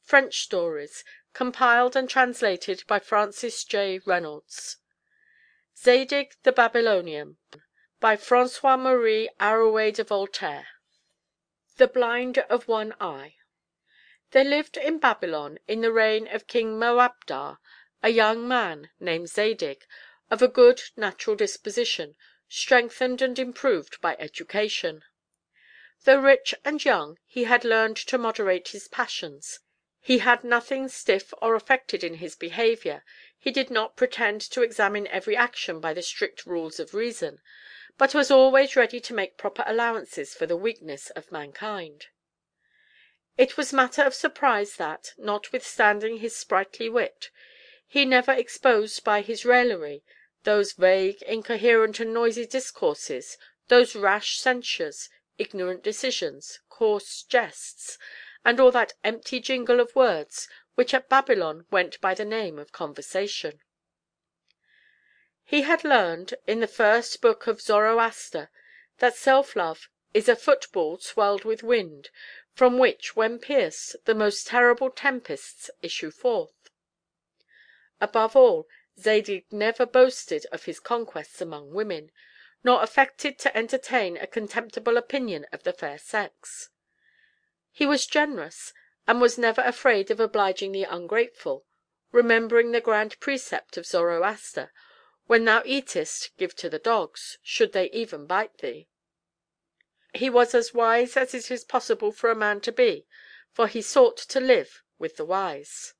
French Stories, compiled and translated by Francis J. Reynolds. Zadig the Babyonian, by François-Marie Arouet de Voltaire. The Blind of One Eye. There lived in Babylon, in the reign of King Moabdar, a young man named Zadig, of a good natural disposition, strengthened and improved by education. Though rich and young, he had learned to moderate his passions. He had nothing stiff or affected in his behavior, he did not pretend to examine every action by the strict rules of reason, but was always ready to make proper allowances for the weakness of mankind. It was matter of surprise that, notwithstanding his sprightly wit, he never exposed by his raillery those vague, incoherent, and noisy discourses, those rash censures, ignorant decisions, coarse jests, and all that empty jingle of words which at Babylon went by the name of conversation. He had learned, in the first book of Zoroaster, that self-love is a football swelled with wind, from which, when pierced, the most terrible tempests issue forth. Above all, Zadig never boasted of his conquests among women, nor affected to entertain a contemptible opinion of the fair sex. He was generous, and was never afraid of obliging the ungrateful, remembering the grand precept of Zoroaster, "When thou eatest, give to the dogs, should they even bite thee." He was as wise as it is possible for a man to be, for he sought to live with the wise.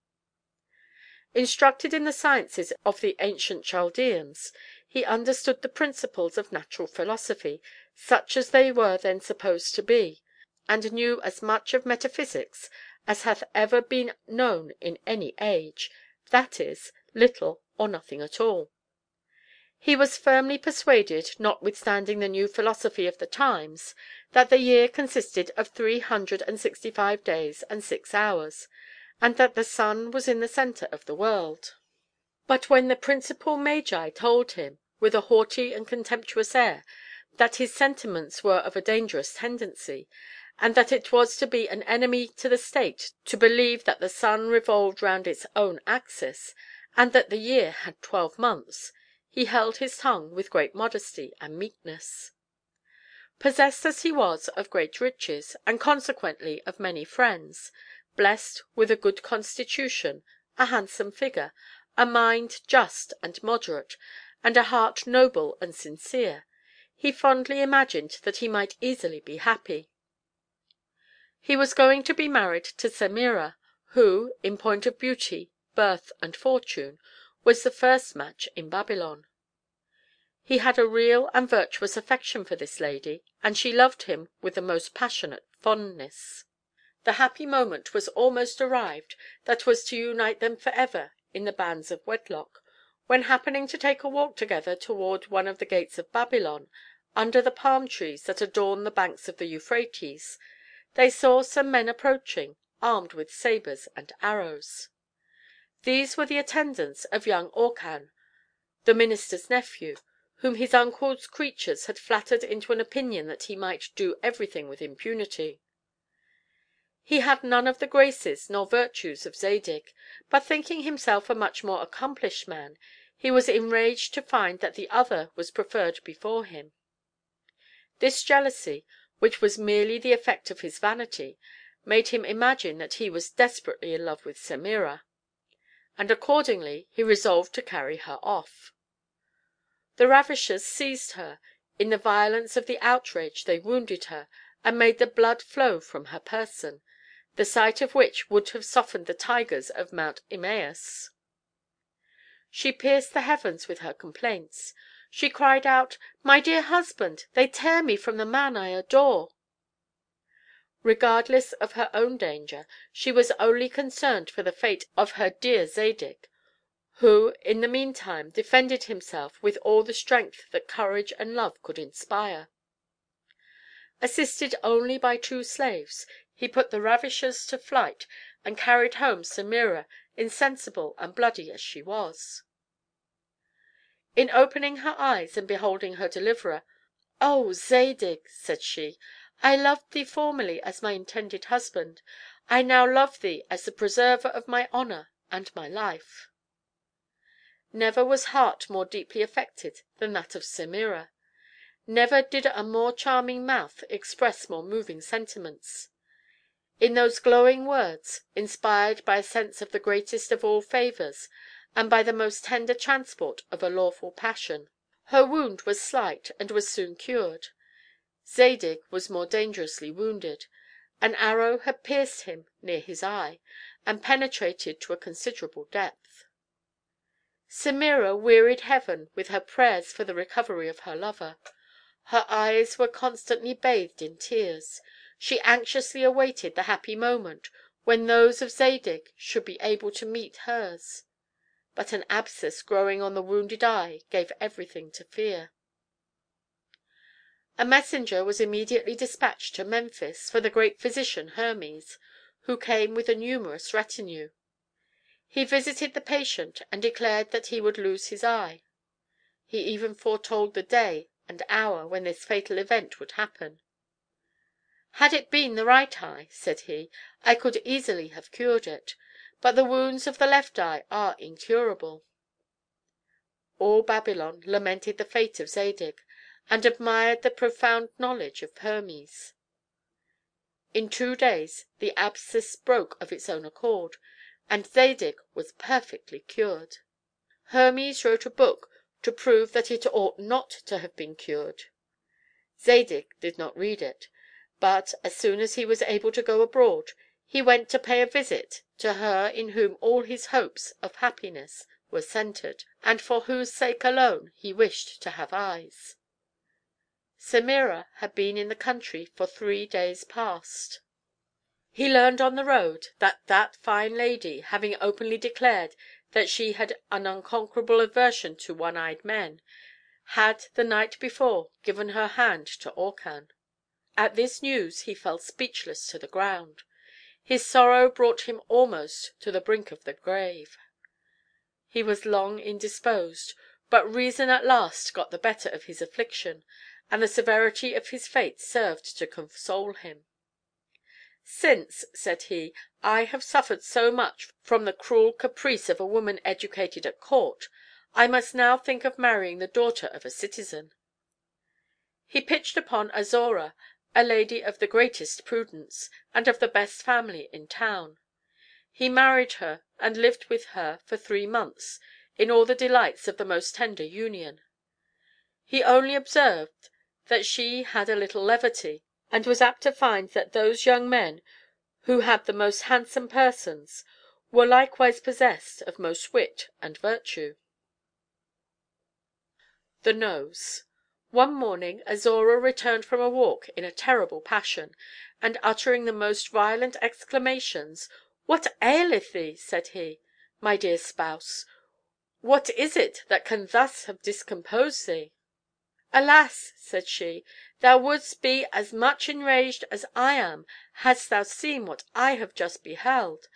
Instructed in the sciences of the ancient Chaldeans, he understood the principles of natural philosophy, such as they were then supposed to be, and knew as much of metaphysics as hath ever been known in any age, that is, little or nothing at all. He was firmly persuaded, notwithstanding the new philosophy of the times, that the year consisted of 365 days and 6 hours, and that the sun was in the centre of the world. But when the principal magi told him, with a haughty and contemptuous air, that his sentiments were of a dangerous tendency, and that it was to be an enemy to the state to believe that the sun revolved round its own axis, and that the year had 12 months, he held his tongue with great modesty and meekness. Possessed as he was of great riches, and consequently of many friends, blessed with a good constitution, a handsome figure, a mind just and moderate, and a heart noble and sincere, he fondly imagined that he might easily be happy. He was going to be married to Semira, who, in point of beauty, birth, and fortune, was the first match in Babylon. He had a real and virtuous affection for this lady, and she loved him with the most passionate fondness. The happy moment was almost arrived that was to unite them for ever in the bands of wedlock, when, happening to take a walk together toward one of the gates of Babylon, under the palm trees that adorn the banks of the Euphrates, they saw some men approaching, armed with sabres and arrows. These were the attendants of young Orcan, the minister's nephew, whom his uncle's creatures had flattered into an opinion that he might do everything with impunity. He had none of the graces nor virtues of Zadig, but thinking himself a much more accomplished man, he was enraged to find that the other was preferred before him. This jealousy, which was merely the effect of his vanity, made him imagine that he was desperately in love with Semira, and accordingly he resolved to carry her off. The ravishers seized her. In the violence of the outrage they wounded her, and made the blood flow from her person, the sight of which would have softened the tigers of Mount Imaus. She pierced the heavens with her complaints. She cried out, "My dear husband, they tear me from the man I adore." Regardless of her own danger, she was only concerned for the fate of her dear Zadig, who, in the meantime, defended himself with all the strength that courage and love could inspire. Assisted only by 2 slaves, he put the ravishers to flight and carried home Semira, insensible and bloody as she was. In opening her eyes and beholding her deliverer, "Oh, Zadig," said she, "I loved thee formerly as my intended husband. I now love thee as the preserver of my honor and my life." Never was heart more deeply affected than that of Semira. Never did a more charming mouth express more moving sentiments. In those glowing words, inspired by a sense of the greatest of all favors, and by the most tender transport of a lawful passion. Her wound was slight and was soon cured. Zadig was more dangerously wounded. An arrow had pierced him near his eye, and penetrated to a considerable depth. Semira wearied heaven with her prayers for the recovery of her lover. Her eyes were constantly bathed in tears. She anxiously awaited the happy moment when those of Zadig should be able to meet hers. But an abscess growing on the wounded eye gave everything to fear. A messenger was immediately dispatched to Memphis for the great physician Hermes, who came with a numerous retinue. He visited the patient and declared that he would lose his eye. He even foretold the day and hour when this fatal event would happen. "Had it been the right eye," said he, "I could easily have cured it, but the wounds of the left eye are incurable." All Babylon lamented the fate of Zadig, and admired the profound knowledge of Hermes. In 2 days the abscess broke of its own accord, and Zadig was perfectly cured. Hermes wrote a book to prove that it ought not to have been cured. Zadig did not read it, but, as soon as he was able to go abroad, he went to pay a visit to her in whom all his hopes of happiness were centered, and for whose sake alone he wished to have eyes. Semira had been in the country for 3 days past. He learned on the road that fine lady, having openly declared that she had an unconquerable aversion to one-eyed men, had the night before given her hand to Orcan. At this news he fell speechless to the ground. His sorrow brought him almost to the brink of the grave. He was long indisposed, but reason at last got the better of his affliction, and the severity of his fate served to console him. "Since," said he, "I have suffered so much from the cruel caprice of a woman educated at court, I must now think of marrying the daughter of a citizen." He pitched upon Azora, a lady of the greatest prudence, and of the best family in town. He married her, and lived with her for 3 months in all the delights of the most tender union. He only observed that she had a little levity, and was apt to find that those young men who had the most handsome persons were likewise possessed of most wit and virtue. The Nose. One morning Azora returned from a walk in a terrible passion, and uttering the most violent exclamations. "What aileth thee?" said he, "my dear spouse? What is it that can thus have discomposed thee?" "Alas!" said she, "thou wouldst be as much enraged as I am hadst thou seen what I have just beheld.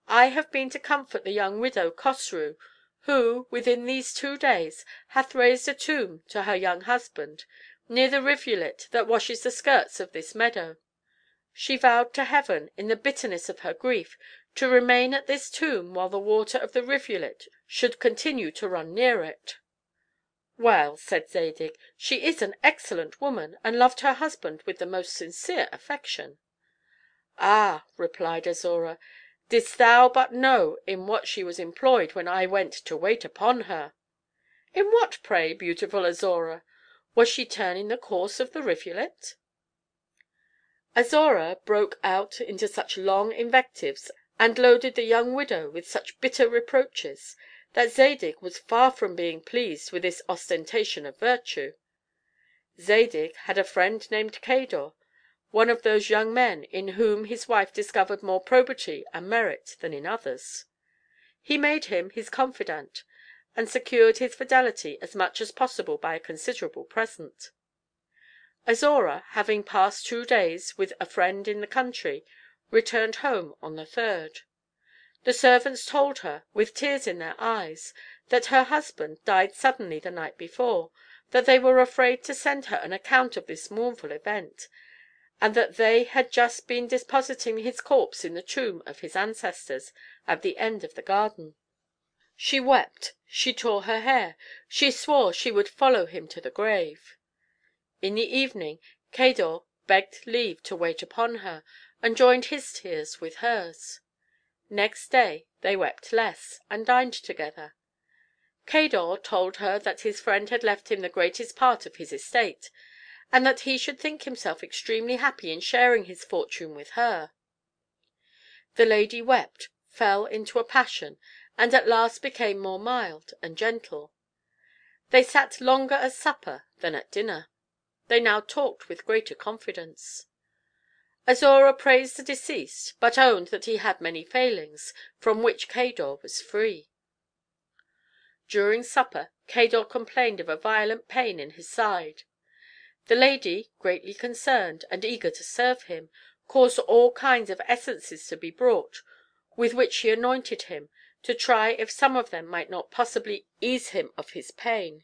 I have been to comfort the young widow Cosrou, who, within these 2 days, hath raised a tomb to her young husband, near the rivulet that washes the skirts of this meadow. She vowed to heaven, in the bitterness of her grief, to remain at this tomb while the water of the rivulet should continue to run near it." "Well," said Zadig, "she is an excellent woman, and loved her husband with the most sincere affection." "Ah!" replied Azora, "didst thou but know in what she was employed when I went to wait upon her!" "In what, pray, beautiful Azora? Was she turning the course of the rivulet?" Azora broke out into such long invectives, and loaded the young widow with such bitter reproaches, that Zadig was far from being pleased with this ostentation of virtue. Zadig had a friend named Cador, one of those young men in whom his wife discovered more probity and merit than in others. He made him his confidant, and secured his fidelity as much as possible by a considerable present. Azora, having passed 2 days with a friend in the country, returned home on the third. The servants told her, with tears in their eyes, that her husband died suddenly the night before, that they were afraid to send her an account of this mournful event, and that they had just been depositing his corpse in the tomb of his ancestors at the end of the garden. She wept, she tore her hair, she swore she would follow him to the grave. In the evening Cador begged leave to wait upon her, and joined his tears with hers. Next day they wept less, and dined together. Cador told her that his friend had left him the greatest part of his estate, and that he should think himself extremely happy in sharing his fortune with her. The lady wept, fell into a passion, and at last became more mild and gentle. They sat longer at supper than at dinner. They now talked with greater confidence. Azora praised the deceased, but owned that he had many failings, from which Cador was free. During supper Cador complained of a violent pain in his side. The lady, greatly concerned, and eager to serve him, caused all kinds of essences to be brought, with which she anointed him, to try if some of them might not possibly ease him of his pain.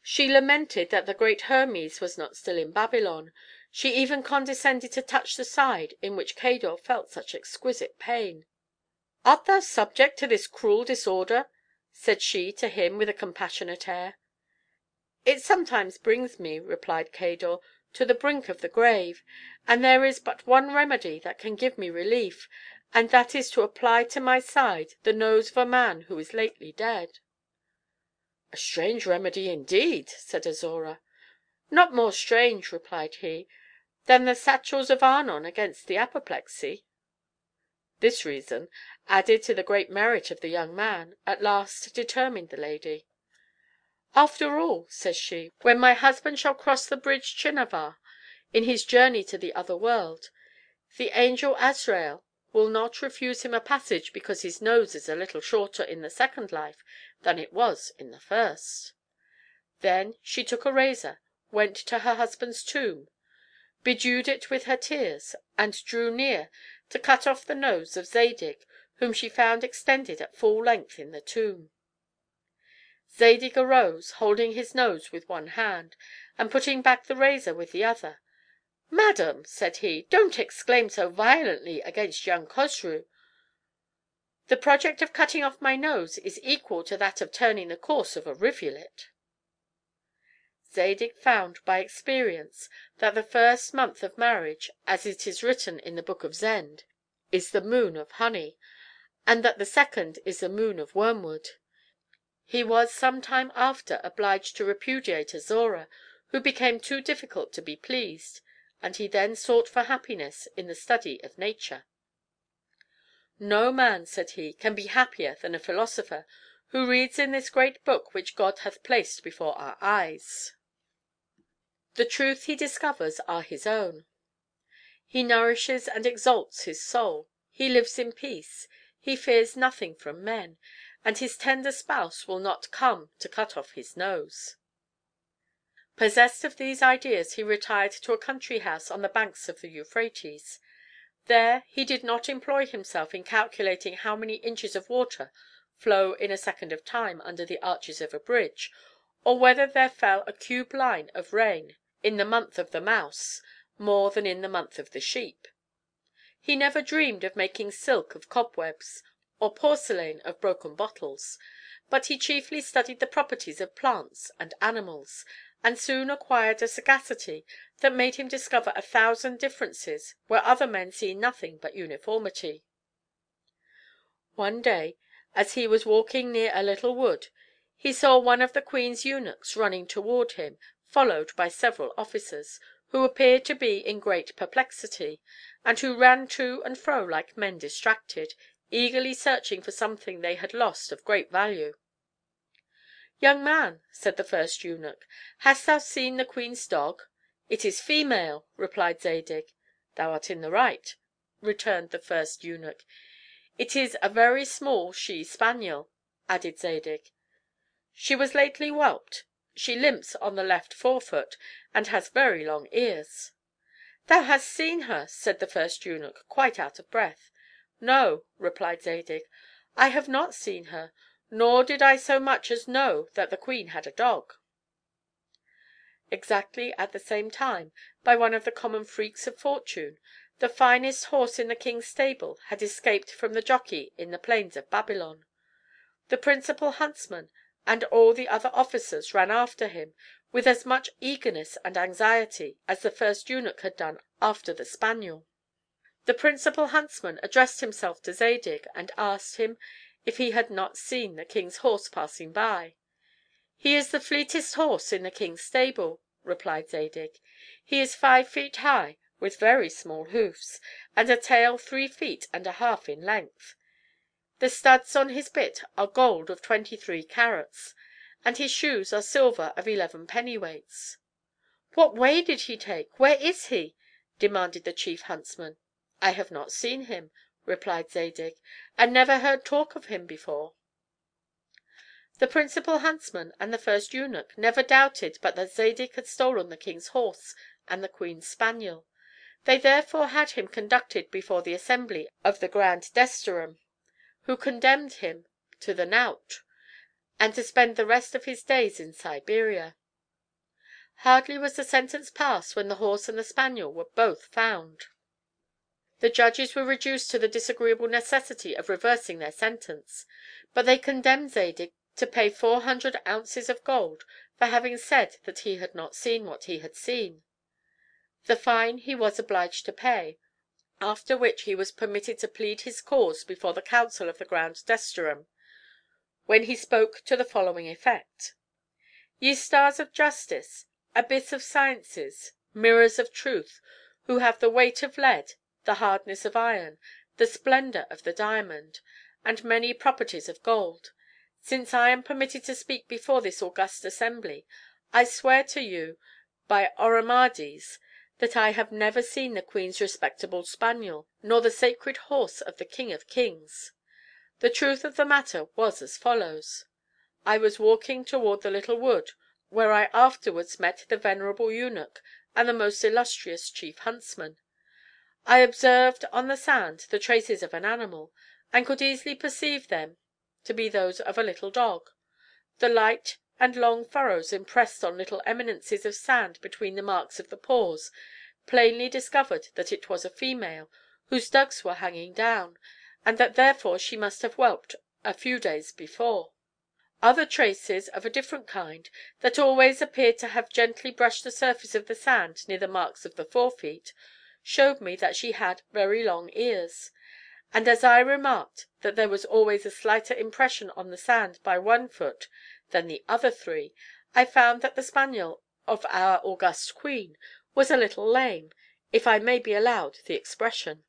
She lamented that the great Hermes was not still in Babylon. She even condescended to touch the side in which Cador felt such exquisite pain. "Art thou subject to this cruel disorder?" said she to him with a compassionate air. "It sometimes brings me," replied Cador, "to the brink of the grave, and there is but one remedy that can give me relief, and that is to apply to my side the nose of a man who is lately dead." "A strange remedy indeed," said Azora. "Not more strange," replied he, "than the satchels of Arnon against the apoplexy." This reason, added to the great merit of the young man, at last determined the lady. "After all," says she, "when my husband shall cross the bridge Chinavar in his journey to the other world, the angel Azrael will not refuse him a passage because his nose is a little shorter in the second life than it was in the first." Then she took a razor, went to her husband's tomb, bedewed it with her tears, and drew near to cut off the nose of Zadig, whom she found extended at full length in the tomb. Zadig arose, holding his nose with one hand, and putting back the razor with the other. "Madam," said he, "don't exclaim so violently against young Cosrou. The project of cutting off my nose is equal to that of turning the course of a rivulet." Zadig found by experience that the first month of marriage, as it is written in the book of Zend, is the moon of honey, and that the second is the moon of wormwood. He was some time after obliged to repudiate Azora, who became too difficult to be pleased, and he then sought for happiness in the study of nature. "No man," said he, "can be happier than a philosopher who reads in this great book which God hath placed before our eyes. The truths he discovers are his own. He nourishes and exalts his soul. He lives in peace. He fears nothing from men, and his tender spouse will not come to cut off his nose." Possessed of these ideas, he retired to a country house on the banks of the Euphrates. There he did not employ himself in calculating how many inches of water flow in a second of time under the arches of a bridge, or whether there fell a cube line of rain in the month of the mouse more than in the month of the sheep. He never dreamed of making silk of cobwebs, or porcelain of broken bottles, but he chiefly studied the properties of plants and animals, and soon acquired a sagacity that made him discover 1,000 differences where other men see nothing but uniformity. One day, as he was walking near a little wood, he saw one of the queen's eunuchs running toward him, followed by several officers, who appeared to be in great perplexity, and who ran to and fro like men distracted, eagerly searching for something they had lost of great value. "Young man," said the first eunuch, "hast thou seen the queen's dog?" "It is female," replied Zadig. "Thou art in the right," returned the first eunuch. "It is a very small she spaniel," added Zadig. "She was lately whelped. She limps on the left forefoot, and has very long ears." "Thou hast seen her!" said the first eunuch, quite out of breath. "No," replied Zadig, "I have not seen her, nor did I so much as know that the queen had a dog." Exactly at the same time, by one of the common freaks of fortune, the finest horse in the king's stable had escaped from the jockey in the plains of Babylon. The principal huntsman and all the other officers ran after him with as much eagerness and anxiety as the first eunuch had done after the spaniel. The principal huntsman addressed himself to Zadig, and asked him if he had not seen the king's horse passing by. "He is the fleetest horse in the king's stable," replied Zadig. "He is 5 feet high, with very small hoofs, and a tail 3 feet and a half in length. The studs on his bit are gold of 23 carats, and his shoes are silver of 11 pennyweights." "What way did he take? Where is he?" demanded the chief huntsman. "I have not seen him," replied Zadig, "and never heard talk of him before." The principal huntsman and the first eunuch never doubted but that Zadig had stolen the king's horse and the queen's spaniel. They therefore had him conducted before the assembly of the grand desterham, who condemned him to the knout, and to spend the rest of his days in Siberia. Hardly was the sentence passed when the horse and the spaniel were both found. The judges were reduced to the disagreeable necessity of reversing their sentence; but they condemned Zadig to pay 400 ounces of gold for having said that he had not seen what he had seen. The fine he was obliged to pay, after which he was permitted to plead his cause before the council of the grand desterham, when he spoke to the following effect: "Ye stars of justice, abyss of sciences, mirrors of truth, who have the weight of lead, the hardness of iron, the splendor of the diamond, and many properties of gold, since I am permitted to speak before this august assembly, I swear to you by Oromades that I have never seen the queen's respectable spaniel, nor the sacred horse of the King of Kings. The truth of the matter was as follows: I was walking toward the little wood, where I afterwards met the venerable eunuch and the most illustrious chief huntsman. I observed on the sand the traces of an animal, and could easily perceive them to be those of a little dog. The light and long furrows impressed on little eminences of sand between the marks of the paws plainly discovered that it was a female whose dugs were hanging down, and that therefore she must have whelped a few days before. Other traces of a different kind, that always appeared to have gently brushed the surface of the sand near the marks of the forefeet, showed me that she had very long ears; and as I remarked that there was always a slighter impression on the sand by one foot than the other 3, I found that the spaniel of our august queen was a little lame, if I may be allowed the expression.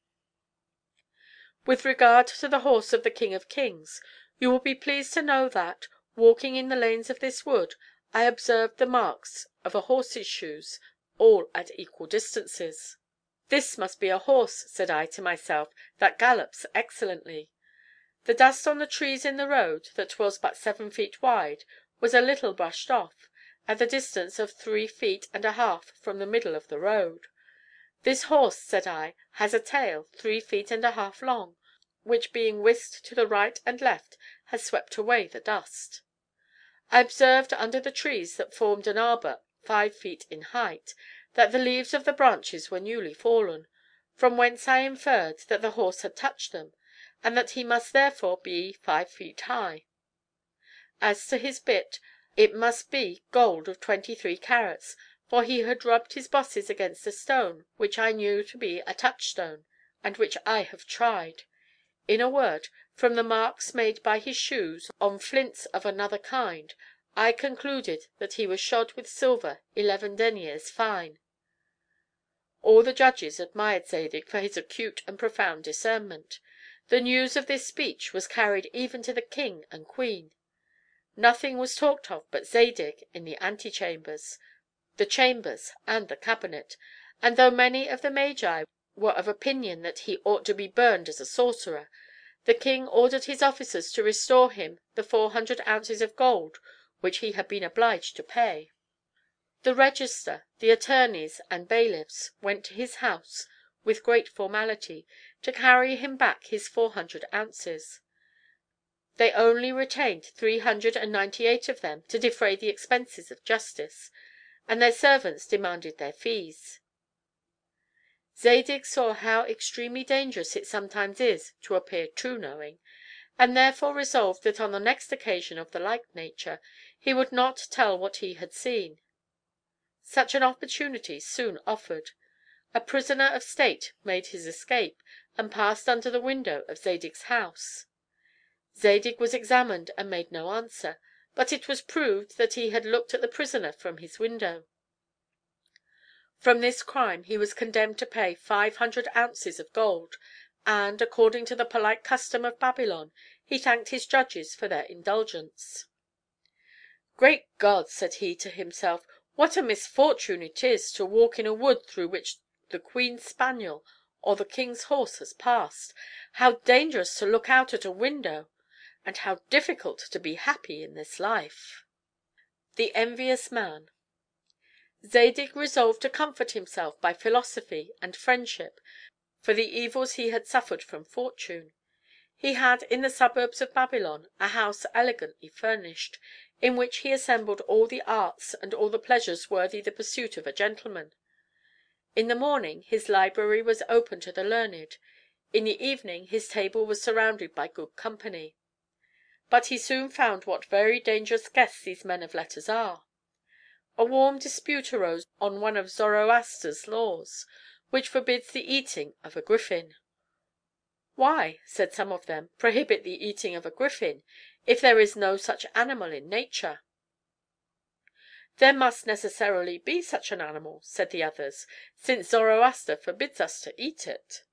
With regard to the horse of the King of Kings, you will be pleased to know that, walking in the lanes of this wood, I observed the marks of a horse's shoes, all at equal distances. "This must be a horse," said I to myself, "that gallops excellently." The dust on the trees in the road, that was but 7 feet wide, was a little brushed off, at the distance of 3 feet and a half from the middle of the road. "This horse," said I, "has a tail 3 feet and a half long, which being whisked to the right and left has swept away the dust." I observed under the trees that formed an arbor 5 feet in height, that the leaves of the branches were newly fallen, from whence I inferred that the horse had touched them, and that he must therefore be 5 feet high. As to his bit, it must be gold of 23 carats, for he had rubbed his bosses against a stone which I knew to be a touchstone, and which I have tried. In a word, from the marks made by his shoes on flints of another kind, I concluded that he was shod with silver 11 deniers fine." All the judges admired Zadig for his acute and profound discernment. The news of this speech was carried even to the king and queen. Nothing was talked of but Zadig in the antechambers, the chambers, and the cabinet; and though many of the magi were of opinion that he ought to be burned as a sorcerer, the king ordered his officers to restore him the 400 ounces of gold which he had been obliged to pay. The register, the attorneys, and bailiffs went to his house with great formality, to carry him back his 400 ounces. They only retained 398 of them to defray the expenses of justice, and their servants demanded their fees. Zadig saw how extremely dangerous it sometimes is to appear too knowing, and therefore resolved that on the next occasion of the like nature he would not tell what he had seen. Such an opportunity soon offered. A prisoner of state made his escape, and passed under the window of Zadig's house. Zadig was examined and made no answer, but it was proved that he had looked at the prisoner from his window. From this crime he was condemned to pay 500 ounces of gold, and, according to the polite custom of Babylon, he thanked his judges for their indulgence. "Great God!" said he to himself, "what a misfortune it is to walk in a wood through which the queen's spaniel or the king's horse has passed! How dangerous to look out at a window! And how difficult to be happy in this life!" The envious man. Zadig resolved to comfort himself by philosophy and friendship for the evils he had suffered from fortune. He had in the suburbs of Babylon a house elegantly furnished, in which he assembled all the arts and all the pleasures worthy the pursuit of a gentleman. In the morning his library was open to the learned; in the evening his table was surrounded by good company. But he soon found what very dangerous guests these men of letters are. A warm dispute arose on one of Zoroaster's laws, which forbids the eating of a griffin. "Why," said some of them, "prohibit the eating of a griffin, if there is no such animal in nature?" "There must necessarily be such an animal," said the others, "since Zoroaster forbids us to eat it."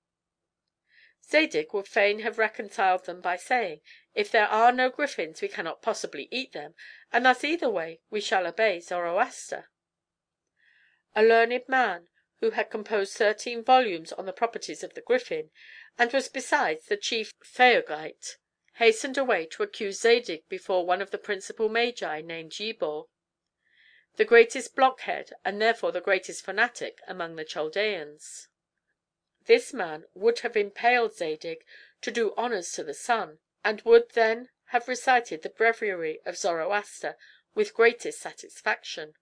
Zadig would fain have reconciled them by saying, "If there are no griffins we cannot possibly eat them, and thus either way we shall obey Zoroaster." A learned man, who had composed 13 volumes on the properties of the griffin, and was besides the chief theurgite, hastened away to accuse Zadig before one of the principal magi named Yebor, the greatest blockhead and therefore the greatest fanatic among the Chaldeans. This man would have impaled Zadig to do honors to the sun, and would then have recited the breviary of Zoroaster with greatest satisfaction.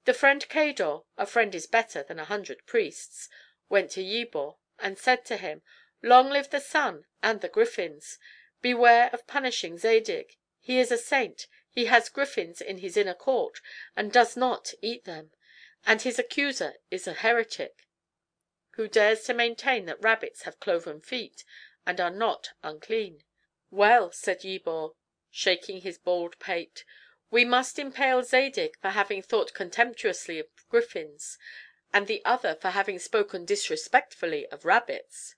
The friend Cador, "a friend is better than 100 priests," went to Yebor and said to him, "Long live the sun and the griffins! Beware of punishing Zadig. He is a saint, he has griffins in his inner court, and does not eat them; and his accuser is a heretic, who dares to maintain that rabbits have cloven feet, and are not unclean." "Well," said Yebor, shaking his bald pate, "we must impale Zadig for having thought contemptuously of griffins, and the other for having spoken disrespectfully of rabbits."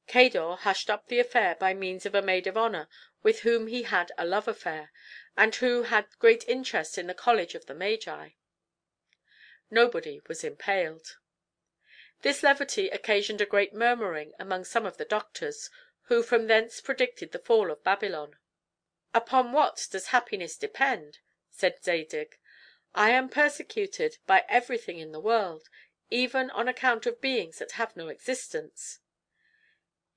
Cador hushed up the affair by means of a maid of honor with whom he had a love affair, and who had great interest in the college of the Magi. Nobody was impaled. This levity occasioned a great murmuring among some of the doctors, who from thence predicted the fall of Babylon. "Upon what does happiness depend?" said Zadig. "I am persecuted by everything in the world, even on account of beings that have no existence."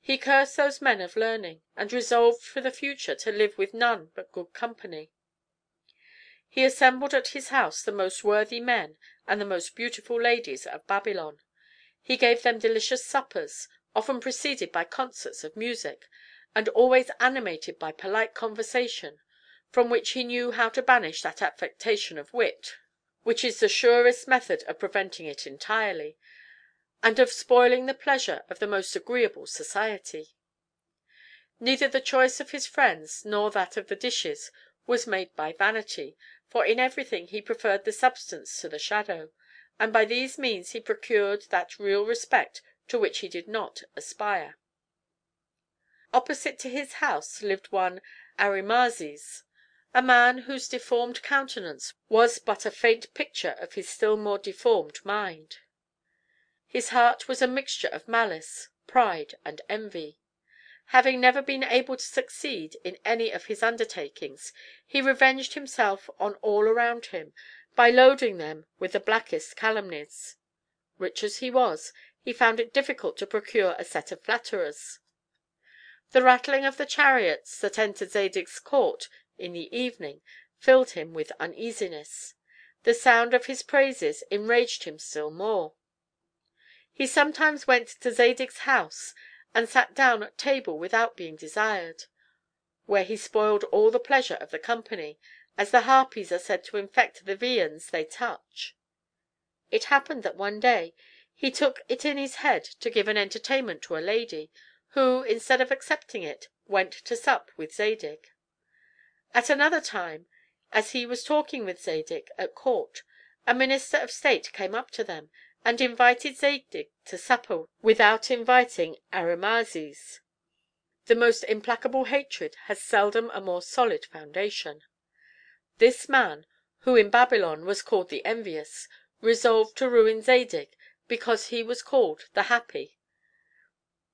He cursed those men of learning, and resolved for the future to live with none but good company. He assembled at his house the most worthy men and the most beautiful ladies of Babylon. He gave them delicious suppers, often preceded by concerts of music, and always animated by polite conversation, from which he knew how to banish that affectation of wit which is the surest method of preventing it entirely, and of spoiling the pleasure of the most agreeable society. Neither the choice of his friends nor that of the dishes was made by vanity, for in everything he preferred the substance to the shadow, and by these means he procured that real respect to which he did not aspire. Opposite to his house lived one Arimazes, a man whose deformed countenance was but a faint picture of his still more deformed mind. His heart was a mixture of malice, pride, and envy. Having never been able to succeed in any of his undertakings, he revenged himself on all around him by loading them with the blackest calumnies. Rich as he was, he found it difficult to procure a set of flatterers. The rattling of the chariots that entered Zadig's court in the evening filled him with uneasiness. The sound of his praises enraged him still more. He sometimes went to Zadig's house, and sat down at table without being desired, where he spoiled all the pleasure of the company, as the harpies are said to infect the viands they touch. It happened that one day he took it in his head to give an entertainment to a lady, who, instead of accepting it, went to sup with Zadig. At another time, as he was talking with Zadig at court, a minister of state came up to them, and invited Zadig to supper without inviting Arimazes. The most implacable hatred has seldom a more solid foundation. This man, who in Babylon was called the Envious, resolved to ruin Zadig because he was called the Happy.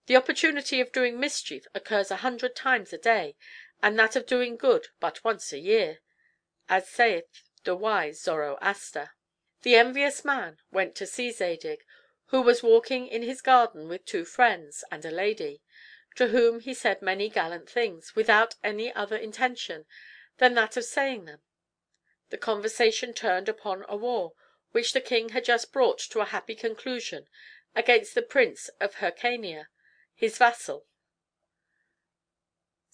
The opportunity of doing mischief occurs 100 times a day, and that of doing good but once a year, as saith the wise Zoroaster. The envious man went to see Zadig, who was walking in his garden with 2 friends and a lady, to whom he said many gallant things, without any other intention than that of saying them. The conversation turned upon a war which the king had just brought to a happy conclusion against the Prince of Hyrcania, his vassal.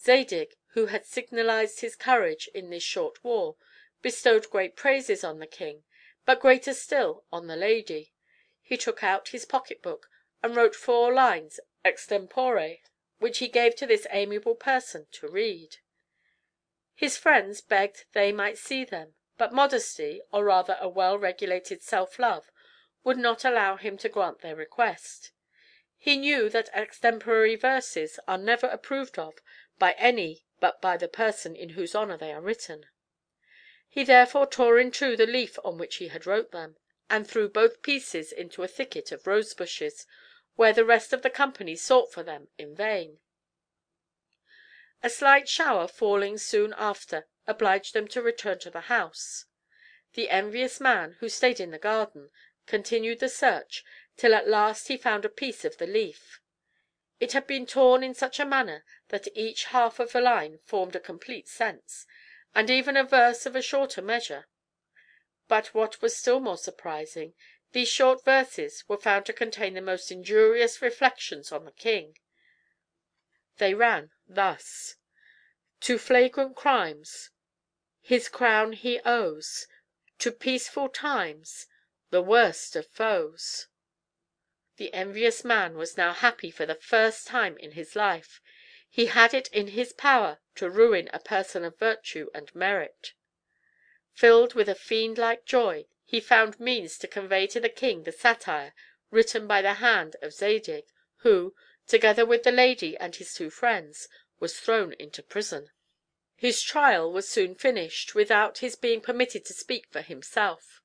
Zadig, who had signalized his courage in this short war, bestowed great praises on the king, but greater still on the lady. He took out his pocketbook, and wrote 4 lines extempore, which he gave to this amiable person to read. His friends begged they might see them, but modesty, or rather a well-regulated self-love, would not allow him to grant their request. He knew that extempore verses are never approved of by any but by the person in whose honor they are written. He therefore tore in 2 the leaf on which he had wrote them, and threw both pieces into a thicket of rose bushes, where the rest of the company sought for them in vain. A slight shower falling soon after obliged them to return to the house. The envious man, who stayed in the garden, continued the search, till at last he found a piece of the leaf. It had been torn in such a manner that each half of a line formed a complete sentence, and even a verse of a shorter measure. But what was still more surprising, these short verses were found to contain the most injurious reflections on the king. They ran thus: To flagrant crimes his crown he owes, to peaceful times the worst of foes. The envious man was now happy for the first time in his life. He had it in his power to ruin a person of virtue and merit. Filled with a fiend-like joy, he found means to convey to the king the satire written by the hand of Zadig, who, together with the lady and his 2 friends, was thrown into prison. His trial was soon finished, without his being permitted to speak for himself.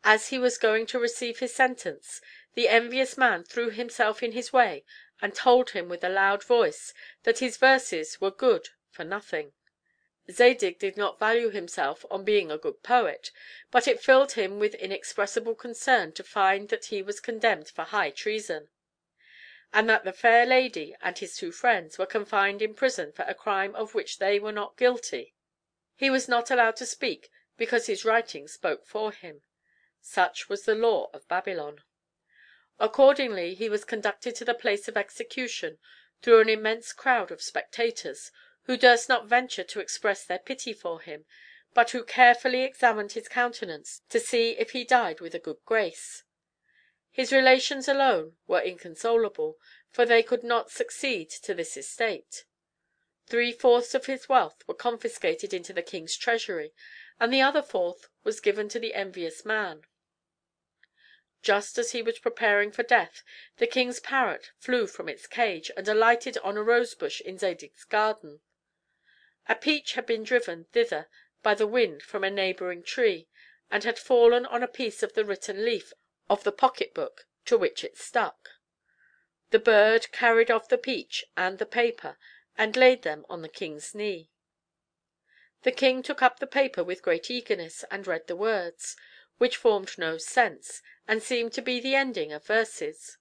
As he was going to receive his sentence, the envious man threw himself in his way, and told him with a loud voice that his verses were good for nothing. Zadig did not value himself on being a good poet, but it filled him with inexpressible concern to find that he was condemned for high treason, and that the fair lady and his 2 friends were confined in prison for a crime of which they were not guilty. He was not allowed to speak because his writing spoke for him. Such was the law of Babylon. Accordingly he was conducted to the place of execution through an immense crowd of spectators, who durst not venture to express their pity for him, but who carefully examined his countenance to see if he died with a good grace. His relations alone were inconsolable, for they could not succeed to this estate. 3/4 of his wealth were confiscated into the king's treasury, and the other 1/4 was given to the envious man. Just as he was preparing for death, the king's parrot flew from its cage, and alighted on a rosebush in Zadig's garden. A peach had been driven thither by the wind from a neighboring tree, and had fallen on a piece of the written leaf of the pocketbook to which it stuck. The bird carried off the peach and the paper, and laid them on the king's knee. The king took up the paper with great eagerness, and read the words, which formed no sense, and seemed to be the ending of verses.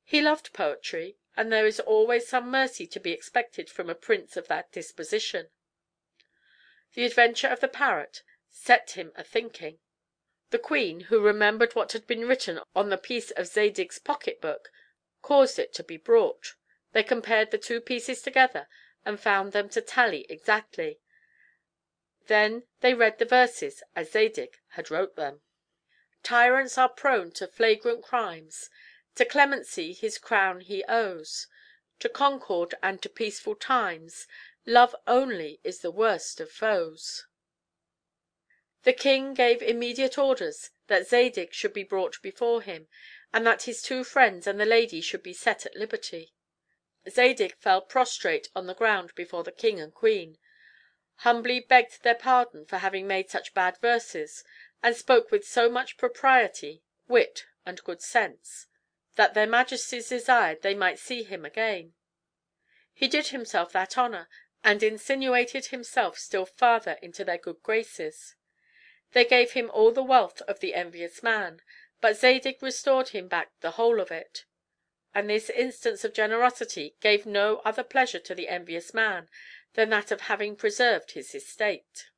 He loved poetry, and there is always some mercy to be expected from a prince of that disposition. The adventure of the parrot set him a thinking. The queen, who remembered what had been written on the piece of Zadig's pocket book, caused it to be brought. They compared the two pieces together, and found them to tally exactly. Then they read the verses as Zadig had wrote them. Tyrants are prone to flagrant crimes, to clemency his crown he owes, to concord and to peaceful times, love only is the worst of foes. The king gave immediate orders that Zadig should be brought before him, and that his two friends and the lady should be set at liberty. Zadig fell prostrate on the ground before the king and queen, humbly begged their pardon for having made such bad verses, and spoke with so much propriety, wit, and good sense, that their majesties desired they might see him again. He did himself that honor, and insinuated himself still farther into their good graces. They gave him all the wealth of the envious man, but Zadig restored him back the whole of it. And this instance of generosity gave no other pleasure to the envious man than that of having preserved his estate.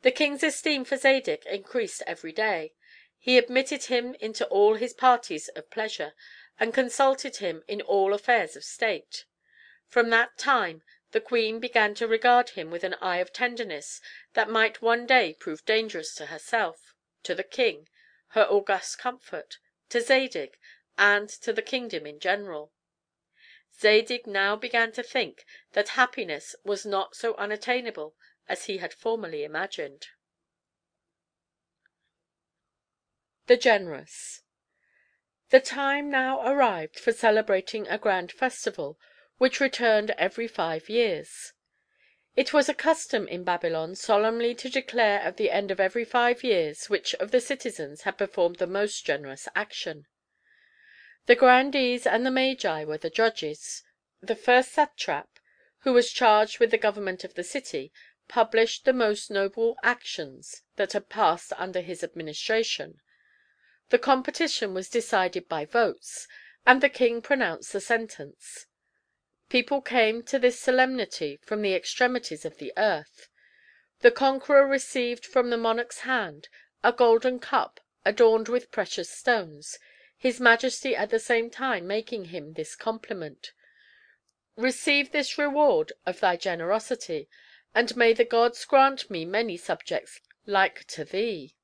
The king's esteem for Zadig increased every day. He admitted him into all his parties of pleasure, and consulted him in all affairs of state. From that time the queen began to regard him with an eye of tenderness that might one day prove dangerous to herself, to the king, her august comfort, to Zadig, and to the kingdom in general. Zadig now began to think that happiness was not so unattainable as he had formerly imagined. The Generous. The time now arrived for celebrating a grand festival, which returned every 5 years. It was a custom in Babylon solemnly to declare at the end of every 5 years which of the citizens had performed the most generous action. The grandees and the magi were the judges. The first satrap, who was charged with the government of the city, published the most noble actions that had passed under his administration. The competition was decided by votes, and the king pronounced the sentence. People came to this solemnity from the extremities of the earth. The conqueror received from the monarch's hand a golden cup adorned with precious stones, his majesty at the same time making him this compliment: "Receive this reward of thy generosity, and may the gods grant me many subjects like to thee."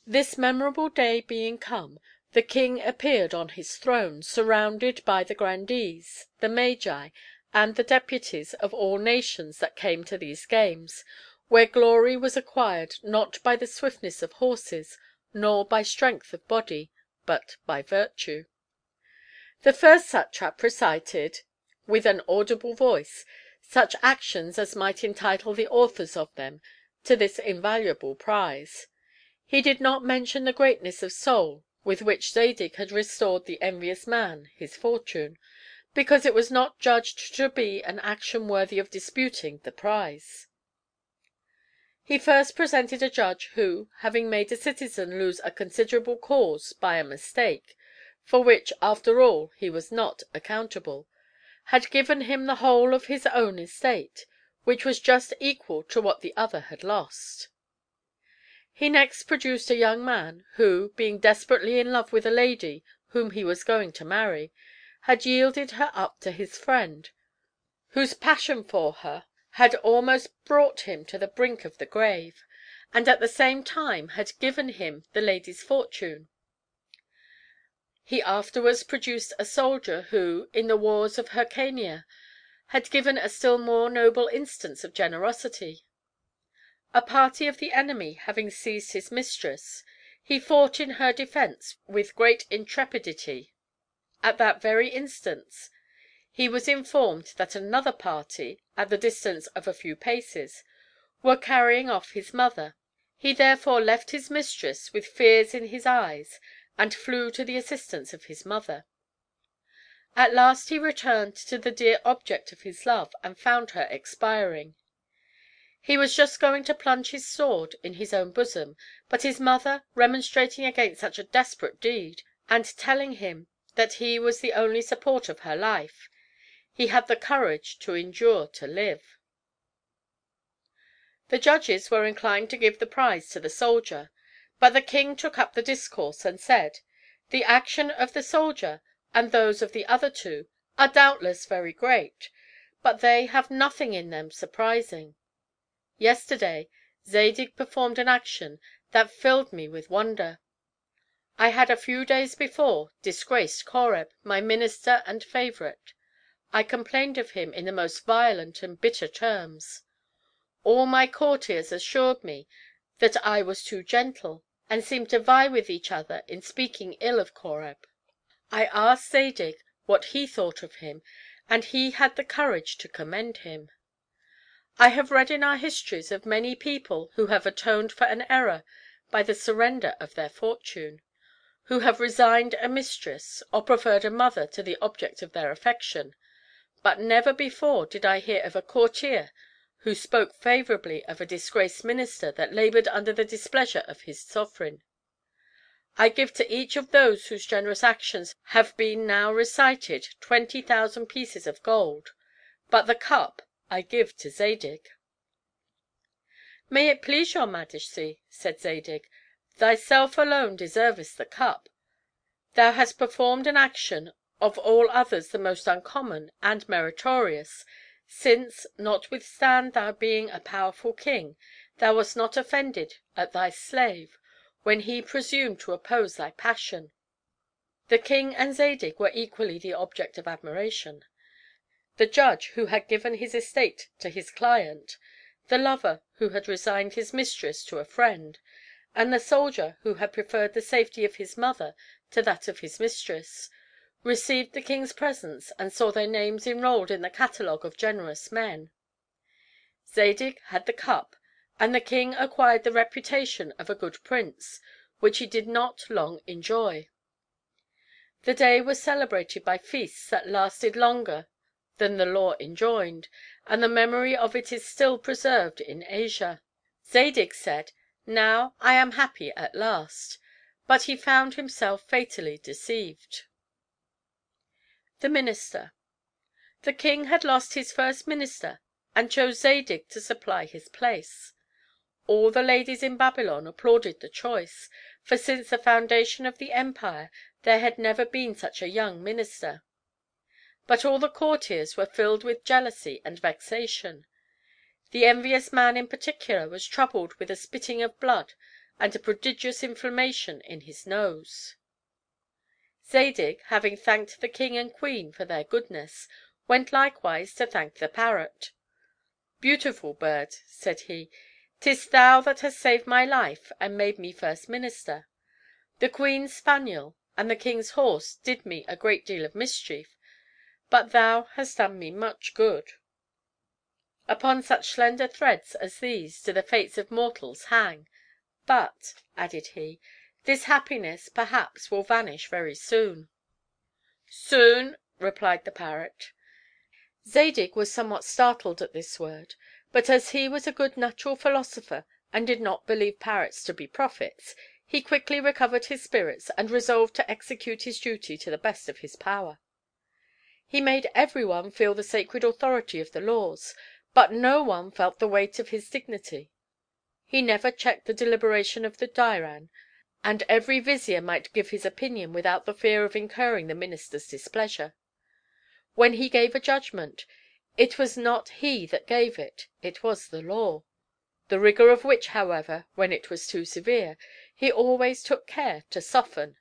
This memorable day being come, the king appeared on his throne, surrounded by the grandees, the magi, and the deputies of all nations that came to these games, where glory was acquired not by the swiftness of horses, nor by strength of body, but by virtue. The first satrap recited, with an audible voice, such actions as might entitle the authors of them to this invaluable prize. He did not mention the greatness of soul with which Zadig had restored the envious man his fortune, because it was not judged to be an action worthy of disputing the prize. He first presented a judge who, having made a citizen lose a considerable cause by a mistake, for which, after all, he was not accountable, had given him the whole of his own estate, which was just equal to what the other had lost. He next produced a young man who, being desperately in love with a lady whom he was going to marry, had yielded her up to his friend, whose passion for her had almost brought him to the brink of the grave, and at the same time had given him the lady's fortune. He afterwards produced a soldier who, in the wars of Hyrcania, had given a still more noble instance of generosity. A party of the enemy having seized his mistress, he fought in her defense with great intrepidity. At that very instant he was informed that another party, at the distance of a few paces, were carrying off his mother. He therefore left his mistress with fears in his eyes, and flew to the assistance of his mother. At last he returned to the dear object of his love, and found her expiring. He was just going to plunge his sword in his own bosom, but his mother, remonstrating against such a desperate deed, and telling him that he was the only support of her life, he had the courage to endure to live. The judges were inclined to give the prize to the soldier, but the king took up the discourse, and said, "The action of the soldier, and those of the other two, are doubtless very great, but they have nothing in them surprising. Yesterday Zadig performed an action that filled me with wonder. I had a few days before disgraced Koreb, my minister and favorite. I complained of him in the most violent and bitter terms. All my courtiers assured me that I was too gentle, and seemed to vie with each other in speaking ill of Koreb. I asked Zadig what he thought of him, and he had the courage to commend him. I have read in our histories of many people who have atoned for an error by the surrender of their fortune, who have resigned a mistress, or preferred a mother to the object of their affection, but never before did I hear of a courtier who spoke favorably of a disgraced minister that labored under the displeasure of his sovereign. I give to each of those whose generous actions have been now recited 20,000 pieces of gold, but the cup I give to Zadig." "May it please your majesty," said Zadig, "thyself alone deservest the cup. Thou hast performed an action of all others the most uncommon and meritorious, since, notwithstand thou being a powerful king, thou wast not offended at thy slave when he presumed to oppose thy passion." The king and Zadig were equally the object of admiration. The judge who had given his estate to his client, the lover who had resigned his mistress to a friend, and the soldier who had preferred the safety of his mother to that of his mistress, received the king's presents and saw their names enrolled in the catalogue of generous men. Zadig had the cup, and the king acquired the reputation of a good prince, which he did not long enjoy. The day was celebrated by feasts that lasted longer than the law enjoined, and the memory of it is still preserved in Asia. Zadig said, "Now I am happy at last," but he found himself fatally deceived. The minister. The king had lost his first minister and chose Zadig to supply his place. All the ladies in Babylon applauded the choice, for since the foundation of the empire there had never been such a young minister. But all the courtiers were filled with jealousy and vexation. The envious man in particular was troubled with a spitting of blood and a prodigious inflammation in his nose. Zadig, having thanked the king and queen for their goodness, went likewise to thank the parrot. "Beautiful bird," said he, "'tis thou that hast saved my life and made me first minister. The queen's spaniel and the king's horse did me a great deal of mischief, but thou hast done me much good. Upon such slender threads as these do the fates of mortals hang. But," added he, "this happiness perhaps will vanish very soon." "Soon!" replied the parrot. Zadig was somewhat startled at this word, but as he was a good natural philosopher and did not believe parrots to be prophets, he quickly recovered his spirits and resolved to execute his duty to the best of his power. He made every one feel the sacred authority of the laws, but no one felt the weight of his dignity. He never checked the deliberation of the divan, and every vizier might give his opinion without the fear of incurring the minister's displeasure. When he gave a judgment, it was not he that gave it, it was the law; the rigor of which, however, when it was too severe, he always took care to soften;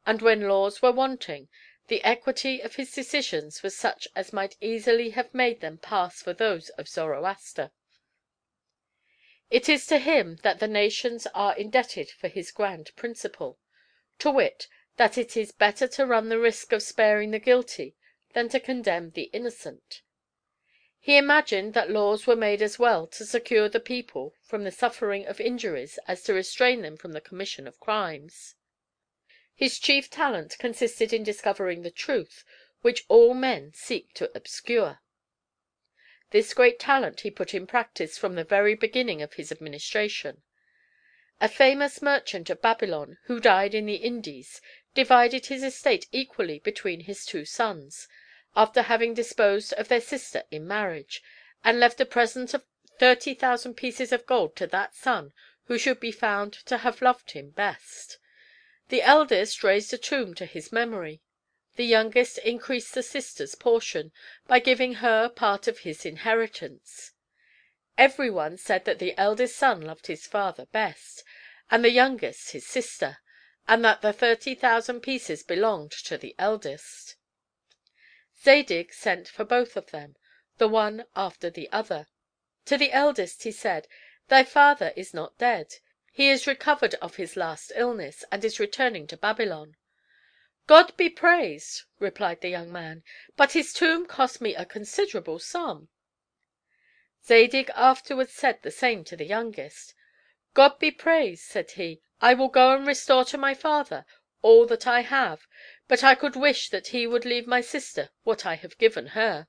and when laws were wanting, the equity of his decisions was such as might easily have made them pass for those of Zoroaster. It is to him that the nations are indebted for his grand principle, to wit, that it is better to run the risk of sparing the guilty than to condemn the innocent. He imagined that laws were made as well to secure the people from the suffering of injuries as to restrain them from the commission of crimes. His chief talent consisted in discovering the truth, which all men seek to obscure. This great talent he put in practice from the very beginning of his administration. A famous merchant of Babylon, who died in the Indies, divided his estate equally between his two sons, after having disposed of their sister in marriage, and left a present of 30,000 pieces of gold to that son who should be found to have loved him best. The eldest raised a tomb to his memory. The youngest increased the sister's portion by giving her part of his inheritance. Every one said that the eldest son loved his father best, and the youngest his sister, and that the 30,000 pieces belonged to the eldest. Zadig sent for both of them, the one after the other. To the eldest he said, "Thy father is not dead. He is recovered of his last illness, and is returning to Babylon." "God be praised," replied the young man; "but his tomb cost me a considerable sum." Zadig afterwards said the same to the youngest. "God be praised," said he; "I will go and restore to my father all that I have, but I could wish that he would leave my sister what I have given her."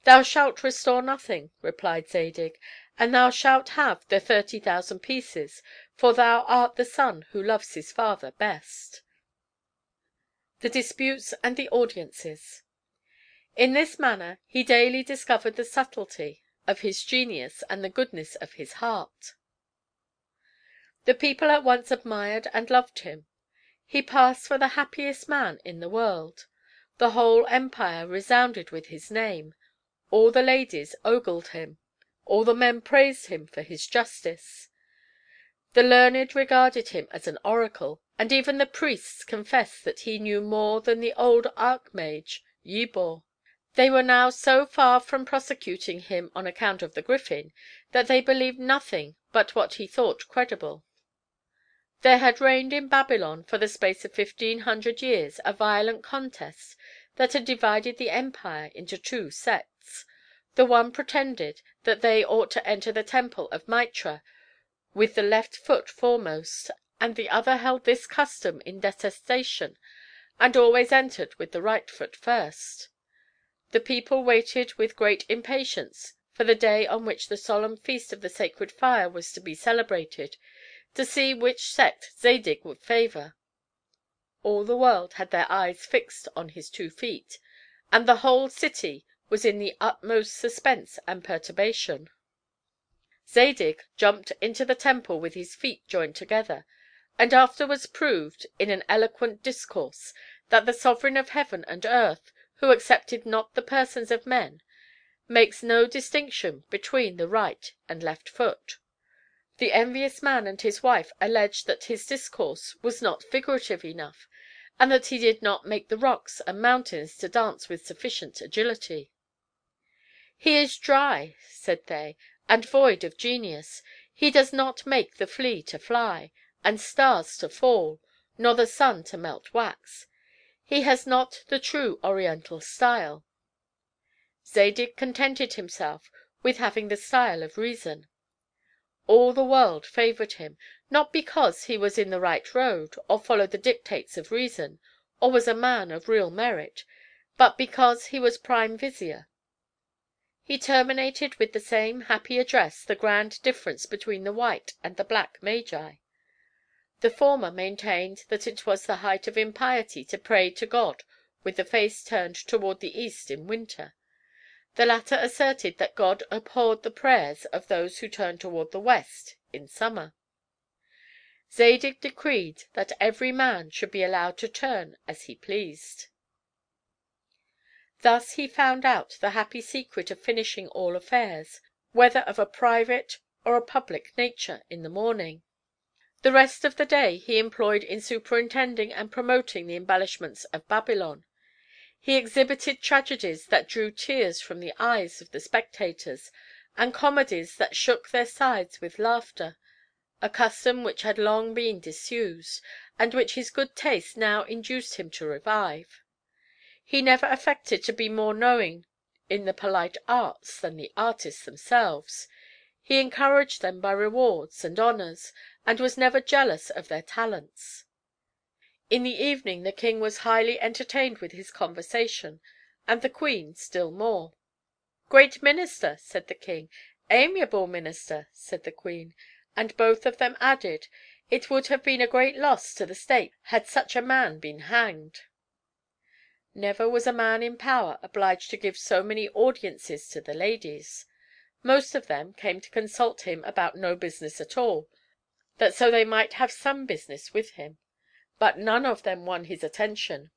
"Thou shalt restore nothing," replied Zadig, "and thou shalt have the 30,000 pieces, for thou art the son who loves his father best." The disputes and the audiences. In this manner he daily discovered the subtlety of his genius and the goodness of his heart. The people at once admired and loved him. He passed for the happiest man in the world. The whole empire resounded with his name. All the ladies ogled him. All the men praised him for his justice. The learned regarded him as an oracle, and even the priests confessed that he knew more than the old archmage Yebor. They were now so far from prosecuting him on account of the griffin, that they believed nothing but what he thought credible. There had reigned in Babylon for the space of 1,500 years a violent contest that had divided the empire into two sects. The one pretended that they ought to enter the temple of Mitra with the left foot foremost, and the other held this custom in detestation, and always entered with the right foot first. The people waited with great impatience for the day on which the solemn feast of the sacred fire was to be celebrated, to see which sect Zadig would favor. All the world had their eyes fixed on his 2 feet, and the whole city was in the utmost suspense and perturbation. Zadig jumped into the temple with his feet joined together, and afterwards proved, in an eloquent discourse, that the sovereign of heaven and earth, who accepted not the persons of men, makes no distinction between the right and left foot. The envious man and his wife alleged that his discourse was not figurative enough, and that he did not make the rocks and mountains to dance with sufficient agility. "He is dry," said they, "and void of genius. He does not make the flea to fly, and stars to fall, nor the sun to melt wax. He has not the true Oriental style." Zadig contented himself with having the style of reason. All the world favored him, not because he was in the right road, or followed the dictates of reason, or was a man of real merit, but because he was prime vizier. He terminated with the same happy address the grand difference between the white and the black magi. The former maintained that it was the height of impiety to pray to God with the face turned toward the east in winter. The latter asserted that God abhorred the prayers of those who turned toward the west in summer. Zadig decreed that every man should be allowed to turn as he pleased. Thus he found out the happy secret of finishing all affairs, whether of a private or a public nature, in the morning. The rest of the day he employed in superintending and promoting the embellishments of Babylon. He exhibited tragedies that drew tears from the eyes of the spectators, and comedies that shook their sides with laughter, a custom which had long been disused, and which his good taste now induced him to revive. He never affected to be more knowing in the polite arts than the artists themselves. He encouraged them by rewards and honors, and was never jealous of their talents. In the evening the king was highly entertained with his conversation, and the queen still more. "Great minister," said the king. "Amiable minister," said the queen; and both of them added, "It would have been a great loss to the state had such a man been hanged." Never was a man in power obliged to give so many audiences to the ladies. Most of them came to consult him about no business at all, that so they might have some business with him; but none of them won his attention.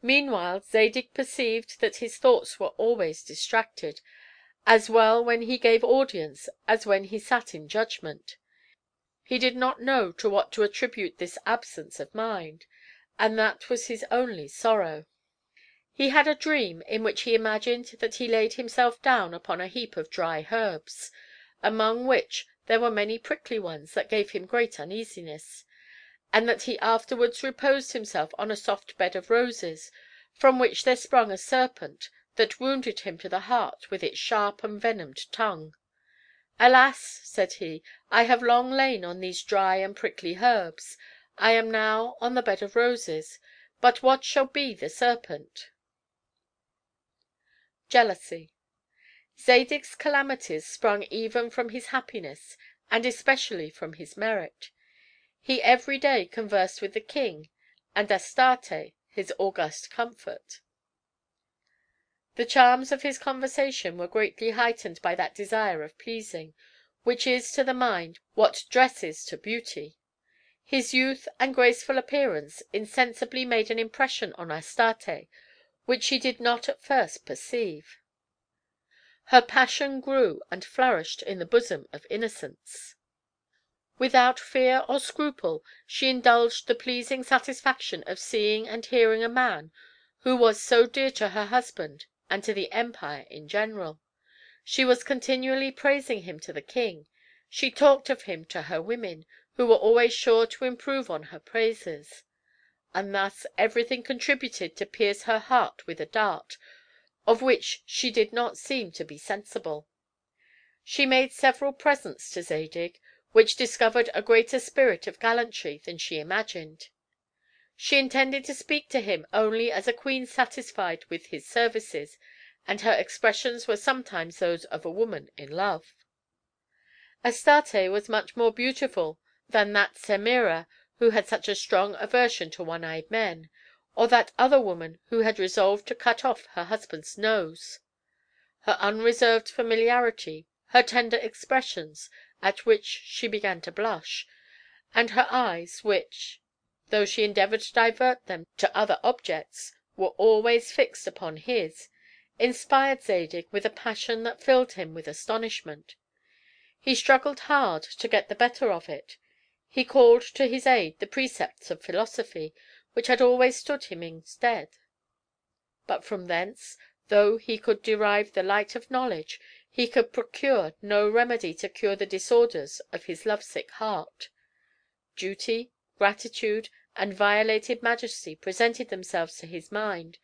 Meanwhile Zadig perceived that his thoughts were always distracted, as well when he gave audience as when he sat in judgment. He did not know to what to attribute this absence of mind, and that was his only sorrow. He had a dream in which he imagined that he laid himself down upon a heap of dry herbs, among which there were many prickly ones that gave him great uneasiness, and that he afterwards reposed himself on a soft bed of roses, from which there sprung a serpent that wounded him to the heart with its sharp and venomed tongue. "Alas!" said he, "I have long lain on these dry and prickly herbs. I am now on the bed of roses. But what shall be the serpent?" Jealousy. Zadig's calamities sprung even from his happiness, and especially from his merit. He every day conversed with the king and Astarte, his august comfort. The charms of his conversation were greatly heightened by that desire of pleasing, which is to the mind what dress is to beauty. His youth and graceful appearance insensibly made an impression on Astarte which she did not at first perceive. Her passion grew and flourished in the bosom of innocence. Without fear or scruple, she indulged the pleasing satisfaction of seeing and hearing a man who was so dear to her husband and to the empire in general. She was continually praising him to the king. She talked of him to her women, who were always sure to improve on her praises. And thus everything contributed to pierce her heart with a dart, of which she did not seem to be sensible. She made several presents to Zadig, which discovered a greater spirit of gallantry than she imagined. She intended to speak to him only as a queen satisfied with his services, and her expressions were sometimes those of a woman in love. Astarte was much more beautiful than that Semira who had such a strong aversion to one-eyed men, or that other woman who had resolved to cut off her husband's nose. Her unreserved familiarity, her tender expressions, at which she began to blush, and her eyes, which, though she endeavored to divert them to other objects, were always fixed upon his, inspired Zadig with a passion that filled him with astonishment. He struggled hard to get the better of it. He called to his aid the precepts of philosophy, which had always stood him in stead. But from thence, though he could derive the light of knowledge, he could procure no remedy to cure the disorders of his lovesick heart. Duty, gratitude, and violated majesty presented themselves to his mind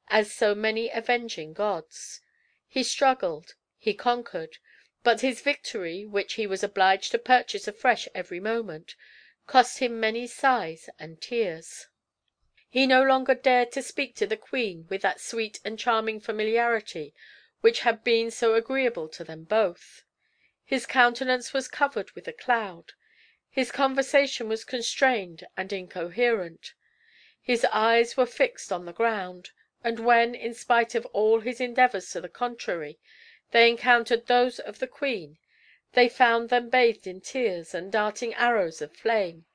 as so many avenging gods. He struggled, he conquered; but his victory, which he was obliged to purchase afresh every moment, cost him many sighs and tears. He no longer dared to speak to the queen with that sweet and charming familiarity which had been so agreeable to them both. His countenance was covered with a cloud. His conversation was constrained and incoherent. His eyes were fixed on the ground, and when, in spite of all his endeavors to the contrary, they encountered those of the queen, they found them bathed in tears and darting arrows of flame.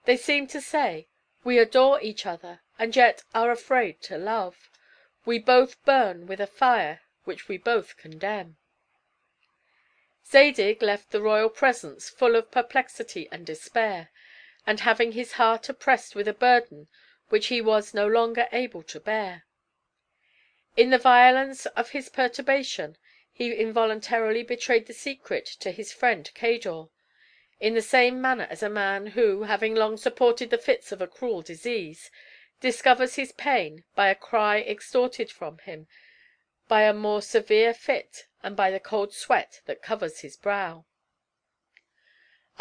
They seemed to say, "We adore each other, and yet are afraid to love. We both burn with a fire which we both condemn." Zadig left the royal presence full of perplexity and despair, and having his heart oppressed with a burden which he was no longer able to bear. In the violence of his perturbation he involuntarily betrayed the secret to his friend Cador, in the same manner as a man who, having long supported the fits of a cruel disease, discovers his pain by a cry extorted from him by a more severe fit and by the cold sweat that covers his brow.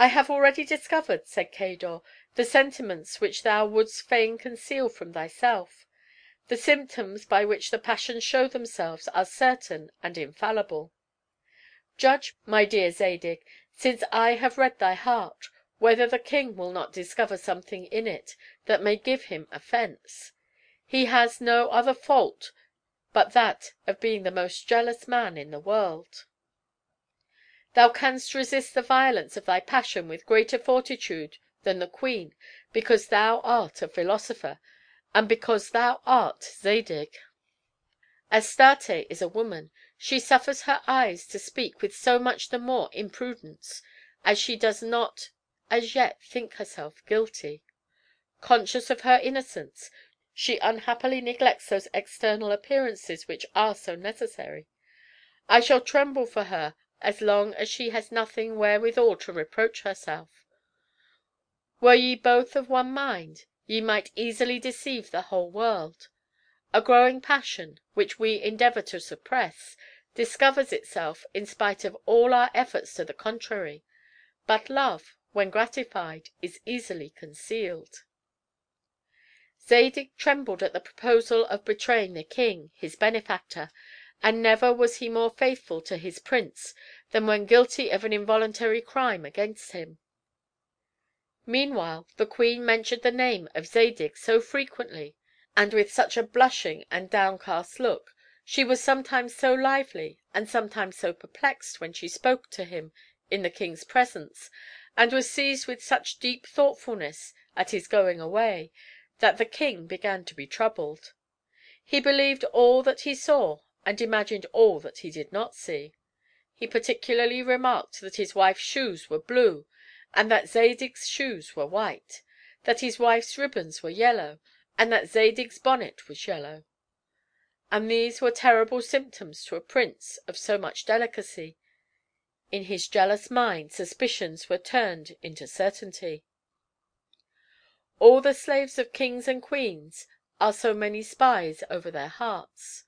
"I have already discovered," said Cador, "the sentiments which thou wouldst fain conceal from thyself. The symptoms by which the passions show themselves are certain and infallible. Judge, my dear Zadig, since I have read thy heart, whether the king will not discover something in it that may give him offense. He has no other fault but that of being the most jealous man in the world. Thou canst resist the violence of thy passion with greater fortitude than the queen, because thou art a philosopher, and because thou art Zadig. Astarte is a woman. She suffers her eyes to speak with so much the more imprudence, as she does not as yet think herself guilty. Conscious of her innocence, she unhappily neglects those external appearances which are so necessary. I shall tremble for her as long as she has nothing wherewithal to reproach herself. Were ye both of one mind, ye might easily deceive the whole world. A growing passion, which we endeavor to suppress, discovers itself in spite of all our efforts to the contrary; but love, when gratified, is easily concealed." Zadig trembled at the proposal of betraying the king, his benefactor, and never was he more faithful to his prince than when guilty of an involuntary crime against him. Meanwhile the queen mentioned the name of Zadig so frequently, and with such a blushing and downcast look, she was sometimes so lively and sometimes so perplexed when she spoke to him in the king's presence, and was seized with such deep thoughtfulness at his going away, that the king began to be troubled. He believed all that he saw, and imagined all that he did not see. He particularly remarked that his wife's shoes were blue, and that Zadig's shoes were white; that his wife's ribbons were yellow, and that Zadig's bonnet was yellow. And these were terrible symptoms to a prince of so much delicacy. In his jealous mind suspicions were turned into certainty. All the slaves of kings and queens are so many spies over their hearts.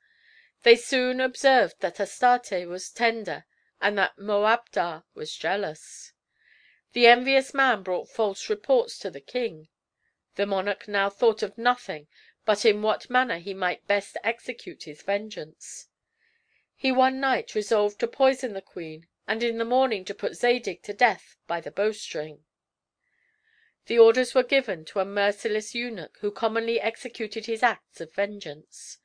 They soon observed that Astarte was tender and that Moabdar was jealous. The envious man brought false reports to the king. The monarch now thought of nothing but in what manner he might best execute his vengeance. He one night resolved to poison the queen, and in the morning to put Zadig to death by the bowstring. The orders were given to a merciless eunuch, who commonly executed his acts of vengeance.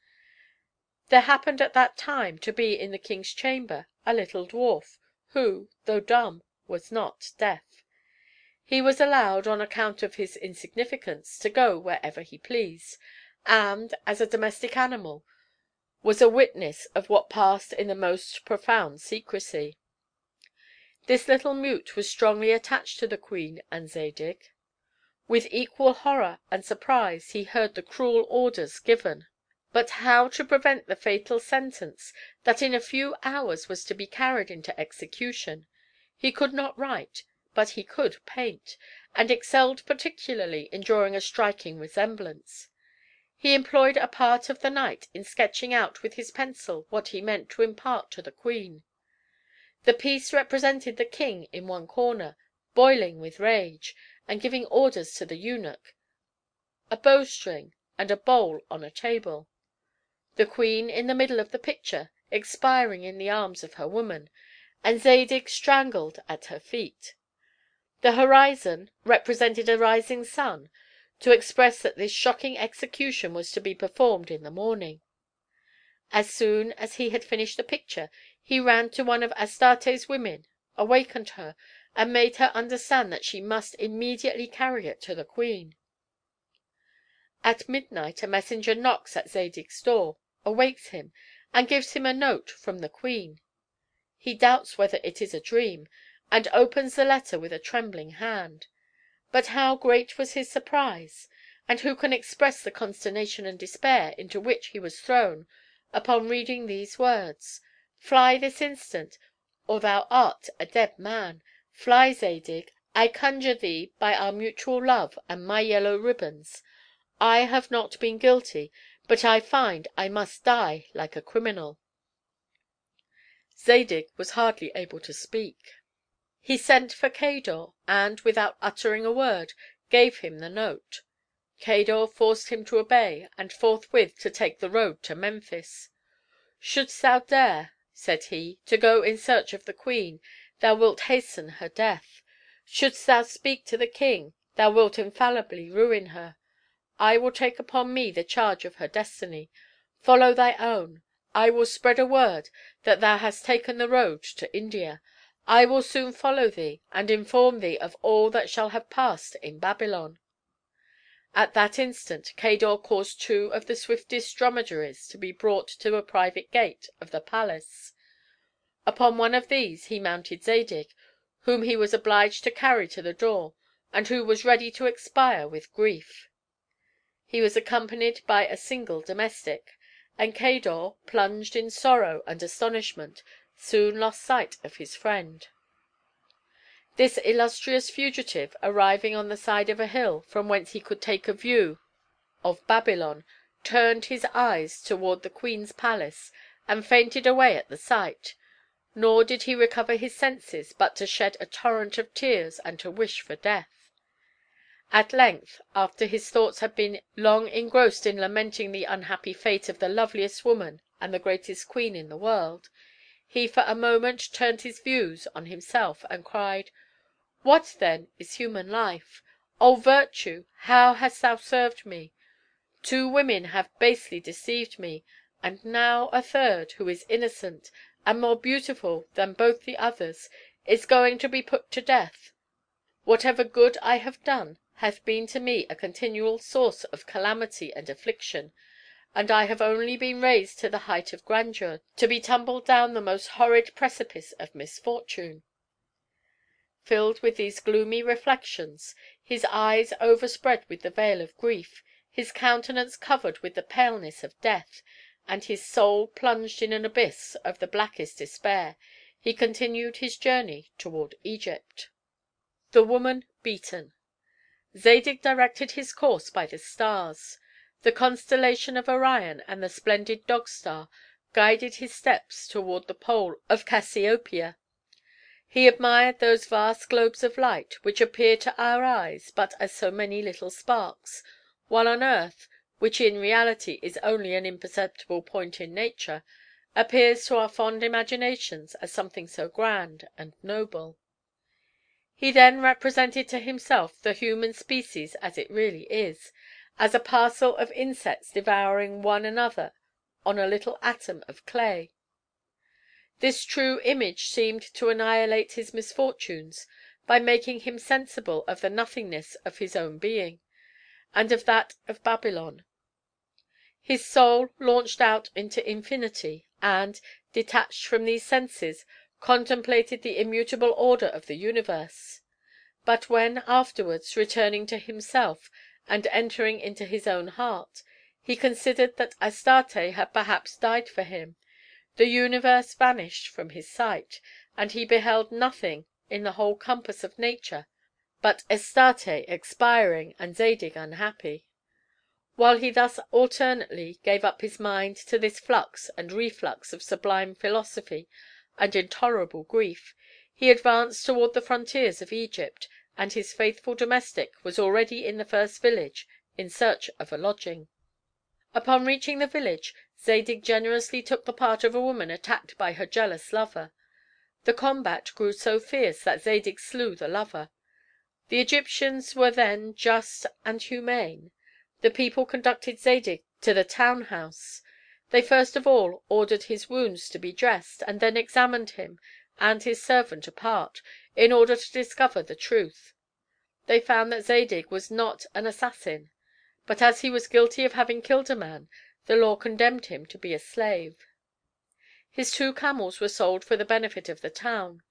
There happened at that time to be in the king's chamber a little dwarf, who, though dumb, was not deaf. He was allowed, on account of his insignificance, to go wherever he pleased, and, as a domestic animal, was a witness of what passed in the most profound secrecy. This little mute was strongly attached to the queen and Zadig. With equal horror and surprise he heard the cruel orders given. But how to prevent the fatal sentence that in a few hours was to be carried into execution? He could not write, but he could paint, and excelled particularly in drawing a striking resemblance. He employed a part of the night in sketching out with his pencil what he meant to impart to the queen. The piece represented the king in one corner, boiling with rage, and giving orders to the eunuch, a bowstring and a bowl on a table; the queen in the middle of the picture, expiring in the arms of her woman, and Zadig strangled at her feet. The horizon represented a rising sun, to express that this shocking execution was to be performed in the morning. As soon as he had finished the picture, he ran to one of Astarte's women, awakened her, and made her understand that she must immediately carry it to the queen. At midnight a messenger knocks at Zadig's door, awakes him, and gives him a note from the queen. He doubts whether it is a dream, and opens the letter with a trembling hand. But how great was his surprise, and who can express the consternation and despair into which he was thrown upon reading these words: "Fly this instant, or thou art a dead man. Fly, Zadig, I conjure thee by our mutual love and my yellow ribbons. I have not been guilty, but I find I must die like a criminal." Zadig was hardly able to speak. He sent for Cador, and, without uttering a word, gave him the note. Cador forced him to obey, and forthwith to take the road to Memphis. "Shouldst thou dare," said he, "to go in search of the queen, thou wilt hasten her death. Shouldst thou speak to the king, thou wilt infallibly ruin her. I will take upon me the charge of her destiny. Follow thy own. I will spread a word that thou hast taken the road to India. I will soon follow thee, and inform thee of all that shall have passed in Babylon." At that instant Cador caused two of the swiftest dromedaries to be brought to a private gate of the palace. Upon one of these he mounted Zadig, whom he was obliged to carry to the door, and who was ready to expire with grief. He was accompanied by a single domestic, and Cador, plunged in sorrow and astonishment, soon lost sight of his friend. This illustrious fugitive, arriving on the side of a hill from whence he could take a view of Babylon, turned his eyes toward the queen's palace, and fainted away at the sight; nor did he recover his senses but to shed a torrent of tears and to wish for death. At length, after his thoughts had been long engrossed in lamenting the unhappy fate of the loveliest woman and the greatest queen in the world, he for a moment turned his views on himself, and cried, "What, then, is human life? O Virtue, how hast thou served me! 2 women have basely deceived me, and now a third, who is innocent, and more beautiful than both the others, is going to be put to death. Whatever good I have done hath been to me a continual source of calamity and affliction, and I have only been raised to the height of grandeur to be tumbled down the most horrid precipice of misfortune." Filled with these gloomy reflections, his eyes overspread with the veil of grief, his countenance covered with the paleness of death, and his soul plunged in an abyss of the blackest despair, he continued his journey toward Egypt. The woman beaten. Zadig directed his course by the stars. The constellation of Orion and the splendid Dog star guided his steps toward the pole of Cassiopeia. He admired those vast globes of light, which appear to our eyes but as so many little sparks, while on earth, which in reality is only an imperceptible point in nature, appears to our fond imaginations as something so grand and noble. He then represented to himself the human species as it really is, as a parcel of insects devouring one another on a little atom of clay. This true image seemed to annihilate his misfortunes by making him sensible of the nothingness of his own being, and of that of Babylon. His soul launched out into infinity, and, detached from these senses, contemplated the immutable order of the universe. But when afterwards, returning to himself, and entering into his own heart, he considered that Astarte had perhaps died for him, the universe vanished from his sight, and he beheld nothing in the whole compass of nature but Astarte expiring and Zadig unhappy. While he thus alternately gave up his mind to this flux and reflux of sublime philosophy and intolerable grief, he advanced toward the frontiers of Egypt, and his faithful domestic was already in the first village in search of a lodging. Upon reaching the village, Zadig generously took the part of a woman attacked by her jealous lover. The combat grew so fierce that Zadig slew the lover. The Egyptians were then just and humane. The people conducted Zadig to the town house. They first of all ordered his wounds to be dressed, and then examined him and his servant apart, in order to discover the truth. They found that Zadig was not an assassin; but as he was guilty of having killed a man, the law condemned him to be a slave. His 2 camels were sold for the benefit of the town.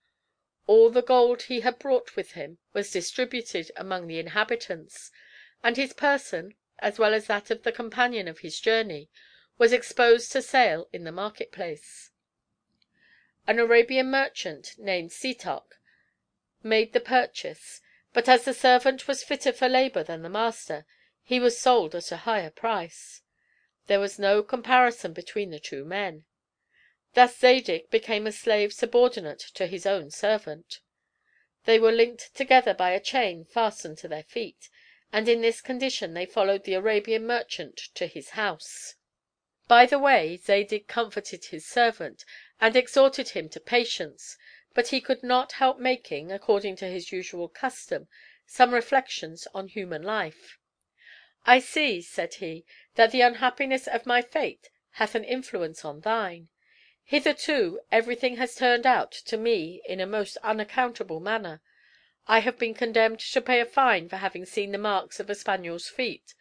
All the gold he had brought with him was distributed among the inhabitants, and his person, as well as that of the companion of his journey, was exposed to sale in the market place. An Arabian merchant, named Setoc, made the purchase; but as the servant was fitter for labor than the master, he was sold at a higher price. There was no comparison between the 2 men. Thus Zadig became a slave subordinate to his own servant. They were linked together by a chain fastened to their feet, and in this condition they followed the Arabian merchant to his house. By the way, Zadig comforted his servant, and exhorted him to patience; but he could not help making, according to his usual custom, some reflections on human life. "I see," said he, "that the unhappiness of my fate hath an influence on thine. Hitherto everything has turned out to me in a most unaccountable manner. I have been condemned to pay a fine for having seen the marks of a spaniel's feet.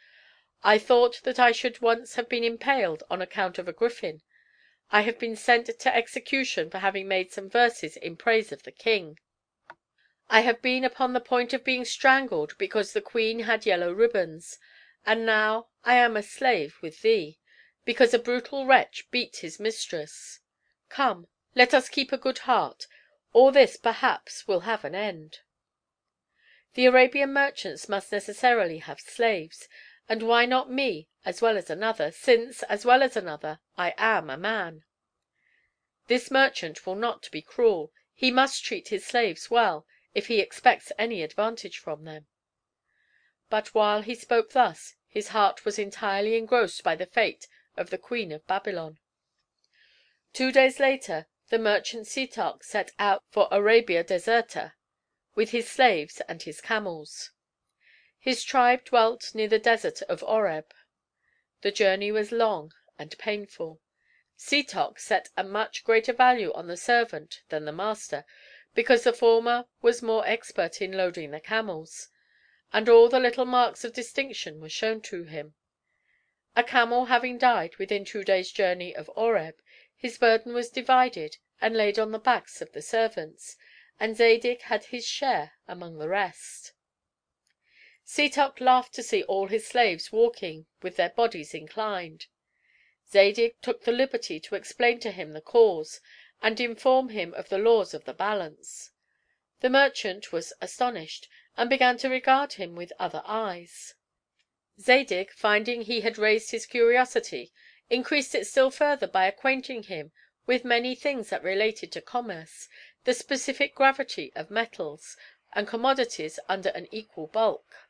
I thought that I should once have been impaled on account of a griffin. I have been sent to execution for having made some verses in praise of the king. I have been upon the point of being strangled because the queen had yellow ribbons; and now I am a slave with thee, because a brutal wretch beat his mistress. Come, let us keep a good heart. All this perhaps will have an end. The Arabian merchants must necessarily have slaves, and why not me as well as another, since, as well as another, I am a man? This merchant will not be cruel; he must treat his slaves well, if he expects any advantage from them." But while he spoke thus, his heart was entirely engrossed by the fate of the Queen of Babylon. 2 days later the merchant Setoc set out for Arabia Deserta, with his slaves and his camels. His tribe dwelt near the desert of Oreb. The journey was long and painful. Setoc set a much greater value on the servant than the master, because the former was more expert in loading the camels, and all the little marks of distinction were shown to him. A camel having died within 2 days' journey of Oreb, his burden was divided and laid on the backs of the servants, and Zadig had his share among the rest. Setoc laughed to see all his slaves walking with their bodies inclined. Zadig took the liberty to explain to him the cause, and inform him of the laws of the balance. The merchant was astonished, and began to regard him with other eyes. Zadig, finding he had raised his curiosity, increased it still further by acquainting him with many things that related to commerce, the specific gravity of metals, and commodities under an equal bulk,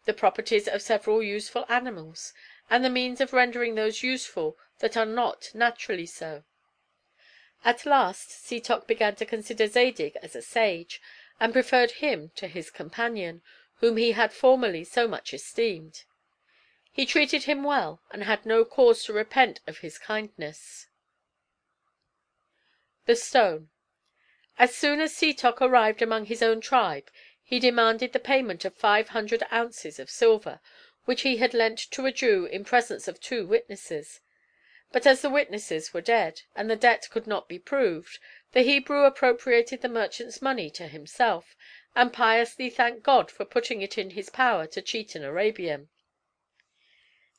the properties of several useful animals, and the means of rendering those useful that are not naturally so. At last Setoc began to consider Zadig as a sage, and preferred him to his companion, whom he had formerly so much esteemed. He treated him well, and had no cause to repent of his kindness. The stone. As soon as Setoc arrived among his own tribe, he demanded the payment of 500 ounces of silver, which he had lent to a Jew in presence of 2 witnesses. But as the witnesses were dead, and the debt could not be proved, the Hebrew appropriated the merchant's money to himself, and piously thanked God for putting it in his power to cheat an Arabian.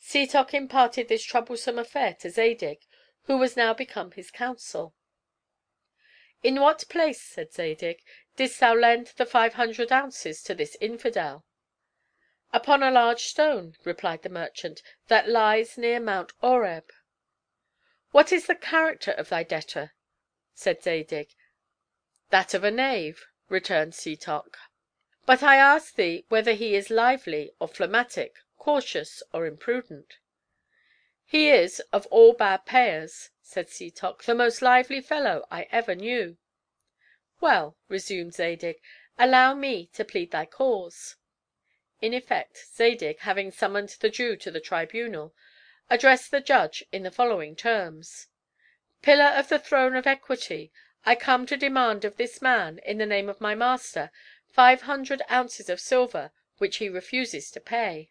Setoc imparted this troublesome affair to Zadig, who was now become his counsel. "In what place," said Zadig, "didst thou lend the 500 ounces to this infidel?" "Upon a large stone," replied the merchant, "that lies near Mount Oreb." "What is the character of thy debtor?" said Zadig. "That of a knave," returned Setoc. "But I ask thee whether he is lively or phlegmatic, cautious or imprudent?" "He is, of all bad payers," said Setoc, "the most lively fellow I ever knew." "Well," resumed Zadig, "allow me to plead thy cause." In effect, Zadig, having summoned the Jew to the tribunal, addressed the judge in the following terms: "Pillar of the throne of equity, I come to demand of this man, in the name of my master, 500 ounces of silver, which he refuses to pay."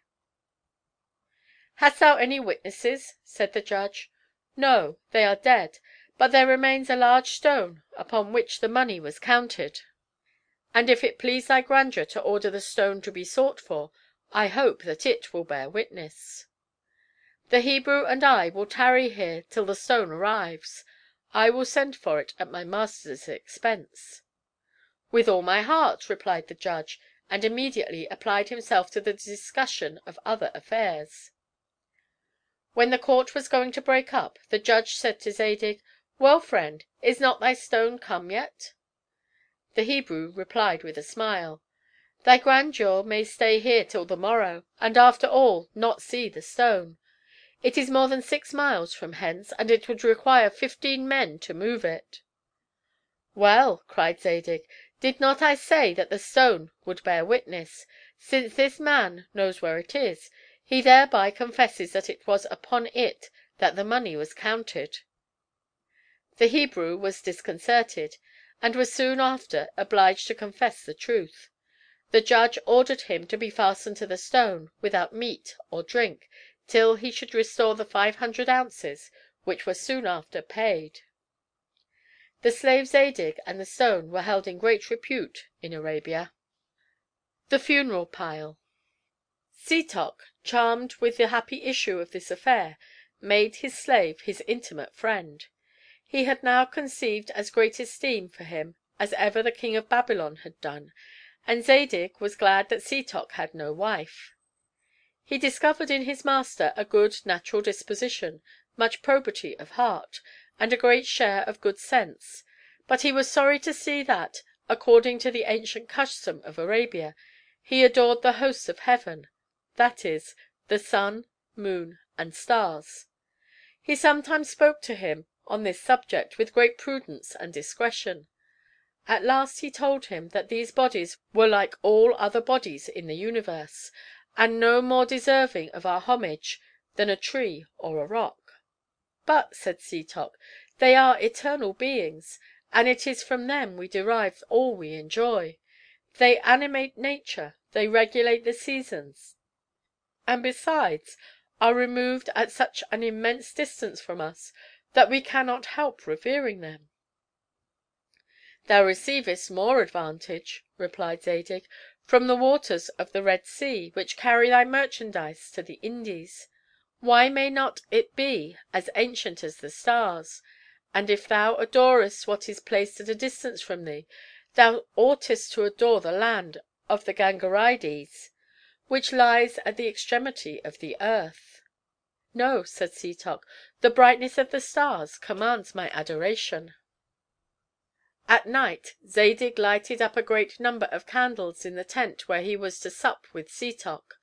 "Hast thou any witnesses?" said the judge. "No, they are dead; but there remains a large stone upon which the money was counted; and if it please thy grandeur to order the stone to be sought for, I hope that it will bear witness." "The Hebrew and I will tarry here till the stone arrives. I will send for it at my master's expense." "With all my heart," replied the judge, and immediately applied himself to the discussion of other affairs. When the court was going to break up, the judge said to Zadig, "Well, friend, is not thy stone come yet?" The Hebrew replied with a smile, "Thy grandeur may stay here till the morrow, and after all not see the stone. It is more than 6 miles from hence, and it would require 15 men to move it." "Well," cried Zadig, "did not I say that the stone would bear witness? Since this man knows where it is, he thereby confesses that it was upon it that the money was counted." The Hebrew was disconcerted, and was soon after obliged to confess the truth. The judge ordered him to be fastened to the stone, without meat or drink, till he should restore the 500 ounces, which were soon after paid. The slave Zadig and the stone were held in great repute in Arabia. The funeral pile. Setoc, charmed with the happy issue of this affair, made his slave his intimate friend. He had now conceived as great esteem for him as ever the king of Babylon had done, and Zadig was glad that Setoc had no wife. He discovered in his master a good natural disposition, much probity of heart, and a great share of good sense; but he was sorry to see that, according to the ancient custom of Arabia, he adored the hosts of heaven, that is, the sun, moon, and stars. He sometimes spoke to him on this subject with great prudence and discretion. At last he told him that these bodies were like all other bodies in the universe, and no more deserving of our homage than a tree or a rock. "But," said Setoc, "they are eternal beings, and it is from them we derive all we enjoy. They animate nature, they regulate the seasons, and besides are removed at such an immense distance from us that we cannot help revering them." "Thou receivest more advantage," replied Zadig, "from the waters of the Red Sea, which carry thy merchandise to the Indies. Why may not it be as ancient as the stars? And if thou adorest what is placed at a distance from thee, thou oughtest to adore the land of the Gangarides, which lies at the extremity of the earth." "No," said Setoc, "the brightness of the stars commands my adoration." At night Zadig lighted up a great number of candles in the tent where he was to sup with Setoc;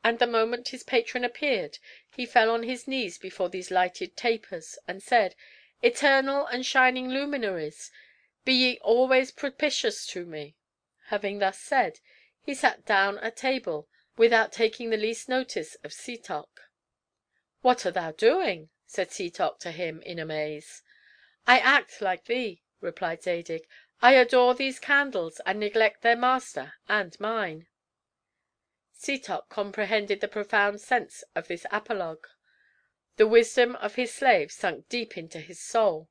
and the moment his patron appeared, he fell on his knees before these lighted tapers, and said, "Eternal and shining luminaries, be ye always propitious to me." Having thus said, he sat down at table, without taking the least notice of Setoc. "What art thou doing?" said Setoc to him in amaze. "I act like thee," replied Zadig. "I adore these candles, and neglect their master and mine." Setoc comprehended the profound sense of this apologue. The wisdom of his slave sunk deep into his soul.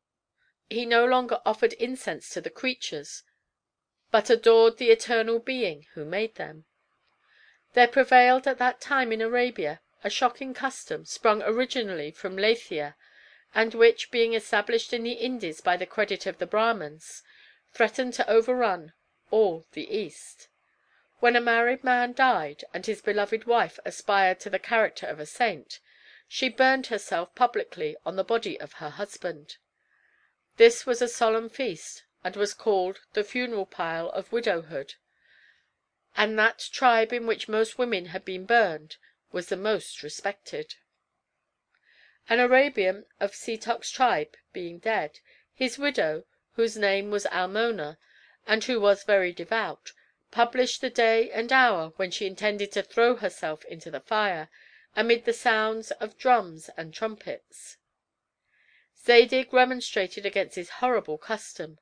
He no longer offered incense to the creatures, but adored the eternal Being who made them. There prevailed at that time in Arabia a shocking custom, sprung originally from Leythia, and which, being established in the Indies by the credit of the Brahmans, threatened to overrun all the East. When a married man died, and his beloved wife aspired to the character of a saint, she burned herself publicly on the body of her husband. This was a solemn feast, and was called the funeral pile of widowhood; and that tribe in which most women had been burned was the most respected. An Arabian of Setoc's tribe being dead, his widow, whose name was Almona, and who was very devout, published the day and hour when she intended to throw herself into the fire, amid the sounds of drums and trumpets. Zadig remonstrated against this horrible custom.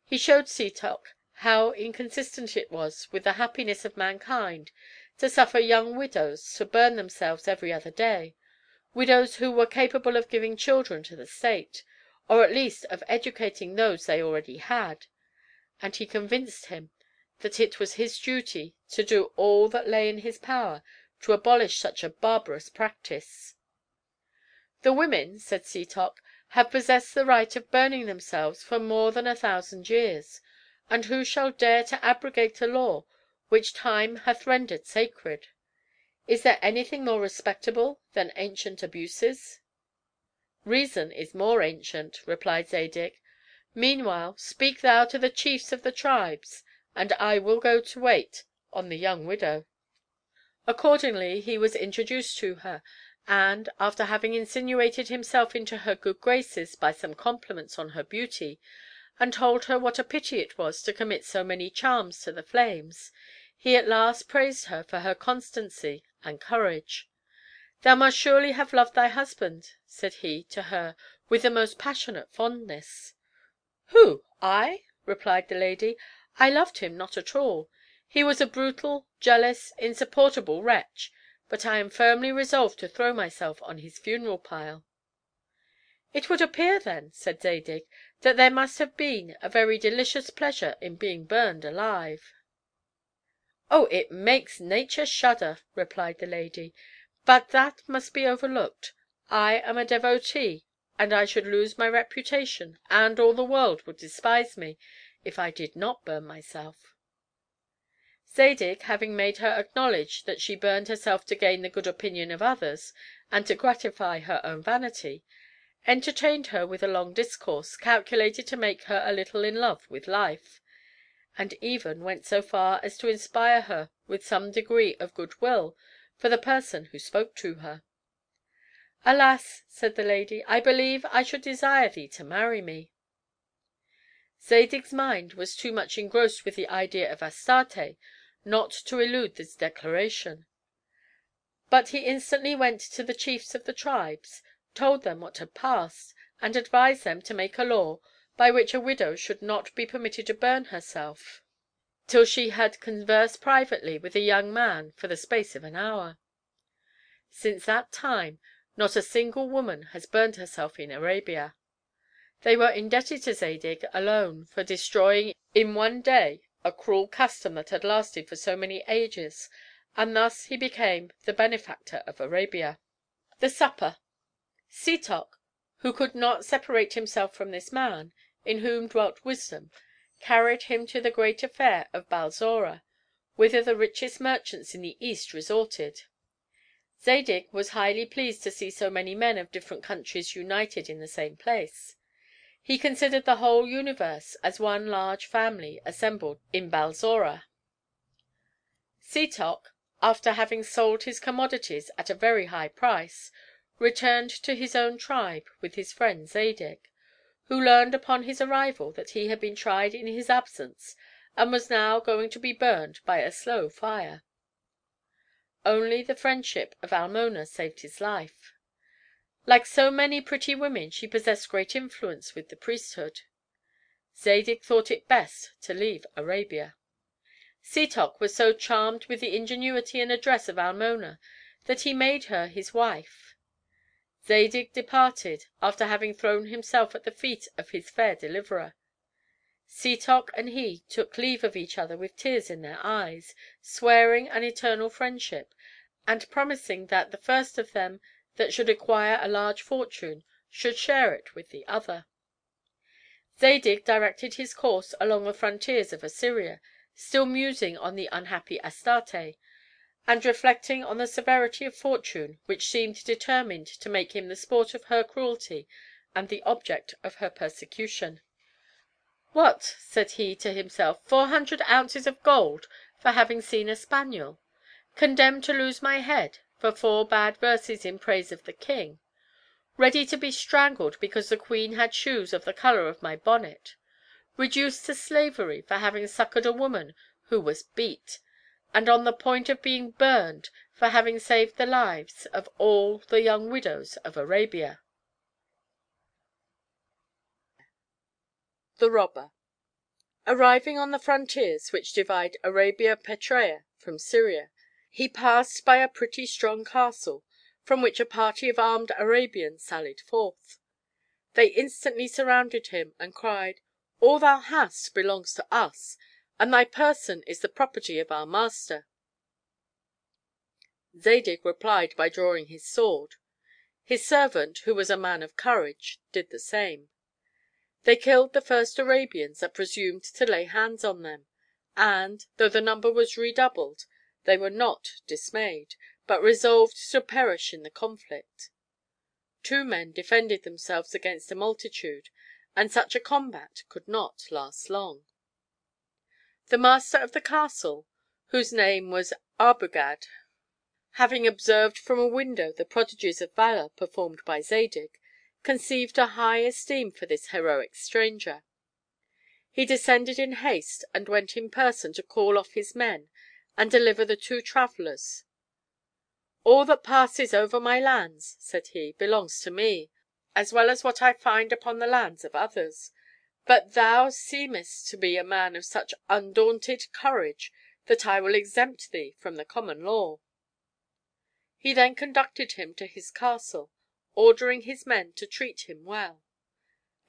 He showed Setoc how inconsistent it was with the happiness of mankind to suffer young widows to burn themselves every other day, widows who were capable of giving children to the state, or at least of educating those they already had; and he convinced him that it was his duty to do all that lay in his power to abolish such a barbarous practice. "The women," said Setoc, "have possessed the right of burning themselves for more than 1,000 years, and who shall dare to abrogate a law which time hath rendered sacred? Is there anything more respectable than ancient abuses?" "Reason is more ancient," replied Zadig. Meanwhile speak thou to the chiefs of the tribes, and I will go to wait on the young widow." Accordingly he was introduced to her, and, after having insinuated himself into her good graces by some compliments on her beauty, and told her what a pity it was to commit so many charms to the flames, he at last praised her for her constancy and courage. "Thou must surely have loved thy husband," said he to her with the most passionate fondness. "Who, I?" replied the lady. "I loved him not at all. He was a brutal, jealous, insupportable wretch, but I am firmly resolved to throw myself on his funeral pile." "It would appear, then," said Zadig, "that there must have been a very delicious pleasure in being burned alive." "Oh, it makes nature shudder," replied the lady; "but that must be overlooked. I am a devotee, and I should lose my reputation, and all the world would despise me, if I did not burn myself." Zadig, having made her acknowledge that she burned herself to gain the good opinion of others, and to gratify her own vanity, entertained her with a long discourse, calculated to make her a little in love with life, and even went so far as to inspire her with some degree of good will for the person who spoke to her. "Alas!" said the lady, "I believe I should desire thee to marry me." Zadig's mind was too much engrossed with the idea of Astarte not to elude this declaration; but he instantly went to the chiefs of the tribes, told them what had passed, and advised them to make a law by which a widow should not be permitted to burn herself till she had conversed privately with a young man for the space of an hour. Since that time not a single woman has burned herself in Arabia. They were indebted to Zadig alone for destroying in one day a cruel custom that had lasted for so many ages, and thus he became the benefactor of Arabia. The supper. Setoc, who could not separate himself from this man, in whom dwelt wisdom, carried him to the great fair of Balzora, whither the richest merchants in the East resorted. Zadig was highly pleased to see so many men of different countries united in the same place. He considered the whole universe as one large family assembled in Balzora. Setoc, after having sold his commodities at a very high price, returned to his own tribe with his friend Zadig, who learned upon his arrival that he had been tried in his absence, and was now going to be burned by a slow fire. Only the friendship of Almona saved his life. Like so many pretty women, she possessed great influence with the priesthood. Zadig thought it best to leave Arabia. Setoc was so charmed with the ingenuity and address of Almona that he made her his wife. Zadig departed, after having thrown himself at the feet of his fair deliverer. Setoc and he took leave of each other with tears in their eyes, swearing an eternal friendship, and promising that the first of them that should acquire a large fortune should share it with the other. Zadig directed his course along the frontiers of Assyria, still musing on the unhappy Astarte, and reflecting on the severity of fortune, which seemed determined to make him the sport of her cruelty and the object of her persecution. "What!" said he to himself, "400 ounces of gold for having seen a spaniel! Condemned to lose my head for 4 bad verses in praise of the king! Ready to be strangled because the queen had shoes of the color of my bonnet! Reduced to slavery for having succored a woman who was beat! And on the point of being burned for having saved the lives of all the young widows of Arabia!" The Robber. Arriving on the frontiers which divide Arabia Petraea from Syria, he passed by a pretty strong castle, from which a party of armed Arabians sallied forth. They instantly surrounded him, and cried, "All thou hast belongs to us, and thy person is the property of our master." Zadig replied by drawing his sword. His servant, who was a man of courage, did the same. They killed the first Arabians that presumed to lay hands on them, and, though the number was redoubled, they were not dismayed, but resolved to perish in the conflict. 2 men defended themselves against a multitude, and such a combat could not last long. The master of the castle, whose name was Arbogad, having observed from a window the prodigies of valour performed by Zadig, conceived a high esteem for this heroic stranger. He descended in haste and went in person to call off his men and deliver the two travellers. "All that passes over my lands," said he, "belongs to me, as well as what I find upon the lands of others. But thou seemest to be a man of such undaunted courage that I will exempt thee from the common law." He then conducted him to his castle, ordering his men to treat him well;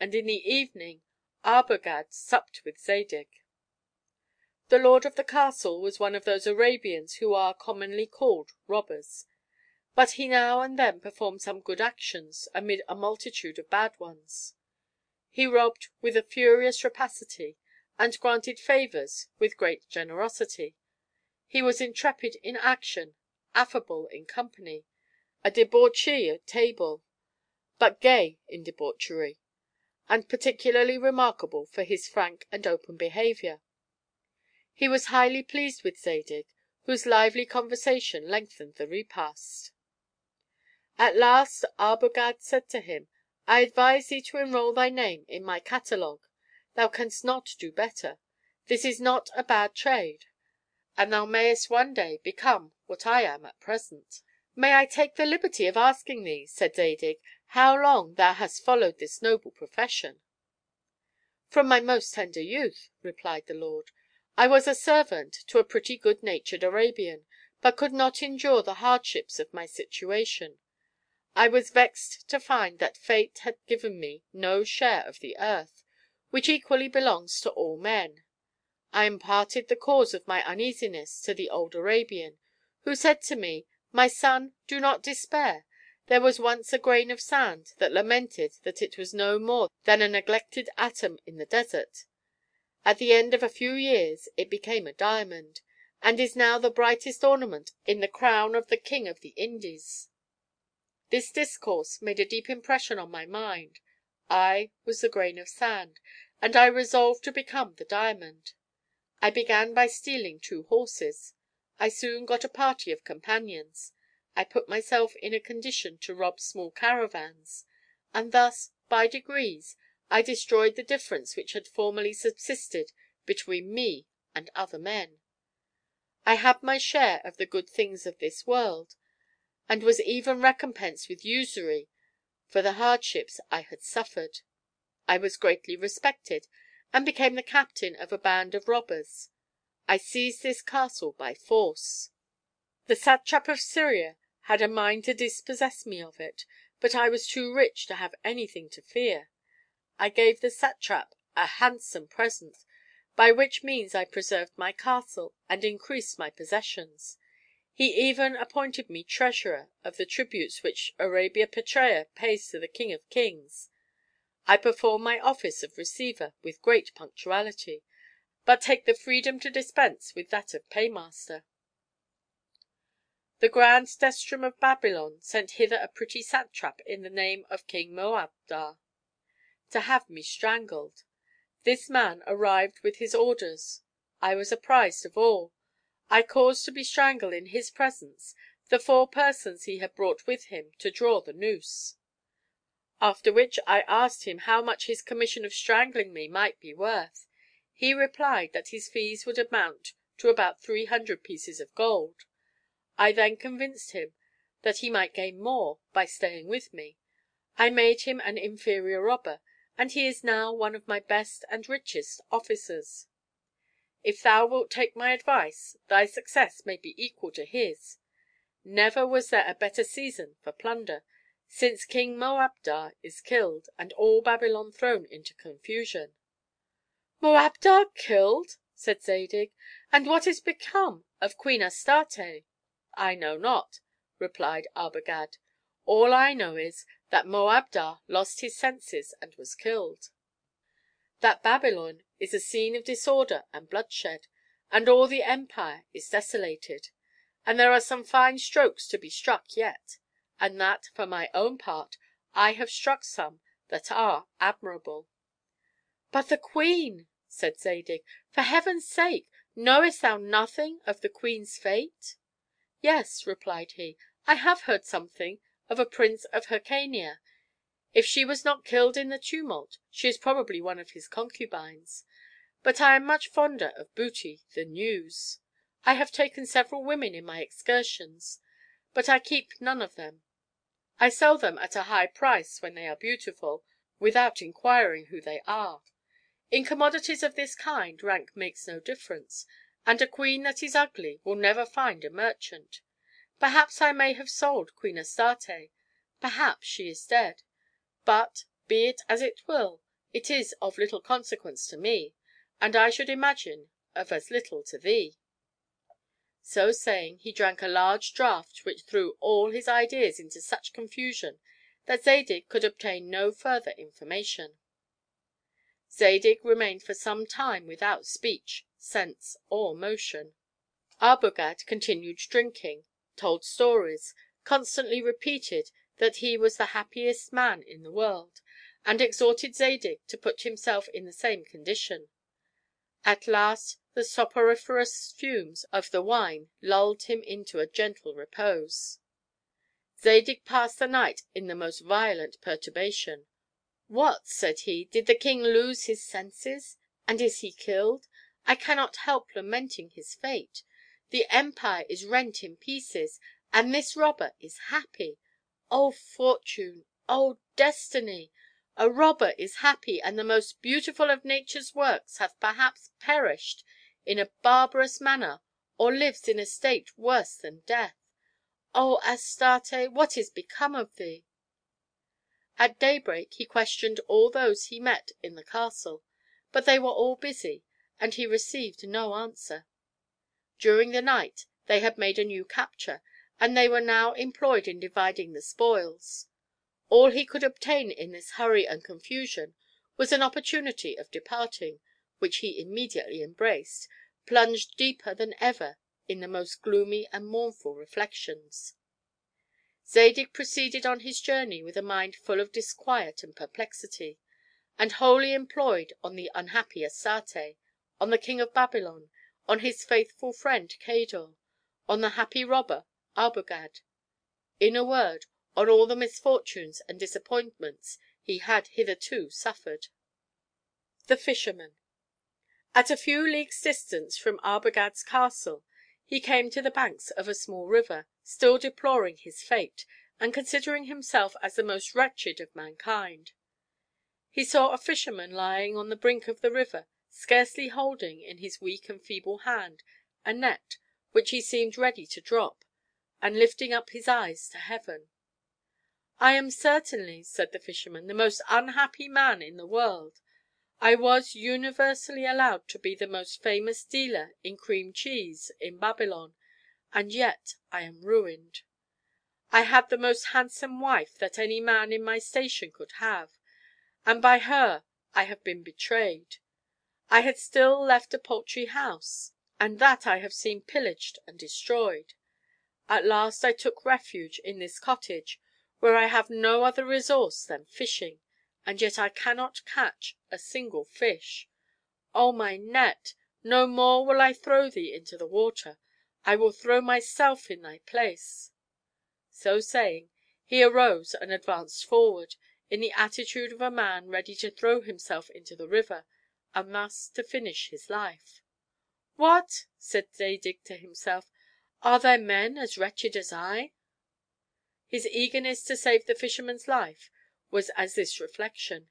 and in the evening Arbogad supped with Zadig. The lord of the castle was one of those Arabians who are commonly called robbers; but he now and then performed some good actions amid a multitude of bad ones. He robbed with a furious rapacity, and granted favors with great generosity. He was intrepid in action, affable in company, a debauchee at table, but gay in debauchery, and particularly remarkable for his frank and open behavior. He was highly pleased with Zadig, whose lively conversation lengthened the repast. At last Arbogad said to him, "I advise thee to enroll thy name in my catalogue. Thou canst not do better. This is not a bad trade, and thou mayest one day become what I am at present." "May I take the liberty of asking thee," said Zadig, "how long thou hast followed this noble profession?" "From my most tender youth," replied the lord. "I was a servant to a pretty good natured Arabian, but could not endure the hardships of my situation. I was vexed to find that fate had given me no share of the earth, which equally belongs to all men. I imparted the cause of my uneasiness to the old Arabian, who said to me, 'My son, do not despair. There was once a grain of sand that lamented that it was no more than a neglected atom in the desert. At the end of a few years it became a diamond, and is now the brightest ornament in the crown of the King of the Indies.' This discourse made a deep impression on my mind. I was the grain of sand, and I resolved to become the diamond. I began by stealing 2 horses. I soon got a party of companions. I put myself in a condition to rob small caravans; and thus, by degrees, I destroyed the difference which had formerly subsisted between me and other men. I had my share of the good things of this world, and was even recompensed with usury for the hardships I had suffered. I was greatly respected, and became the captain of a band of robbers. I seized this castle by force. The satrap of Syria had a mind to dispossess me of it, but I was too rich to have anything to fear. I gave the satrap a handsome present, by which means I preserved my castle and increased my possessions. He even appointed me treasurer of the tributes which Arabia Petraea pays to the King of Kings. I perform my office of receiver with great punctuality, but take the freedom to dispense with that of paymaster. The Grand Desterham of Babylon sent hither a pretty satrap in the name of King Moabdar, to have me strangled. This man arrived with his orders. I was apprised of all. I caused to be strangled in his presence the 4 persons he had brought with him to draw the noose. After which I asked him how much his commission of strangling me might be worth. He replied that his fees would amount to about 300 pieces of gold. I then convinced him that he might gain more by staying with me. I made him an inferior robber, and he is now one of my best and richest officers. If thou wilt take my advice, thy success may be equal to his. Never was there a better season for plunder, since King Moabdar is killed, and all Babylon thrown into confusion." "Moabdar killed!" said Zadig; "and what is become of Queen Astarte?" "I know not," replied Arbogad. "All I know is, that Moabdar lost his senses and was killed. That Babylon is a scene of disorder and bloodshed, and all the empire is desolated. And there are some fine strokes to be struck yet; and that, for my own part, I have struck some that are admirable." "But the queen," said Zadig, "for heaven's sake, knowest thou nothing of the queen's fate?" "Yes," replied he, "I have heard something of a prince of Hircania. If she was not killed in the tumult, she is probably one of his concubines. But I am much fonder of booty than news. I have taken several women in my excursions, but I keep none of them. I sell them at a high price when they are beautiful, without inquiring who they are. In commodities of this kind rank makes no difference, and a queen that is ugly will never find a merchant. Perhaps I may have sold Queen Astarte, perhaps she is dead; but, be it as it will, it is of little consequence to me, and I should imagine of as little to thee." So saying, he drank a large draught which threw all his ideas into such confusion that Zadig could obtain no further information. Zadig remained for some time without speech, sense, or motion. Arbogad continued drinking, told stories, constantly repeated that he was the happiest man in the world, and exhorted Zadig to put himself in the same condition. At last the soporiferous fumes of the wine lulled him into a gentle repose. Zadig passed the night in the most violent perturbation. "What," said he, "did the king lose his senses? And is he killed? I cannot help lamenting his fate. The empire is rent in pieces, and this robber is happy. O fortune! O destiny! A robber is happy, and the most beautiful of nature's works hath perhaps perished in a barbarous manner, or lives in a state worse than death. O Astarte, what is become of thee?" At daybreak he questioned all those he met in the castle, but they were all busy, and he received no answer. During the night they had made a new capture, and they were now employed in dividing the spoils. All he could obtain in this hurry and confusion was an opportunity of departing, which he immediately embraced, plunged deeper than ever in the most gloomy and mournful reflections. Zadig proceeded on his journey with a mind full of disquiet and perplexity, and wholly employed on the unhappy Astarte, on the king of Babylon, on his faithful friend Cador, on the happy robber Arbogad; in a word, on all the misfortunes and disappointments he had hitherto suffered. The Fisherman. At a few leagues' distance from Arbogad's castle, he came to the banks of a small river, still deploring his fate, and considering himself as the most wretched of mankind. He saw a fisherman lying on the brink of the river, scarcely holding in his weak and feeble hand a net which he seemed ready to drop, and lifting up his eyes to heaven. "I am certainly," said the fisherman, "the most unhappy man in the world. I was universally allowed to be the most famous dealer in cream cheese in Babylon, and yet I am ruined. I had the most handsome wife that any man in my station could have, and by her I have been betrayed. I had still left a paltry house, and that I have seen pillaged and destroyed. At last I took refuge in this cottage, where I have no other resource than fishing, and yet I cannot catch a single fish. O my net, no more will I throw thee into the water, I will throw myself in thy place." So saying, he arose and advanced forward, in the attitude of a man ready to throw himself into the river, and thus to finish his life. "What!" said Zadig to himself, "are there men as wretched as I?" His eagerness to save the fisherman's life was as this reflection.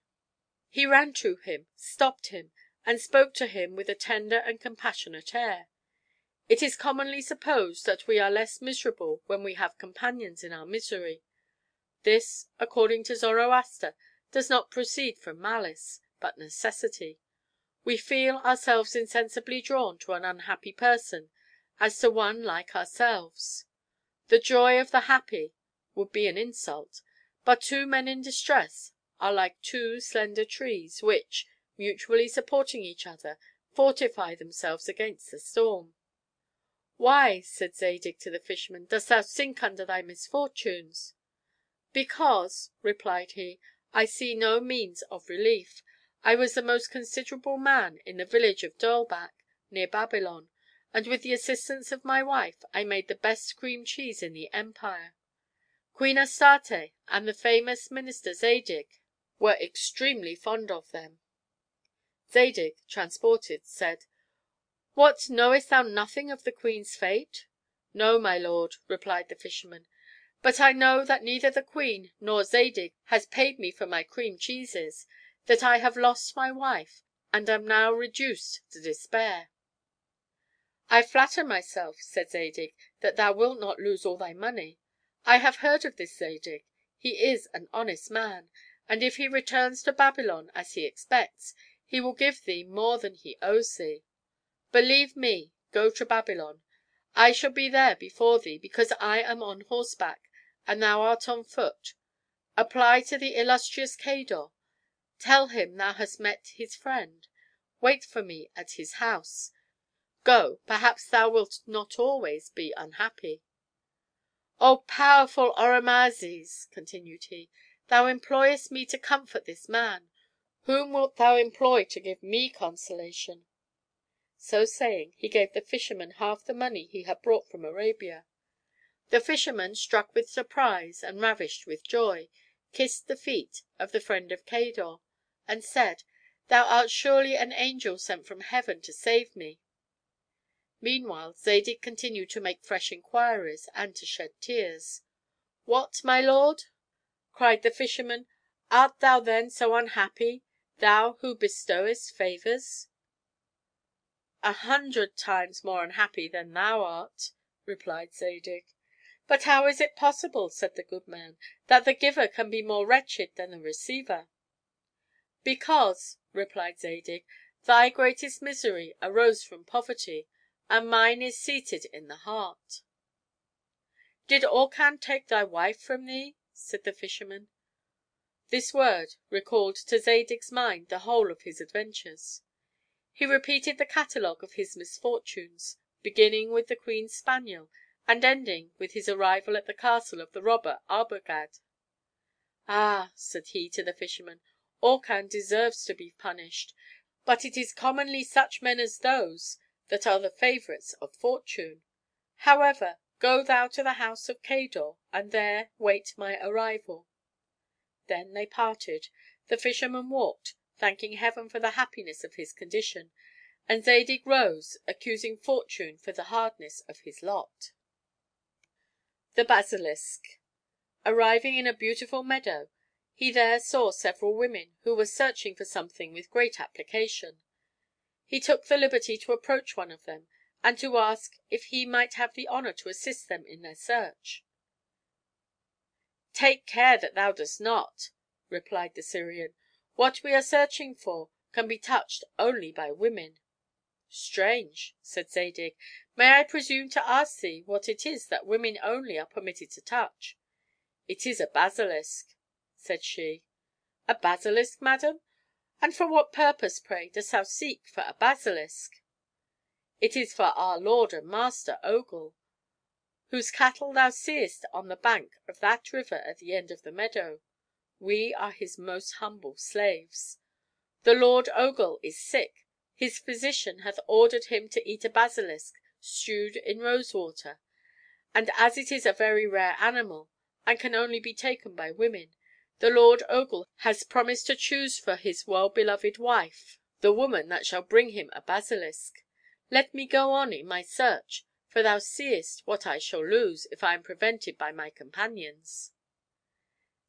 He ran to him, stopped him, and spoke to him with a tender and compassionate air. It is commonly supposed that we are less miserable when we have companions in our misery. This, according to Zoroaster, does not proceed from malice, but necessity. We feel ourselves insensibly drawn to an unhappy person as to one like ourselves. The joy of the happy would be an insult, but two men in distress are like two slender trees, which, mutually supporting each other, fortify themselves against the storm. "Why," said Zadig to the fisherman, "dost thou sink under thy misfortunes?" "Because," replied he, "I see no means of relief. I was the most considerable man in the village of Derlback, near Babylon, and with the assistance of my wife I made the best cream cheese in the empire. Queen Astarte and the famous minister Zadig were extremely fond of them." Zadig, transported, said, "What, knowest thou nothing of the queen's fate?" "No, my lord," replied the fisherman; "but I know that neither the queen nor Zadig has paid me for my cream cheeses, that I have lost my wife, and am now reduced to despair." "I flatter myself," said Zadig, "that thou wilt not lose all thy money. I have heard of this Zadig. He is an honest man, and if he returns to Babylon as he expects, he will give thee more than he owes thee. Believe me, go to Babylon. I shall be there before thee, because I am on horseback, and thou art on foot. Apply to the illustrious Cador. Tell him thou hast met his friend. Wait for me at his house. Go, perhaps thou wilt not always be unhappy." "O powerful Oromazes," continued he, "thou employest me to comfort this man. Whom wilt thou employ to give me consolation?" So saying, he gave the fisherman half the money he had brought from Arabia. The fisherman, struck with surprise and ravished with joy, kissed the feet of the friend of Cador, and said, "Thou art surely an angel sent from heaven to save me." Meanwhile Zadig continued to make fresh inquiries and to shed tears. "What, my lord!" cried the fisherman, "art thou then so unhappy, thou who bestowest favors?" "100 times more unhappy than thou art," replied Zadig. "But how is it possible," said the good man, "that the giver can be more wretched than the receiver?" "Because," replied Zadig, "thy greatest misery arose from poverty, and mine is seated in the heart." "Did Orcan take thy wife from thee?" said the fisherman. This word recalled to Zadig's mind the whole of his adventures. He repeated the catalogue of his misfortunes, beginning with the queen's spaniel, and ending with his arrival at the castle of the robber Arbogad. "Ah," said he to the fisherman, "Orcan deserves to be punished; but it is commonly such men as those that are the favorites of fortune. However, go thou to the house of Cador, and there wait my arrival." Then they parted. The fisherman walked, thanking heaven for the happiness of his condition, and Zadig rose, accusing fortune for the hardness of his lot. The Basilisk. Arriving in a beautiful meadow, he there saw several women, who were searching for something with great application. He took the liberty to approach one of them, and to ask if he might have the honor to assist them in their search. "Take care that thou dost not," replied the Syrian. "What we are searching for can be touched only by women." "Strange," said Zadig. "May I presume to ask thee what it is that women only are permitted to touch?" "It is a basilisk," said she. "A basilisk, madam? And for what purpose, pray, dost thou seek for a basilisk?" "It is for our lord and master Ogle, whose cattle thou seest on the bank of that river at the end of the meadow. We are his most humble slaves. The Lord Ogle is sick. His physician hath ordered him to eat a basilisk stewed in rose water; and as it is a very rare animal, and can only be taken by women, the Lord Ogle has promised to choose for his well beloved wife the woman that shall bring him a basilisk. Let me go on in my search, for thou seest what I shall lose if I am prevented by my companions."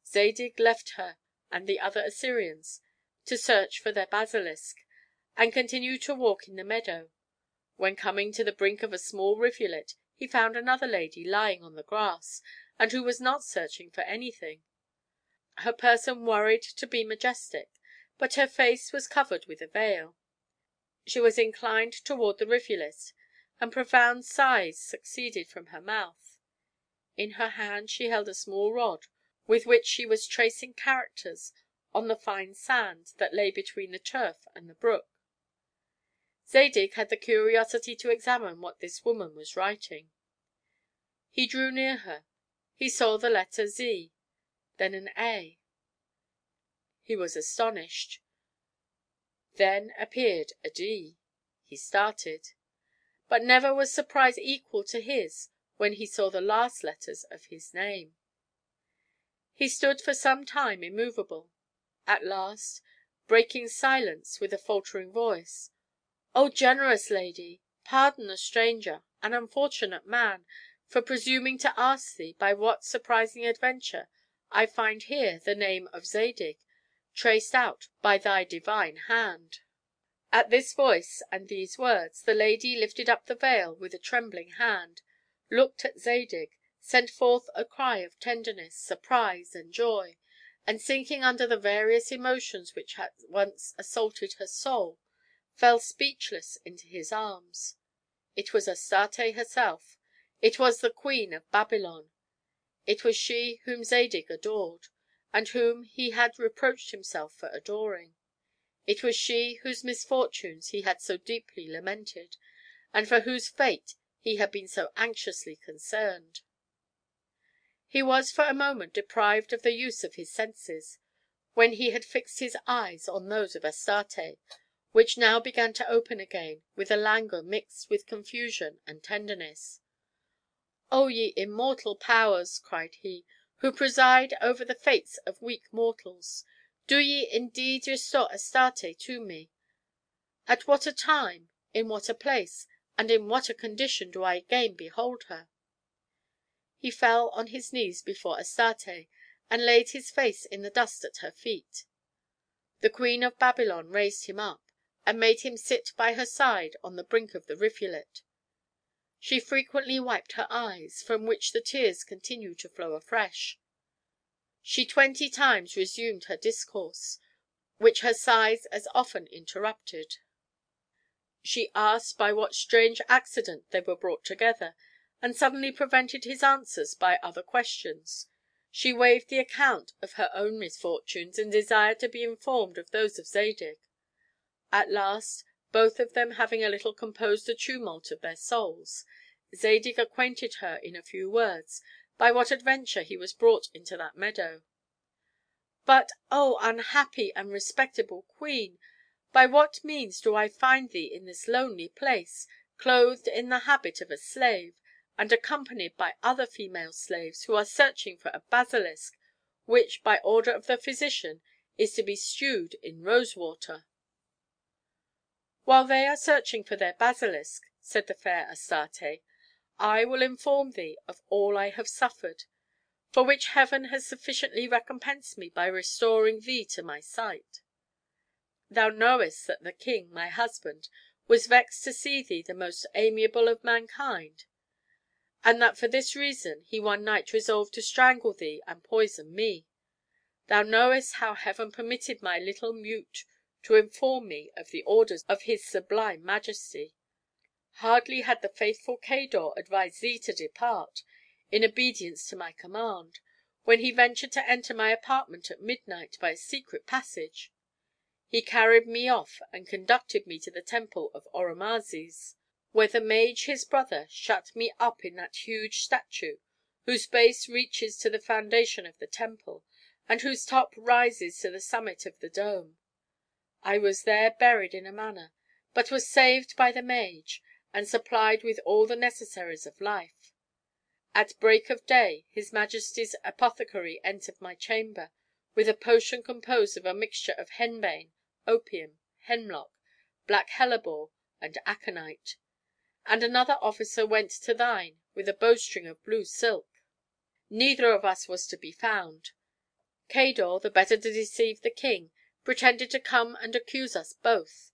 Zadig left her and the other Assyrians to search for their basilisk, and continued to walk in the meadow; when coming to the brink of a small rivulet, he found another lady lying on the grass, and who was not searching for anything. Her person worried to be majestic, but her face was covered with a veil. She was inclined toward the rivulet, and profound sighs succeeded from her mouth. In her hand she held a small rod, with which she was tracing characters on the fine sand that lay between the turf and the brook. Zadig had the curiosity to examine what this woman was writing. He drew near her. He saw the letter Z, then an A. He was astonished. Then appeared Adi. He started. But never was surprise equal to his when he saw the last letters of his name. He stood for some time immovable. At last, breaking silence with a faltering voice, "O generous lady, pardon a stranger, an unfortunate man, for presuming to ask thee by what surprising adventure I find here the name of Zadig, traced out by thy divine hand." At this voice and these words, the lady lifted up the veil with a trembling hand, looked at Zadig, sent forth a cry of tenderness, surprise, and joy, and sinking under the various emotions which had once assaulted her soul, fell speechless into his arms. It was Astarte herself. It was the Queen of Babylon. It was she whom Zadig adored, and whom he had reproached himself for adoring. It was she whose misfortunes he had so deeply lamented, and for whose fate he had been so anxiously concerned. He was for a moment deprived of the use of his senses, when he had fixed his eyes on those of Astarte, which now began to open again, with a languor mixed with confusion and tenderness. "O ye immortal powers," cried he, "who preside over the fates of weak mortals, do ye indeed restore Astarte to me? At what a time, in what a place, and in what a condition do I again behold her?" He fell on his knees before Astarte, and laid his face in the dust at her feet. The Queen of Babylon raised him up, and made him sit by her side on the brink of the rivulet. She frequently wiped her eyes, from which the tears continued to flow afresh. She 20 times resumed her discourse, which her sighs as often interrupted. She asked by what strange accident they were brought together, and suddenly prevented his answers by other questions. She waved the account of her own misfortunes, and desired to be informed of those of Zadig. At last, both of them having a little composed the tumult of their souls, Zadig acquainted her in a few words by what adventure he was brought into that meadow. "But, O unhappy and respectable Queen, by what means do I find thee in this lonely place, clothed in the habit of a slave, and accompanied by other female slaves, who are searching for a basilisk, which, by order of the physician, is to be stewed in rose water?" "While they are searching for their basilisk," said the fair Astarte, "I will inform thee of all I have suffered, for which Heaven has sufficiently recompensed me by restoring thee to my sight. Thou knowest that the king, my husband, was vexed to see thee the most amiable of mankind, and that for this reason he one night resolved to strangle thee and poison me. Thou knowest how Heaven permitted my little mute to inform me of the orders of his sublime majesty. Hardly had the faithful Cador advised thee to depart, in obedience to my command, when he ventured to enter my apartment at midnight by a secret passage. He carried me off and conducted me to the temple of Oromazes, where the mage his brother shut me up in that huge statue, whose base reaches to the foundation of the temple, and whose top rises to the summit of the dome. I was there buried in a manner, but was saved by the mage, and supplied with all the necessaries of life. At break of day his majesty's apothecary entered my chamber, with a potion composed of a mixture of henbane, opium, hemlock, black hellebore, and aconite; and another officer went to thine with a bowstring of blue silk. Neither of us was to be found. Cador, the better to deceive the king, pretended to come and accuse us both.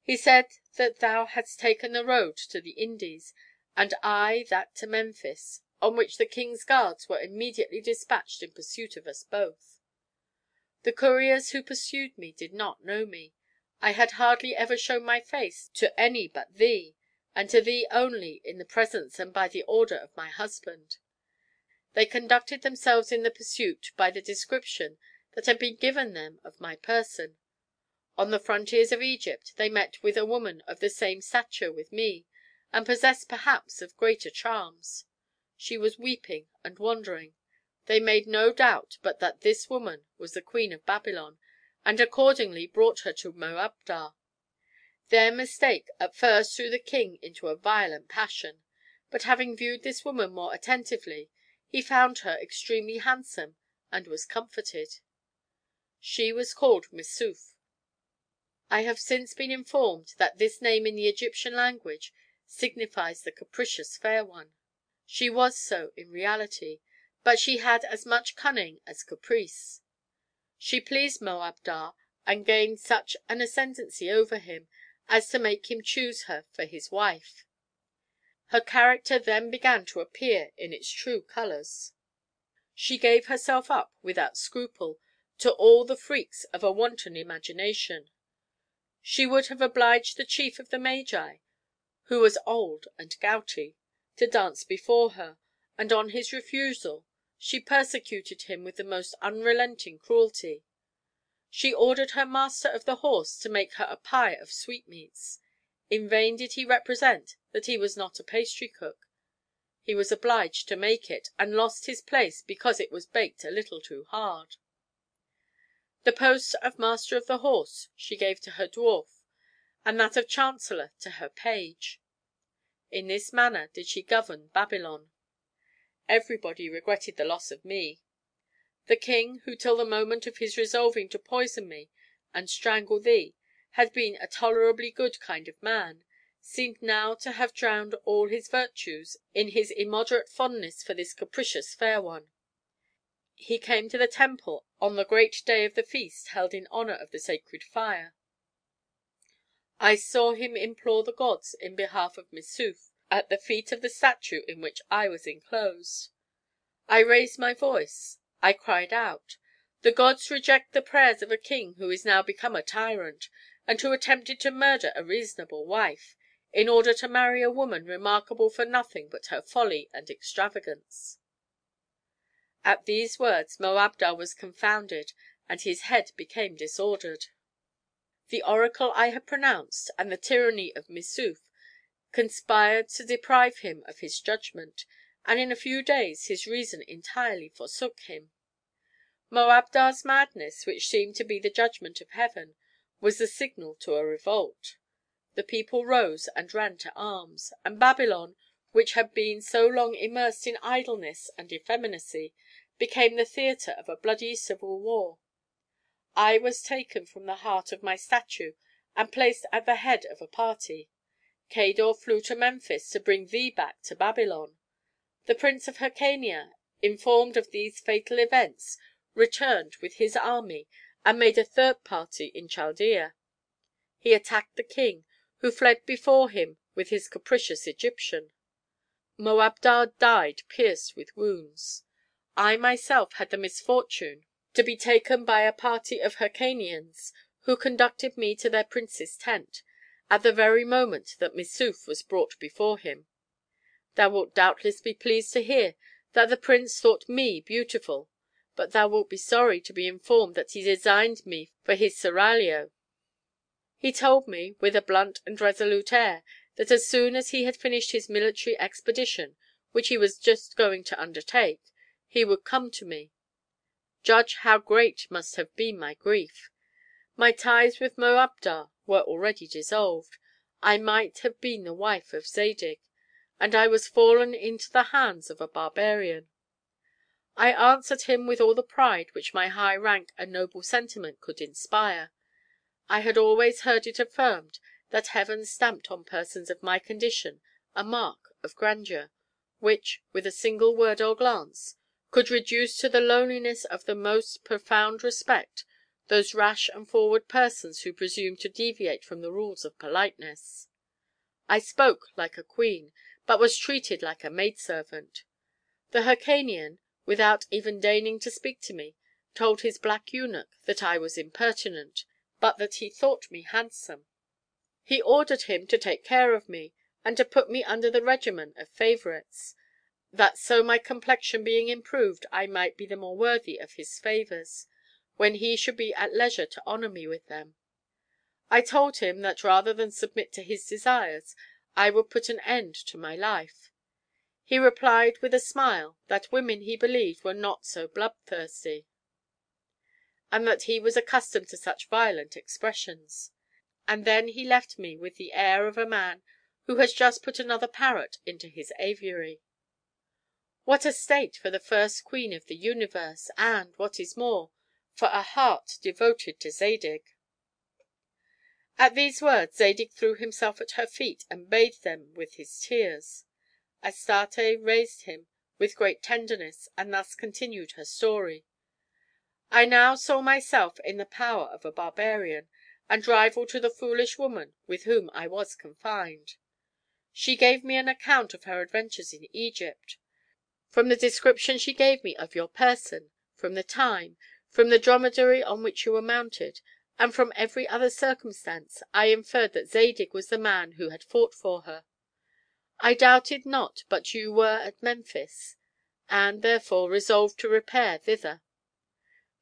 He said that thou hadst taken the road to the Indies, and I that to Memphis, on which the king's guards were immediately dispatched in pursuit of us both. The couriers who pursued me did not know me. I had hardly ever shown my face to any but thee, and to thee only in the presence and by the order of my husband. They conducted themselves in the pursuit by the description that had been given them of my person. On the frontiers of Egypt they met with a woman of the same stature with me, and possessed perhaps of greater charms. She was weeping and wandering. They made no doubt but that this woman was the Queen of Babylon, and accordingly brought her to Moabdar. Their mistake at first threw the king into a violent passion; but having viewed this woman more attentively, he found her extremely handsome and was comforted. She was called Missouf. I have since been informed that this name in the Egyptian language signifies the capricious fair one. She was so in reality, but she had as much cunning as caprice. She pleased Moabdar and gained such an ascendancy over him as to make him choose her for his wife. Her character then began to appear in its true colors. She gave herself up, without scruple, to all the freaks of a wanton imagination. She would have obliged the chief of the Magi, who was old and gouty, to dance before her, and on his refusal she persecuted him with the most unrelenting cruelty. She ordered her master of the horse to make her a pie of sweetmeats. In vain did he represent that he was not a pastry cook. He was obliged to make it, and lost his place because it was baked a little too hard. The post of master of the horse she gave to her dwarf, and that of chancellor to her page. In this manner did she govern Babylon. Everybody regretted the loss of me. The king, who till the moment of his resolving to poison me and strangle thee had been a tolerably good kind of man, seemed now to have drowned all his virtues in his immoderate fondness for this capricious fair one. He came to the temple on the great day of the feast held in honor of the sacred fire. I saw him implore the gods in behalf of Missouf at the feet of the statue in which I was enclosed. I raised my voice. I cried out, "The gods reject the prayers of a king who is now become a tyrant, and who attempted to murder a reasonable wife, in order to marry a woman remarkable for nothing but her folly and extravagance." At these words Moabdar was confounded, and his head became disordered. The oracle I had pronounced, and the tyranny of Missouf, conspired to deprive him of his judgment, and in a few days his reason entirely forsook him. Moabdar's madness, which seemed to be the judgment of heaven, was the signal to a revolt. The people rose and ran to arms, and Babylon, which had been so long immersed in idleness and effeminacy, became the theatre of a bloody civil war. I was taken from the heart of my statue and placed at the head of a party. Cador flew to Memphis to bring thee back to Babylon. The Prince of Hyrcania, informed of these fatal events, returned with his army and made a third party in Chaldea. He attacked the king, who fled before him with his capricious Egyptian. Moabdar died pierced with wounds. I myself had the misfortune to be taken by a party of Hyrcanians, who conducted me to their prince's tent, at the very moment that Missouf was brought before him. Thou wilt doubtless be pleased to hear that the prince thought me beautiful, but thou wilt be sorry to be informed that he designed me for his seraglio. He told me, with a blunt and resolute air, that as soon as he had finished his military expedition, which he was just going to undertake, he would come to me. Judge how great must have been my grief. My ties with Moabdar were already dissolved. I might have been the wife of Zadig, and I was fallen into the hands of a barbarian. I answered him with all the pride which my high rank and noble sentiment could inspire. I had always heard it affirmed that Heaven stamped on persons of my condition a mark of grandeur, which, with a single word or glance, could reduce to the lowliness of the most profound respect those rash and forward persons who presume to deviate from the rules of politeness. I spoke like a queen, but was treated like a maidservant. The Hyrcanian, without even deigning to speak to me, told his black eunuch that I was impertinent, but that he thought me handsome. He ordered him to take care of me, and to put me under the regimen of favorites, that so my complexion being improved I might be the more worthy of his favors, when he should be at leisure to honor me with them. I told him that rather than submit to his desires, I would put an end to my life. He replied with a smile that women, he believed, were not so bloodthirsty, and that he was accustomed to such violent expressions. and then he left me with the air of a man who has just put another parrot into his aviary. What a state for the first queen of the universe, and, what is more, for a heart devoted to Zadig!" At these words Zadig threw himself at her feet and bathed them with his tears. Astarte raised him with great tenderness, and thus continued her story: "I now saw myself in the power of a barbarian, and rival to the foolish woman with whom I was confined. She gave me an account of her adventures in Egypt. From the description she gave me of your person, from the time, from the dromedary on which you were mounted, and from every other circumstance, I inferred that Zadig was the man who had fought for her. I doubted not but you were at Memphis, and, therefore, resolved to repair thither.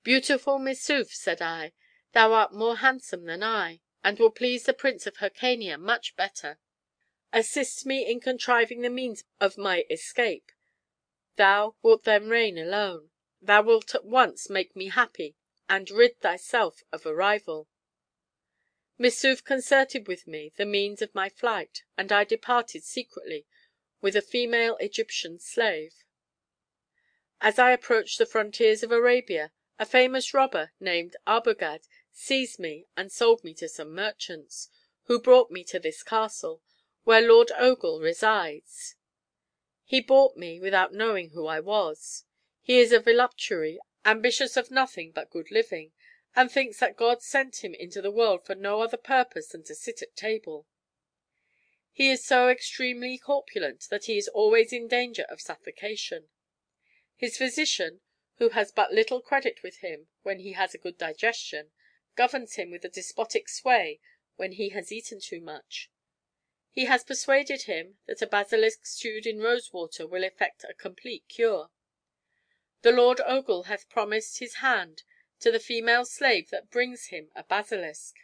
'Beautiful Missouf,' said I, 'thou art more handsome than I, and will please the Prince of Hircania much better. Assist me in contriving the means of my escape. Thou wilt then reign alone. Thou wilt at once make me happy and rid thyself of a rival.' Missouf concerted with me the means of my flight, and I departed secretly with a female Egyptian slave. As I approached the frontiers of Arabia, a famous robber named Arbogad seized me and sold me to some merchants, who brought me to this castle, where Lord Ogle resides. He bought me without knowing who I was. He is a voluptuary, ambitious of nothing but good living, and thinks that God sent him into the world for no other purpose than to sit at table. He is so extremely corpulent that he is always in danger of suffocation. His physician, who has but little credit with him when he has a good digestion, governs him with a despotic sway when he has eaten too much. He has persuaded him that a basilisk stewed in rosewater will effect a complete cure. The Lord Ogle hath promised his hand to the female slave that brings him a basilisk.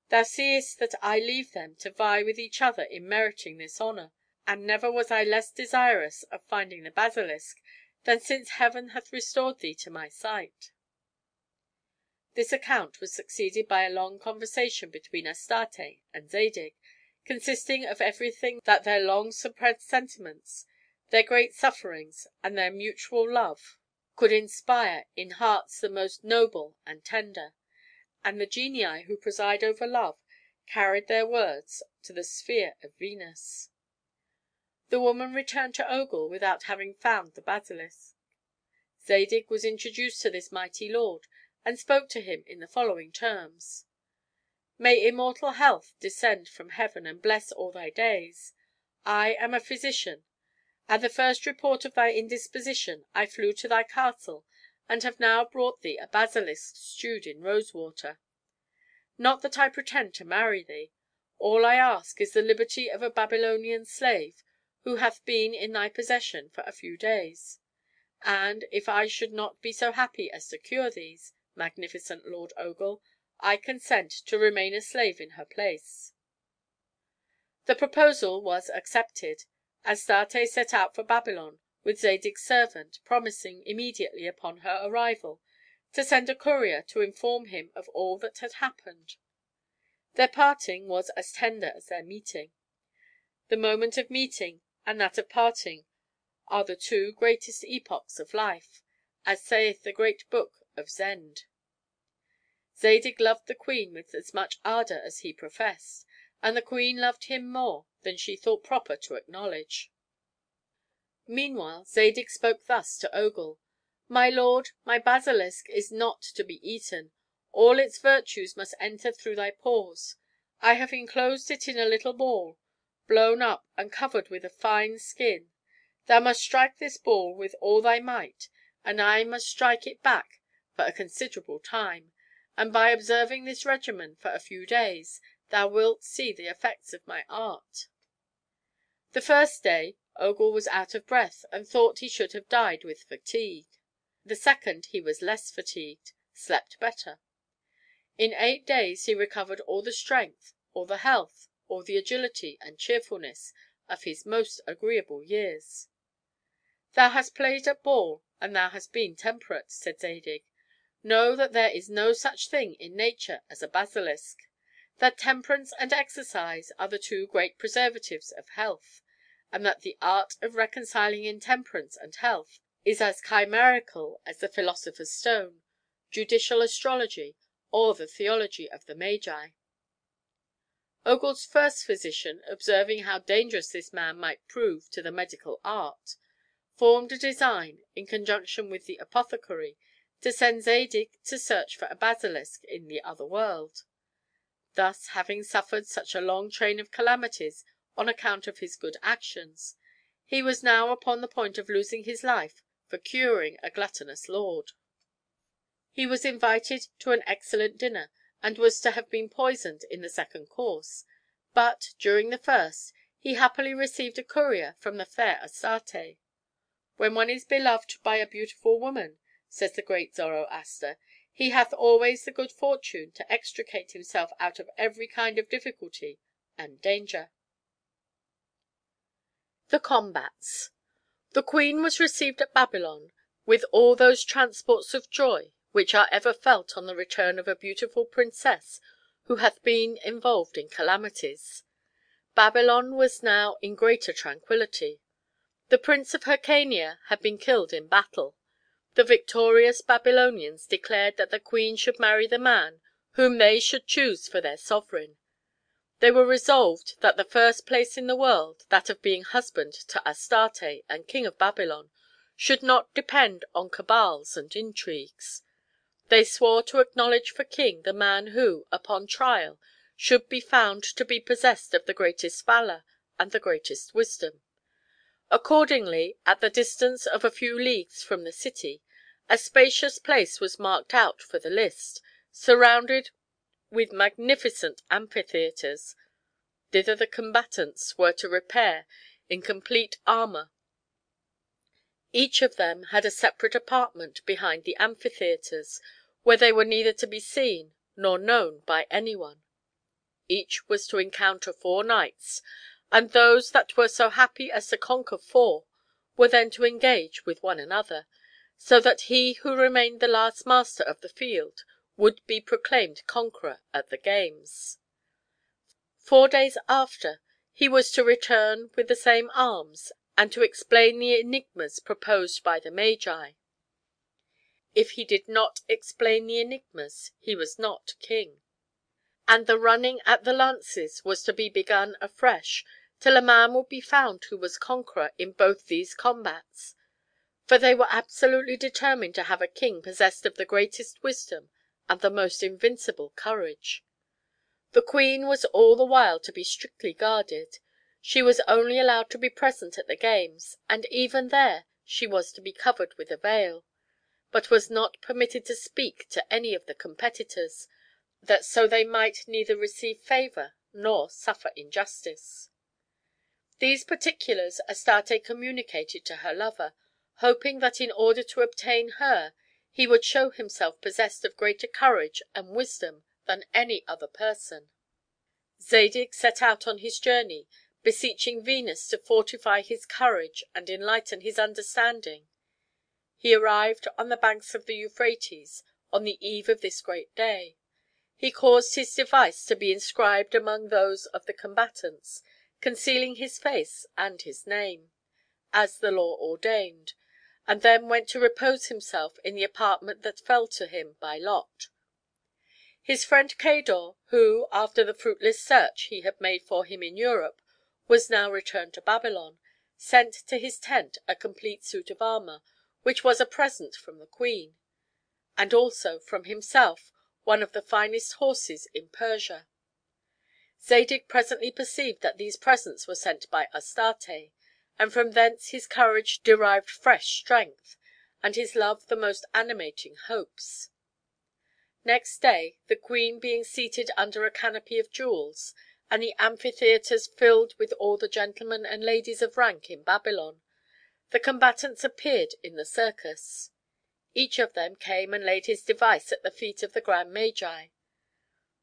Thou seest that I leave them to vie with each other in meriting this honor, and never was I less desirous of finding the basilisk than since Heaven hath restored thee to my sight." This account was succeeded by a long conversation between Astarte and Zadig, consisting of everything that their long suppressed sentiments, their great sufferings, and their mutual love could inspire in hearts the most noble and tender; and the genii who preside over love carried their words to the sphere of Venus. The woman returned to Ogle without having found the basilisk. Zadig was introduced to this mighty lord, and spoke to him in the following terms: "May immortal health descend from heaven and bless all thy days. I am a physician. At the first report of thy indisposition I flew to thy castle, and have now brought thee a basilisk stewed in rosewater. Not that I pretend to marry thee. All I ask is the liberty of a Babylonian slave, who hath been in thy possession for a few days; and, if I should not be so happy as to cure these, magnificent Lord Ogle, I consent to remain a slave in her place." The proposal was accepted. Astarte set out for Babylon with Zadig's servant, promising, immediately upon her arrival, to send a courier to inform him of all that had happened. Their parting was as tender as their meeting. The moment of meeting and that of parting are the two greatest epochs of life, as saith the great book of Zend. Zadig loved the queen with as much ardor as he professed, and the queen loved him more than she thought proper to acknowledge. Meanwhile Zadig spoke thus to Ogle: "My lord, my basilisk is not to be eaten. All its virtues must enter through thy pores. I have enclosed it in a little ball, blown up and covered with a fine skin. Thou must strike this ball with all thy might, and I must strike it back for a considerable time; and by observing this regimen for a few days, thou wilt see the effects of my art." The first day Ogle was out of breath, and thought he should have died with fatigue. The second he was less fatigued, slept better. In 8 days he recovered all the strength, all the health, all the agility and cheerfulness of his most agreeable years. "Thou hast played at ball, and thou hast been temperate," said Zadig. "Know that there is no such thing in nature as a basilisk. that temperance and exercise are the two great preservatives of health, and that the art of reconciling intemperance and health is as chimerical as the philosopher's stone, judicial astrology, or the theology of the Magi. Ogul's first physician, observing how dangerous this man might prove to the medical art, formed a design, in conjunction with the apothecary, to send Zadig to search for a basilisk in the other world. Thus, having suffered such a long train of calamities on account of his good actions, he was now upon the point of losing his life for curing a gluttonous lord. He was invited to an excellent dinner, and was to have been poisoned in the second course; but, during the first, he happily received a courier from the fair Astarte. "When one is beloved by a beautiful woman," says the great Zoroaster, "he hath always the good fortune to extricate himself out of every kind of difficulty and danger." THE COMBATS. The queen was received at Babylon with all those transports of joy which are ever felt on the return of a beautiful princess who hath been involved in calamities. Babylon was now in greater tranquillity. The Prince of Hyrcania had been killed in battle. The victorious Babylonians declared that the queen should marry the man whom they should choose for their sovereign. They were resolved that the first place in the world, that of being husband to Astarte and King of Babylon, should not depend on cabals and intrigues. They swore to acknowledge for king the man who, upon trial, should be found to be possessed of the greatest valor and the greatest wisdom. Accordingly, at the distance of a few leagues from the city, a spacious place was marked out for the list, surrounded with magnificent amphitheatres. Thither the combatants were to repair in complete armor. Each of them had a separate apartment behind the amphitheatres, where they were neither to be seen nor known by anyone. Each was to encounter 4 knights, and those that were so happy as to conquer 4 were then to engage with one another, so that he who remained the last master of the field would be proclaimed conqueror at the games. 4 days after, he was to return with the same arms, and to explain the enigmas proposed by the Magi. If he did not explain the enigmas, he was not king. And the running at the lances was to be begun afresh, till a man would be found who was conqueror in both these combats; for they were absolutely determined to have a king possessed of the greatest wisdom and the most invincible courage. The queen was all the while to be strictly guarded. She was only allowed to be present at the games, and even there she was to be covered with a veil, but was not permitted to speak to any of the competitors, that so they might neither receive favor nor suffer injustice. These particulars Astarte communicated to her lover, hoping that in order to obtain her he would show himself possessed of greater courage and wisdom than any other person. Zadig set out on his journey, beseeching Venus to fortify his courage and enlighten his understanding. He arrived on the banks of the Euphrates on the eve of this great day. He caused his device to be inscribed among those of the combatants, concealing his face and his name, as the law ordained, and then went to repose himself in the apartment that fell to him by lot. His friend Cador, who, after the fruitless search he had made for him in Europe, was now returned to Babylon, sent to his tent a complete suit of armor, which was a present from the queen, and also, from himself, one of the finest horses in Persia. Zadig presently perceived that these presents were sent by Astarte, and from thence his courage derived fresh strength, and his love the most animating hopes. Next day, the queen being seated under a canopy of jewels, and the amphitheatres filled with all the gentlemen and ladies of rank in Babylon, the combatants appeared in the circus. Each of them came and laid his device at the feet of the grand Magi.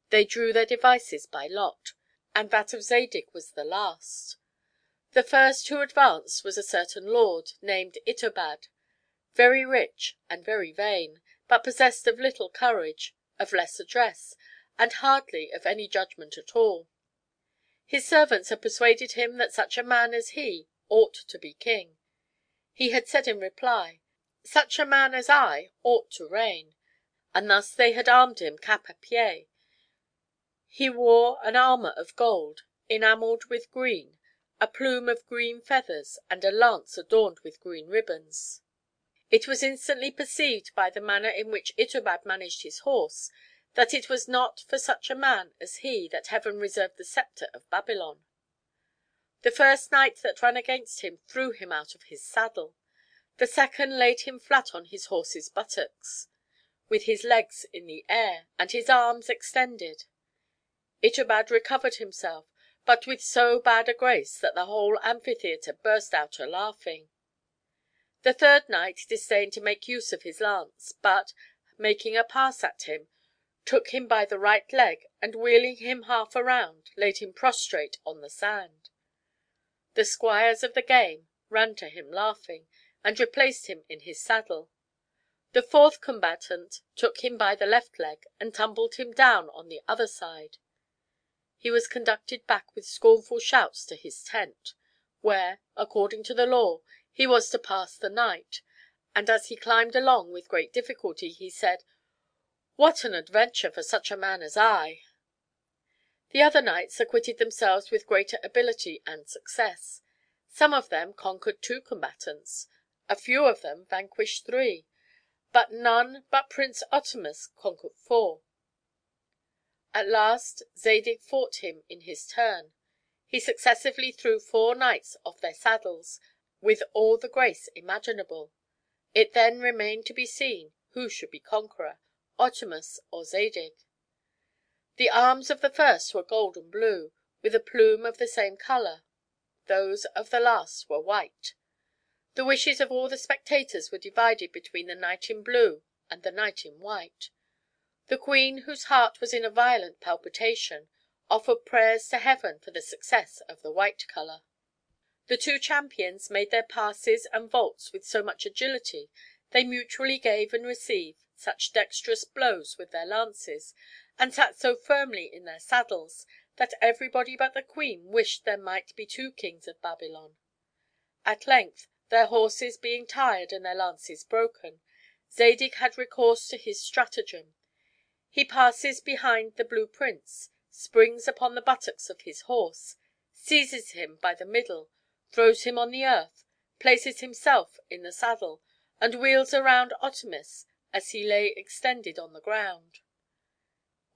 They drew their devices by lot, and that of Zadig was the last. The first who advanced was a certain lord, named Itobad, very rich and very vain, but possessed of little courage, of less address, and hardly of any judgment at all. His servants had persuaded him that such a man as he ought to be king. He had said in reply, "Such a man as I ought to reign," and thus they had armed him cap à pie. He wore an armor of gold, enameled with green, a plume of green feathers, and a lance adorned with green ribbons. It was instantly perceived by the manner in which Itobad managed his horse that it was not for such a man as he that Heaven reserved the sceptre of Babylon. The first knight that ran against him threw him out of his saddle. The second laid him flat on his horse's buttocks, with his legs in the air, and his arms extended. Itobad recovered himself, but with so bad a grace that the whole amphitheatre burst out a laughing. The third knight disdained to make use of his lance, but, making a pass at him, took him by the right leg, and wheeling him half around, laid him prostrate on the sand. The squires of the game ran to him laughing, and replaced him in his saddle. The fourth combatant took him by the left leg, and tumbled him down on the other side. He was conducted back with scornful shouts to his tent, where, according to the law, he was to pass the night, and as he climbed along with great difficulty, he said, "What an adventure for such a man as I!" The other knights acquitted themselves with greater ability and success. Some of them conquered 2 combatants, a few of them vanquished 3, but none but Prince Otamus conquered 4. At last Zadig fought him in his turn. He successively threw 4 knights off their saddles with all the grace imaginable. It then remained to be seen who should be conqueror, Otamus or Zadig. The arms of the first were gold and blue, with a plume of the same color. Those of the last were white. The wishes of all the spectators were divided between the knight in blue and the knight in white. The queen, whose heart was in a violent palpitation, offered prayers to Heaven for the success of the white color. The 2 champions made their passes and vaults with so much agility, they mutually gave and received such dexterous blows with their lances, and sat so firmly in their saddles, that everybody but the queen wished there might be 2 kings of Babylon. At length, their horses being tired and their lances broken, Zadig had recourse to his stratagem. He passes behind the Blue Prince, springs upon the buttocks of his horse, seizes him by the middle, throws him on the earth, places himself in the saddle, and wheels around Otamus as he lay extended on the ground.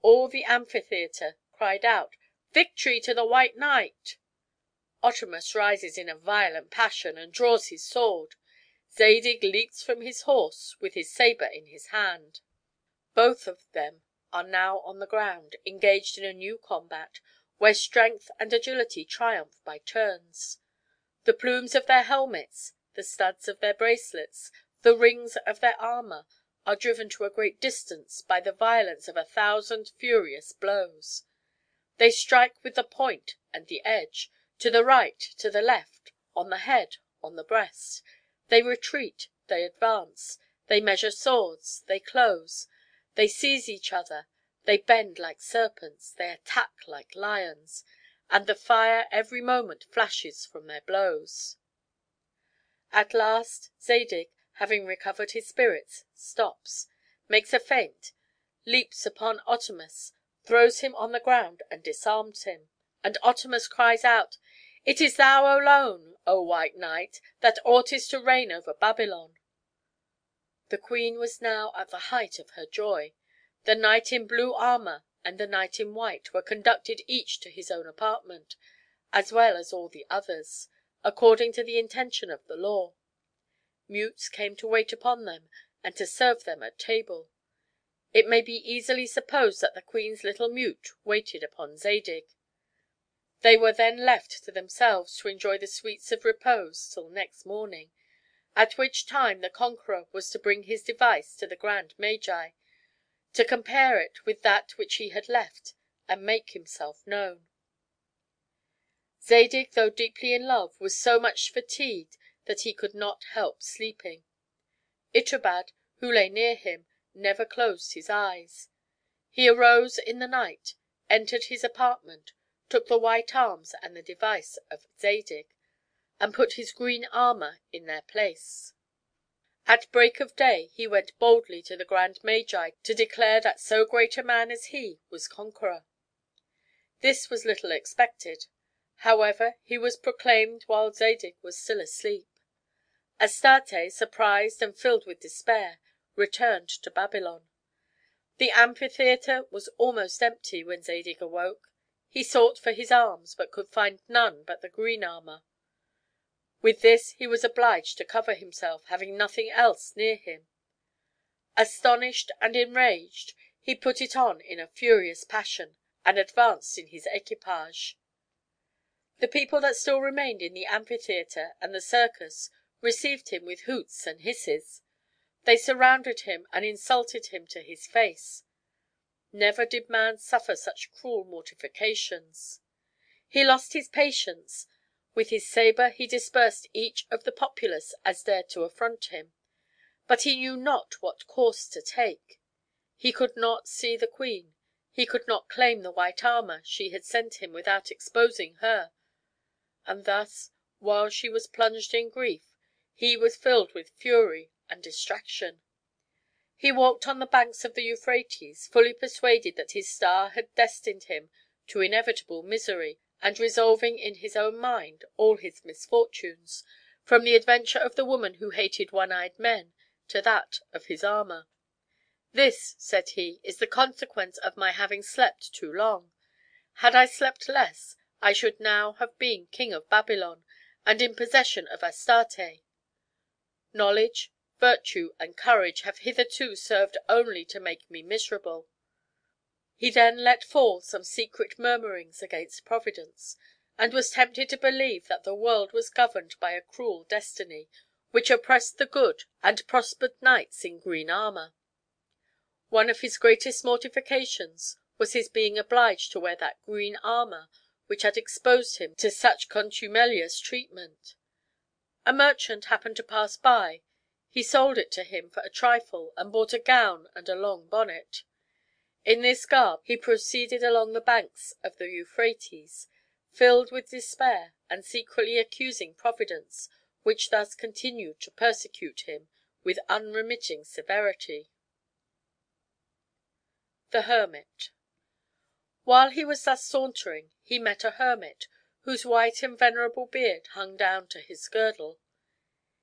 All the amphitheatre cried out, "Victory to the white knight!" Otamus rises in a violent passion, and draws his sword. Zadig leaps from his horse with his saber in his hand. Both of them are now on the ground, engaged in a new combat, where strength and agility triumph by turns. The plumes of their helmets, the studs of their bracelets, the rings of their armor, are driven to a great distance by the violence of 1,000 furious blows. They strike with the point and the edge, to the right, to the left, on the head, on the breast. They retreat, they advance, they measure swords, they close, they seize each other, they bend like serpents, they attack like lions, and the fire every moment flashes from their blows. At last Zadig, having recovered his spirits, stops, makes a feint, leaps upon Otamus, throws him on the ground, and disarms him. And Otamus cries out, "It is thou alone, O white knight, that oughtest to reign over Babylon." The queen was now at the height of her joy. The knight in blue armor and the knight in white were conducted each to his own apartment, as well as all the others, according to the intention of the law. Mutes came to wait upon them, and to serve them at table. It may be easily supposed that the queen's little mute waited upon Zadig. They were then left to themselves to enjoy the sweets of repose till next morning, at which time the conqueror was to bring his device to the grand magi, to compare it with that which he had left, and make himself known. Zadig, though deeply in love, was so much fatigued that he could not help sleeping. Itobad, who lay near him, never closed his eyes. He arose in the night, entered his apartment, took the white arms and the device of Zadig, and put his green armor in their place. At break of day he went boldly to the grand magi to declare that so great a man as he was conqueror. This was little expected. However, he was proclaimed while Zadig was still asleep. Astarte, surprised and filled with despair, returned to Babylon. The amphitheater was almost empty when Zadig awoke. He sought for his arms, but could find none but the green armor. With this he was obliged to cover himself, having nothing else near him. Astonished and enraged, he put it on in a furious passion, and advanced in his equipage. The people that still remained in the amphitheater and the circus received him with hoots and hisses. They surrounded him and insulted him to his face. Never did man suffer such cruel mortifications. He lost his patience. With his saber he dispersed each of the populace as dared to affront him. But he knew not what course to take. He could not see the queen. He could not claim the white armor she had sent him without exposing her. And thus, while she was plunged in grief, he was filled with fury and distraction. He walked on the banks of the Euphrates, fully persuaded that his star had destined him to inevitable misery, and resolving in his own mind all his misfortunes, from the adventure of the woman who hated one-eyed men to that of his armor. "This," said he, "is the consequence of my having slept too long. Had I slept less, I should now have been king of Babylon, and in possession of Astarte. Knowledge, virtue, and courage have hitherto served only to make me miserable." He then let fall some secret murmurings against Providence, and was tempted to believe that the world was governed by a cruel destiny, which oppressed the good and prospered knights in green armor. One of his greatest mortifications was his being obliged to wear that green armor which had exposed him to such contumelious treatment. A merchant happened to pass by. He sold it to him for a trifle, and bought a gown and a long bonnet. In this garb he proceeded along the banks of the Euphrates, filled with despair, and secretly accusing Providence, which thus continued to persecute him with unremitting severity. The Hermit. While he was thus sauntering, he met a hermit, whose white and venerable beard hung down to his girdle.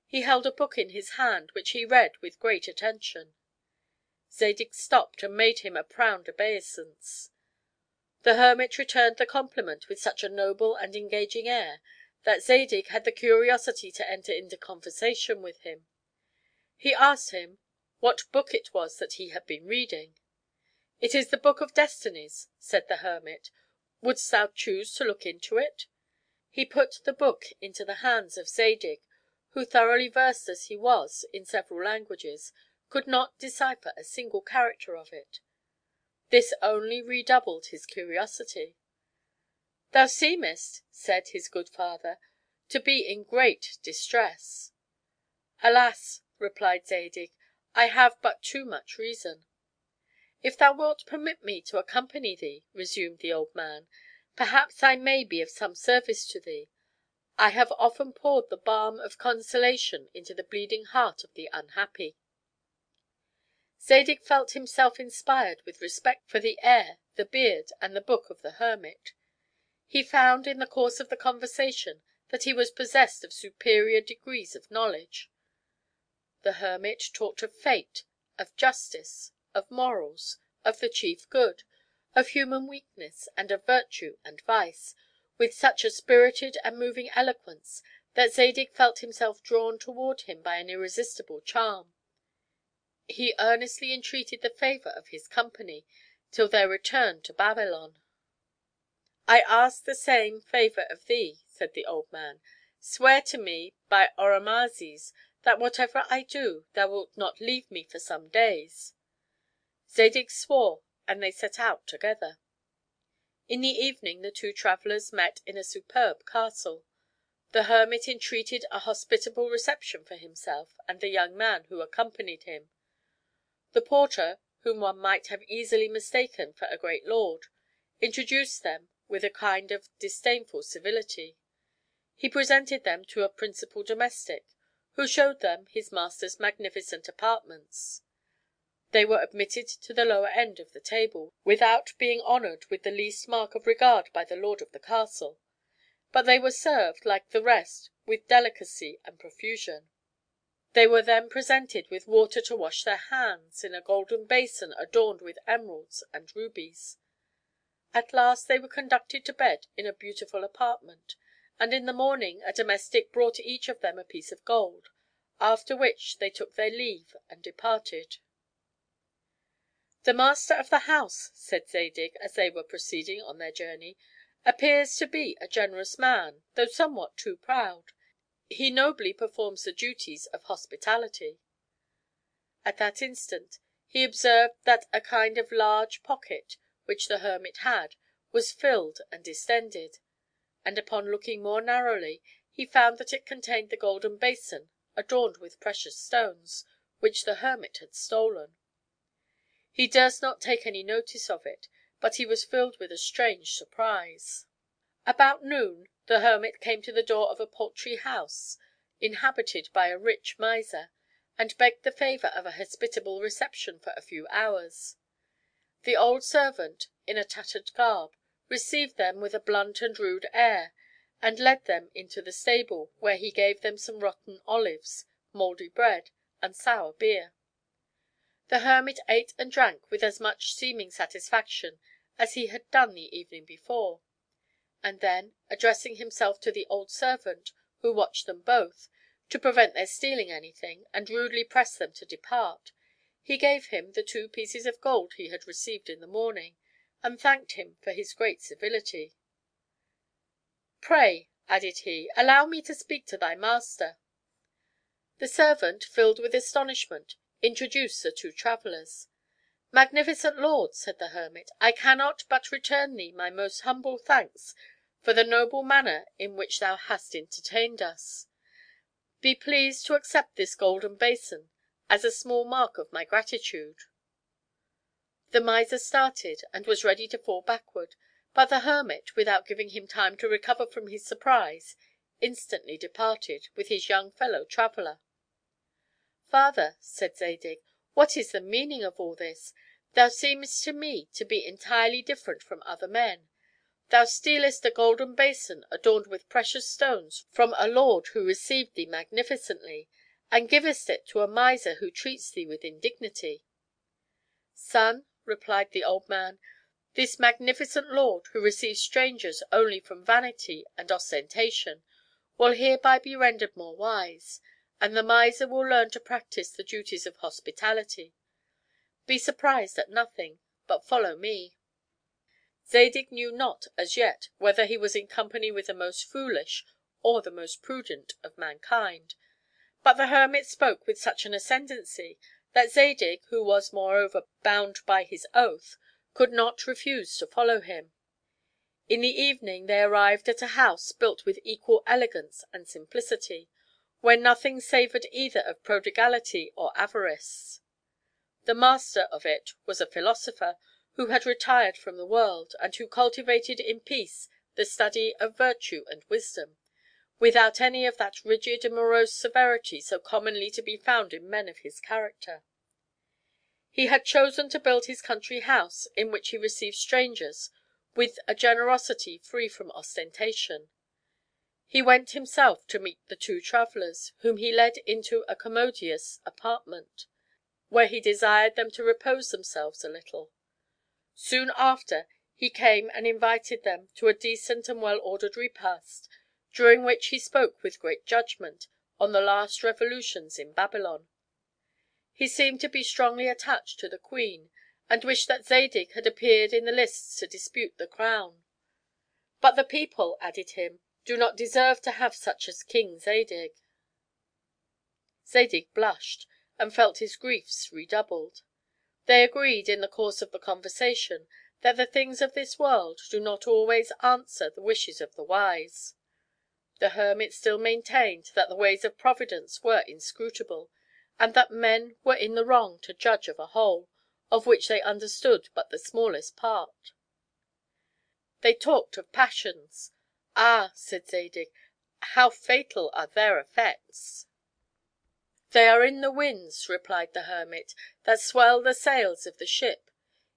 He held a book in his hand, which he read with great attention. Zadig stopped and made him a profound obeisance. The hermit returned the compliment with such a noble and engaging air, that Zadig had the curiosity to enter into conversation with him. He asked him what book it was that he had been reading. "It is the Book of Destinies," said the hermit. "Wouldst thou choose to look into it?" He put the book into the hands of Zadig, who, thoroughly versed as he was in several languages, could not decipher a single character of it. This only redoubled his curiosity. "Thou seemest," said his good father, "to be in great distress." "Alas," replied Zadig, "I have but too much reason." "If thou wilt permit me to accompany thee," resumed the old man, "perhaps I may be of some service to thee. I have often poured the balm of consolation into the bleeding heart of the unhappy." Zadig felt himself inspired with respect for the air, the beard, and the book of the hermit. He found, in the course of the conversation, that he was possessed of superior degrees of knowledge. The hermit talked of fate, of justice, of morals, of the chief good, of human weakness, and of virtue and vice, with such a spirited and moving eloquence, that Zadig felt himself drawn toward him by an irresistible charm. He earnestly entreated the favor of his company till their return to Babylon. "I ask the same favor of thee," said the old man. "Swear to me by Oromazes that whatever I do thou wilt not leave me for some days." Zadig swore, and they set out together. In the evening the two travelers met in a superb castle. The hermit entreated a hospitable reception for himself and the young man who accompanied him. The porter, whom one might have easily mistaken for a great lord, introduced them with a kind of disdainful civility. He presented them to a principal domestic, who showed them his master's magnificent apartments. They were admitted to the lower end of the table, without being honoured with the least mark of regard by the lord of the castle; but they were served, like the rest, with delicacy and profusion. They were then presented with water to wash their hands, in a golden basin adorned with emeralds and rubies. At last they were conducted to bed in a beautiful apartment, and in the morning a domestic brought each of them a piece of gold, after which they took their leave and departed. "The master of the house," said Zadig, as they were proceeding on their journey, "appears to be a generous man, though somewhat too proud. He nobly performs the duties of hospitality." At that instant he observed that a kind of large pocket, which the hermit had, was filled and distended; and upon looking more narrowly, he found that it contained the golden basin, adorned with precious stones, which the hermit had stolen. He durst not take any notice of it, but he was filled with a strange surprise. About noon the hermit came to the door of a paltry house, inhabited by a rich miser, and begged the favor of a hospitable reception for a few hours. The old servant, in a tattered garb, received them with a blunt and rude air, and led them into the stable, where he gave them some rotten olives, mouldy bread, and sour beer. The hermit ate and drank with as much seeming satisfaction as he had done the evening before; and then, addressing himself to the old servant, who watched them both, to prevent their stealing anything, and rudely pressed them to depart, he gave him the 2 pieces of gold he had received in the morning, and thanked him for his great civility. "Pray," added he, "allow me to speak to thy master." The servant, filled with astonishment, introduced the 2 travellers. "Magnificent lord," said the hermit, "I cannot but return thee my most humble thanks for the noble manner in which thou hast entertained us. Be pleased to accept this golden basin as a small mark of my gratitude." The miser started, and was ready to fall backward; but the hermit, without giving him time to recover from his surprise, instantly departed, with his young fellow traveller. "Father," said Zadig, "what is the meaning of all this? Thou seemest to me to be entirely different from other men. Thou stealest a golden basin adorned with precious stones from a lord who received thee magnificently, and givest it to a miser who treats thee with indignity." "Son," replied the old man, "this magnificent lord, who receives strangers only from vanity and ostentation, will hereby be rendered more wise, and the miser will learn to practise the duties of hospitality. Be surprised at nothing, but follow me." Zadig knew not as yet whether he was in company with the most foolish or the most prudent of mankind; but the hermit spoke with such an ascendency, that Zadig, who was moreover bound by his oath, could not refuse to follow him. In the evening they arrived at a house built with equal elegance and simplicity, where nothing savored either of prodigality or avarice. The master of it was a philosopher, who had retired from the world, and who cultivated in peace the study of virtue and wisdom, without any of that rigid and morose severity so commonly to be found in men of his character. He had chosen to build his country house, in which he received strangers, with a generosity free from ostentation. He went himself to meet the 2 travellers, whom he led into a commodious apartment, where he desired them to repose themselves a little. Soon after he came and invited them to a decent and well ordered repast, during which he spoke with great judgment on the last revolutions in Babylon. He seemed to be strongly attached to the queen, and wished that Zadig had appeared in the lists to dispute the crown. "But the people," added he, "do not deserve to have such as King Zadig." Zadig blushed, and felt his griefs redoubled. They agreed, in the course of the conversation, that the things of this world do not always answer the wishes of the wise. The hermit still maintained that the ways of Providence were inscrutable, and that men were in the wrong to judge of a whole, of which they understood but the smallest part. They talked of passions. "Ah," said Zadig, "how fatal are their effects!" "They are in the winds," replied the hermit, "that swell the sails of the ship.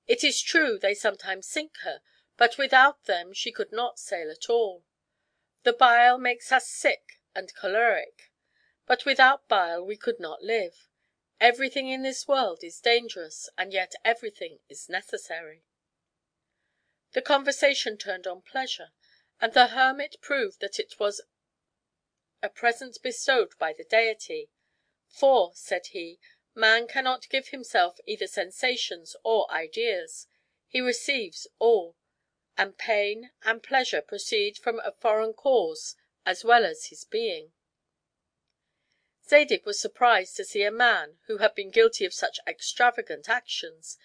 It is true they sometimes sink her, but without them she could not sail at all. The bile makes us sick and choleric, but without bile we could not live. Everything in this world is dangerous, and yet everything is necessary." The conversation turned on pleasure, and the hermit proved that it was a present bestowed by the Deity. "For," said he, "man cannot give himself either sensations or ideas; he receives all, and pain and pleasure proceed from a foreign cause as well as his being." Zadig was surprised to see a man, who had been guilty of such extravagant actions,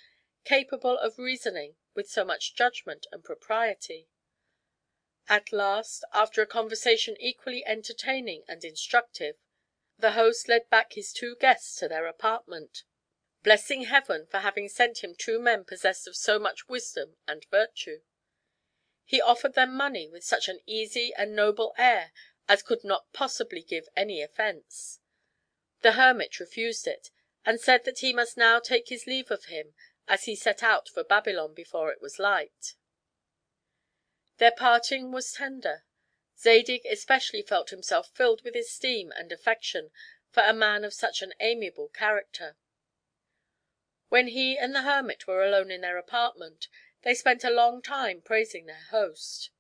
capable of reasoning with so much judgment and propriety. At last, after a conversation equally entertaining and instructive, the host led back his two guests to their apartment, blessing Heaven for having sent him two men possessed of so much wisdom and virtue. He offered them money with such an easy and noble air as could not possibly give any offense. The hermit refused it, and said that he must now take his leave of him, as he set out for Babylon before it was light. Their parting was tender. Zadig especially felt himself filled with esteem and affection for a man of such an amiable character. When he and the hermit were alone in their apartment, they spent a long time praising their host.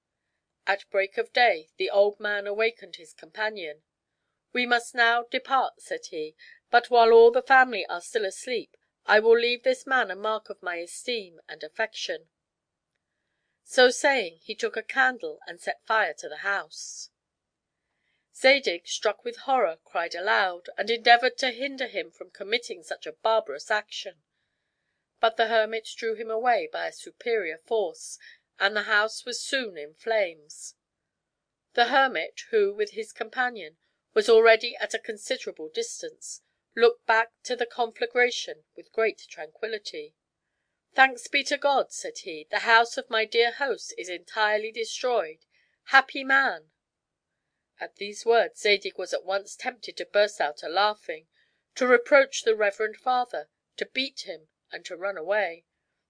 At break of day the old man awakened his companion. "We must now depart," said he; "but while all the family are still asleep, I will leave this man a mark of my esteem and affection." So saying, he took a candle and set fire to the house. Zadig, struck with horror, cried aloud, and endeavored to hinder him from committing such a barbarous action; but the hermit drew him away by a superior force, and the house was soon in flames. The hermit, who, with his companion, was already at a considerable distance, looked back to the conflagration with great tranquillity. "Thanks be to God," said he, "the house of my dear host is entirely destroyed. Happy man!" At these words Zadig was at once tempted to burst out a laughing, to reproach the reverend father, to beat him, and to run away;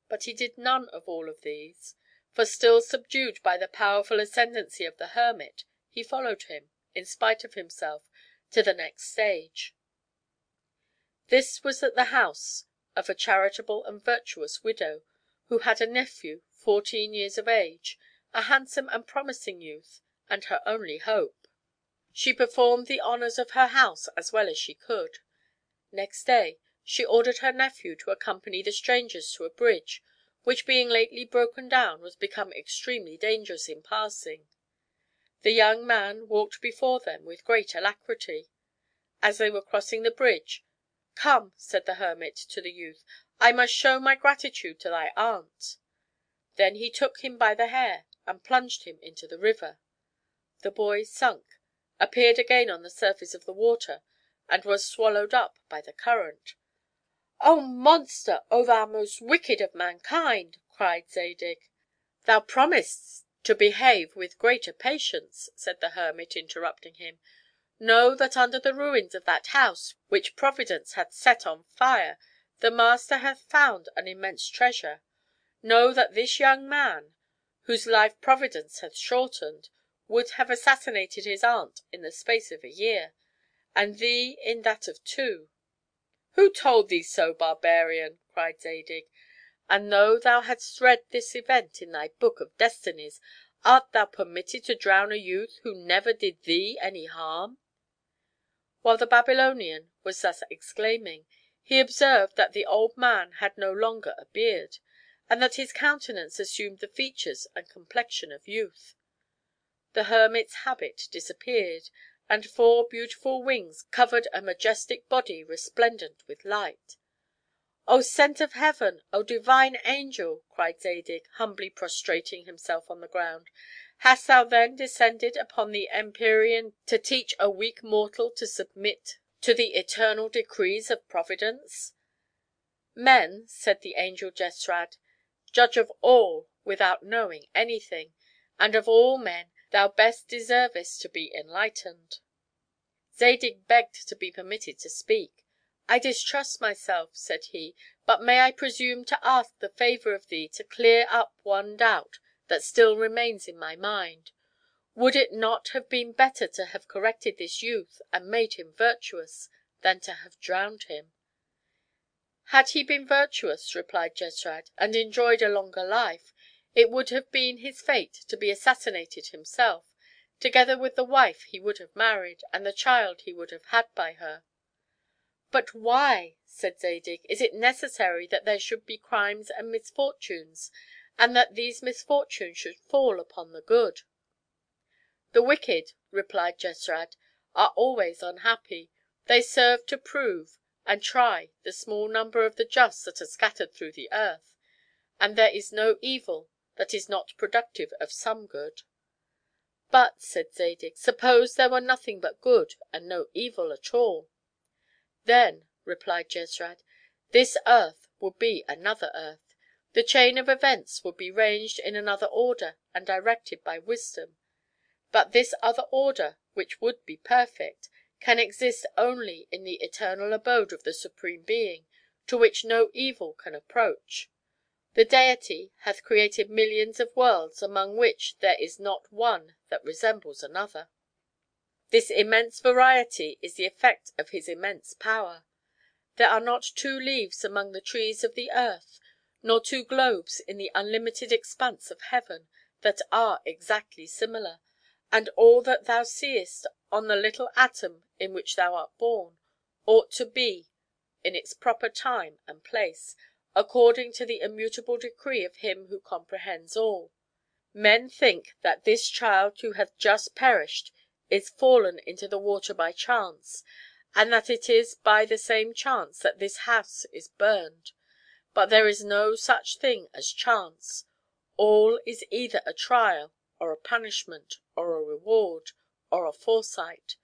but he did none of all of these; for, still subdued by the powerful ascendency of the hermit, he followed him, in spite of himself, to the next stage. This was at the house of a charitable and virtuous widow, who had a nephew 14 years of age, a handsome and promising youth, and her only hope. She performed the honors of her house as well as she could. Next day she ordered her nephew to accompany the strangers to a bridge, which being lately broken down was become extremely dangerous in passing. The young man walked before them with great alacrity. As they were crossing the bridge, "Come," said the hermit to the youth, "I must show my gratitude to thy aunt." Then he took him by the hair and plunged him into the river. The boy sunk, appeared again on the surface of the water, and was swallowed up by the current. "O monster! O thou most wicked of mankind!" cried Zadig. "Thou promisedst to behave with greater patience," said the hermit, interrupting him. "Know that under the ruins of that house which Providence hath set on fire, the master hath found an immense treasure. Know that this young man, whose life Providence hath shortened, would have assassinated his aunt in the space of a year, and thee in that of 2." "Who told thee so, barbarian?" cried Zadig. "And though thou hadst read this event in thy book of destinies, art thou permitted to drown a youth who never did thee any harm?" While the Babylonian was thus exclaiming, he observed that the old man had no longer a beard, and that his countenance assumed the features and complexion of youth. The hermit's habit disappeared, and 4 beautiful wings covered a majestic body resplendent with light. "O sent of heaven! O divine angel!" cried Zadig, humbly prostrating himself on the ground, "hast thou then descended upon the empyrean to teach a weak mortal to submit to the eternal decrees of Providence?" "Men," said the angel Jesrad, "judge of all without knowing anything, and of all men thou best deservest to be enlightened." Zadig begged to be permitted to speak. "I distrust myself," said he, "but may I presume to ask the favor of thee to clear up one doubt that still remains in my mind? Would it not have been better to have corrected this youth, and made him virtuous, than to have drowned him?" "Had he been virtuous," replied Jesrad, "and enjoyed a longer life, it would have been his fate to be assassinated himself, together with the wife he would have married, and the child he would have had by her." "But why," said Zadig, "is it necessary that there should be crimes and misfortunes, and that these misfortunes should fall upon the good?" "The wicked," replied Jesrad, "are always unhappy. They serve to prove and try the small number of the just that are scattered through the earth, and there is no evil that is not productive of some good." "But," said Zadig, "suppose there were nothing but good, and no evil at all?" "Then," replied Jesrad, "this earth would be another earth. The chain of events would be ranged in another order and directed by wisdom. But this other order, which would be perfect, can exist only in the eternal abode of the Supreme Being, to which no evil can approach. The Deity hath created millions of worlds, among which there is not one that resembles another. This immense variety is the effect of his immense power. There are not two leaves among the trees of the earth, nor two globes in the unlimited expanse of heaven, that are exactly similar, and all that thou seest on the little atom in which thou art born, ought to be in its proper time and place, according to the immutable decree of him who comprehends all. Men think that this child who hath just perished is fallen into the water by chance, and that it is by the same chance that this house is burned. But there is no such thing as chance. All is either a trial, or a punishment, or a reward, or a foresight.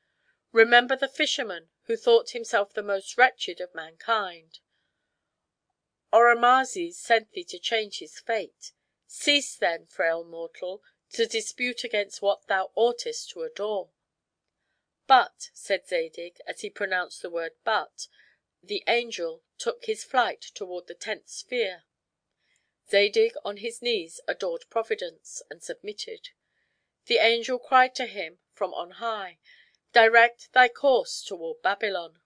Remember the fisherman who thought himself the most wretched of mankind. Oromazes sent thee to change his fate. Cease then, frail mortal, to dispute against what thou oughtest to adore." "But," said Zadig, as he pronounced the word but, the angel took his flight toward the 10th sphere. Zadig on his knees adored Providence, and submitted. The angel cried to him from on high, "Direct thy course toward Babylon."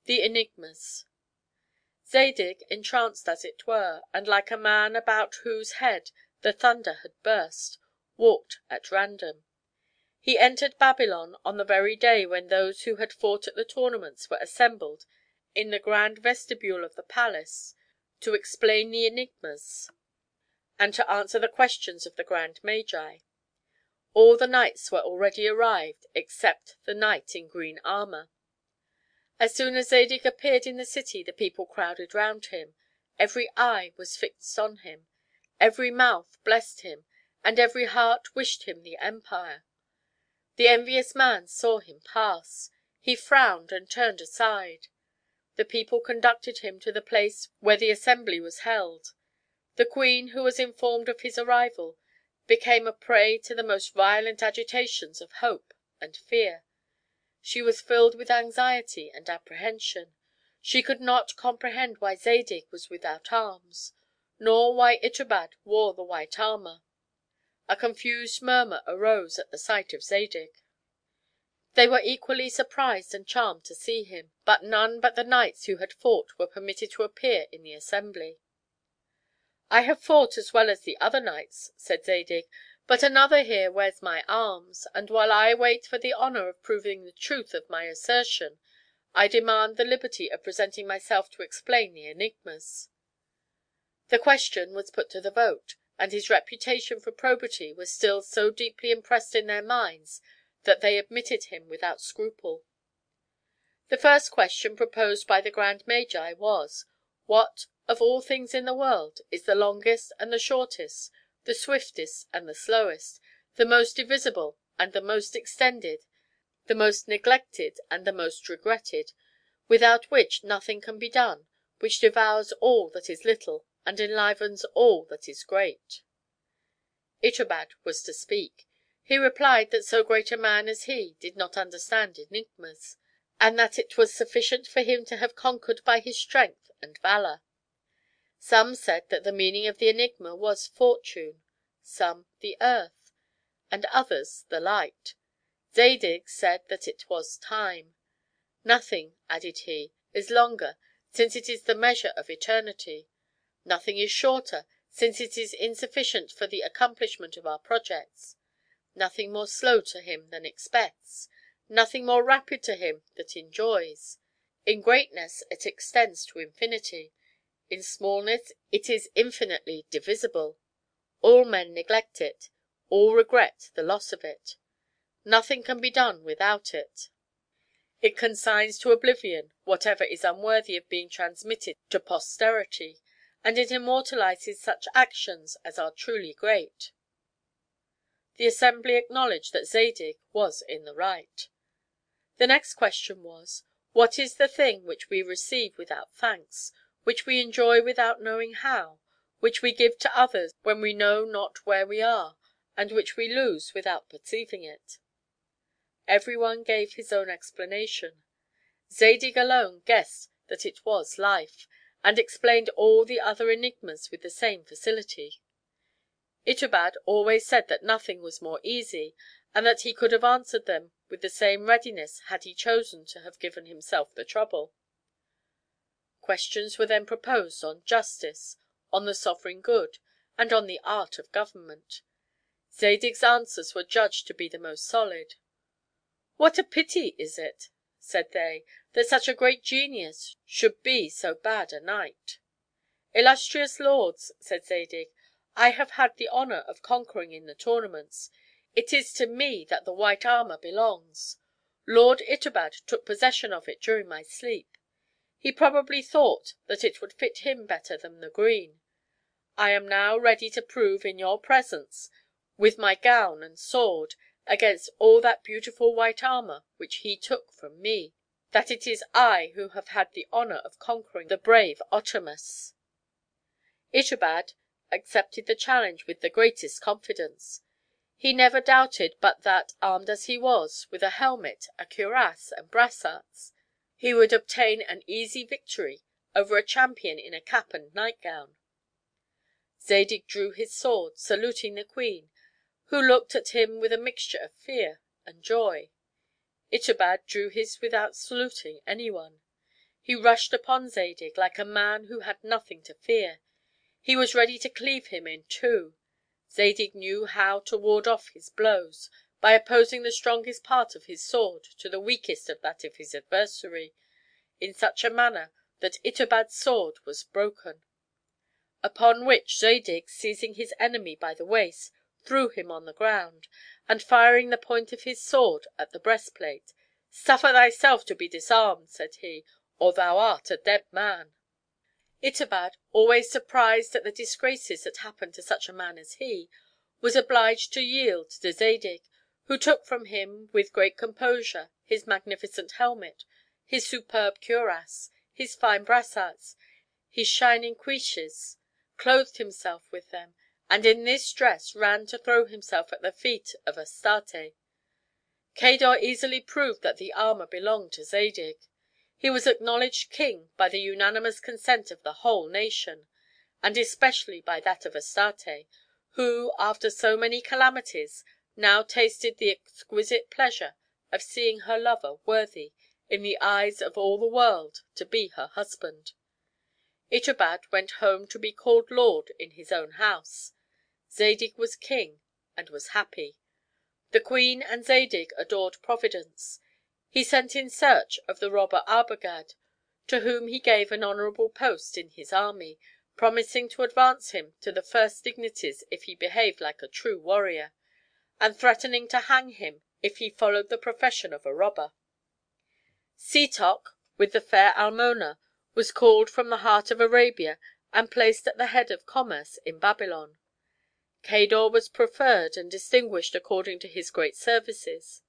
The Enigmas. Zadig, entranced as it were, and like a man about whose head the thunder had burst, walked at random. He entered Babylon on the very day when those who had fought at the tournaments were assembled in the grand vestibule of the palace to explain the enigmas and to answer the questions of the grand magi. All the knights were already arrived except the knight in green armor. As soon as Zadig appeared in the city the people crowded round him, every eye was fixed on him, every mouth blessed him, and every heart wished him the empire. The envious man saw him pass. He frowned and turned aside. The people conducted him to the place where the assembly was held. The queen, who was informed of his arrival, became a prey to the most violent agitations of hope and fear. She was filled with anxiety and apprehension. She could not comprehend why Zadig was without arms, nor why Itobad wore the white armor. A confused murmur arose at the sight of Zadig. They were equally surprised and charmed to see him, but none but the knights who had fought were permitted to appear in the assembly. "I have fought as well as the other knights," said Zadig, "but another here wears my arms, and while I wait for the honor of proving the truth of my assertion, I demand the liberty of presenting myself to explain the enigmas." The question was put to the vote, and his reputation for probity was still so deeply impressed in their minds that they admitted him without scruple. The first question proposed by the grand magi was, "What, of all things in the world, is the longest and the shortest, the swiftest and the slowest, the most divisible and the most extended, the most neglected and the most regretted, without which nothing can be done, which devours all that is little and enlivens all that is great. Itobad was to speak. He replied that so great a man as he did not understand enigmas, and that it was sufficient for him to have conquered by his strength and valor. Some said that the meaning of the enigma was fortune, some the earth, and others the light. Zadig said that it was time. Nothing, added he, is longer, since it is the measure of eternity. Nothing is shorter, since it is insufficient for the accomplishment of our projects. Nothing more slow to him that expects, nothing more rapid to him that enjoys. In greatness it extends to infinity. In smallness it is infinitely divisible. All men neglect it, all regret the loss of it. Nothing can be done without it. It consigns to oblivion whatever is unworthy of being transmitted to posterity, and it immortalizes such actions as are truly great. The assembly acknowledged that Zadig was in the right. The next question was, what is the thing which we receive without thanks, which we enjoy without knowing how, which we give to others when we know not where we are, and which we lose without perceiving it? Every one gave his own explanation. Zadig alone guessed that it was life, and explained all the other enigmas with the same facility. Itobad always said that nothing was more easy, and that he could have answered them with the same readiness had he chosen to have given himself the trouble. Questions were then proposed on justice, on the sovereign good, and on the art of government. Zadig's answers were judged to be the most solid. "What a pity is it," said they, "that such a great genius should be so bad a knight!" "Illustrious lords," said Zadig, "I have had the honor of conquering in the tournaments. It is to me that the white armor belongs. Lord Itobad took possession of it during my sleep. He probably thought that it would fit him better than the green. I am now ready to prove in your presence, with my gown and sword, against all that beautiful white armor which he took from me, that it is I who have had the honor of conquering the brave Otamus." Itobad accepted the challenge with the greatest confidence. He never doubted but that, armed as he was, with a helmet, a cuirass, and brassarts, he would obtain an easy victory over a champion in a cap and nightgown. Zadig drew his sword, saluting the queen, who looked at him with a mixture of fear and joy. Itobad drew his without saluting any one. He rushed upon Zadig like a man who had nothing to fear. He was ready to cleave him in two. Zadig knew how to ward off his blows, by opposing the strongest part of his sword to the weakest of that of his adversary, in such a manner that Itobad's sword was broken. Upon which Zadig, seizing his enemy by the waist, threw him on the ground, and firing the point of his sword at the breastplate, "Suffer thyself to be disarmed," said he, "or thou art a dead man." Itobad, always surprised at the disgraces that happened to such a man as he, was obliged to yield to Zadig, who took from him with great composure his magnificent helmet, his superb cuirass, his fine brassarts, his shining cuishes, clothed himself with them, and in this dress ran to throw himself at the feet of Astarte. Cador easily proved that the armor belonged to Zadig. He was acknowledged king by the unanimous consent of the whole nation, and especially by that of Astarte, who, after so many calamities, now tasted the exquisite pleasure of seeing her lover worthy, in the eyes of all the world, to be her husband. Itobad went home to be called lord in his own house. Zadig was king, and was happy. The queen and Zadig adored Providence. He sent in search of the robber Arbogad, to whom he gave an honorable post in his army, promising to advance him to the first dignities if he behaved like a true warrior, and threatening to hang him if he followed the profession of a robber. Setoc, with the fair Almona, was called from the heart of Arabia and placed at the head of commerce in Babylon. Cador was preferred and distinguished according to his great services.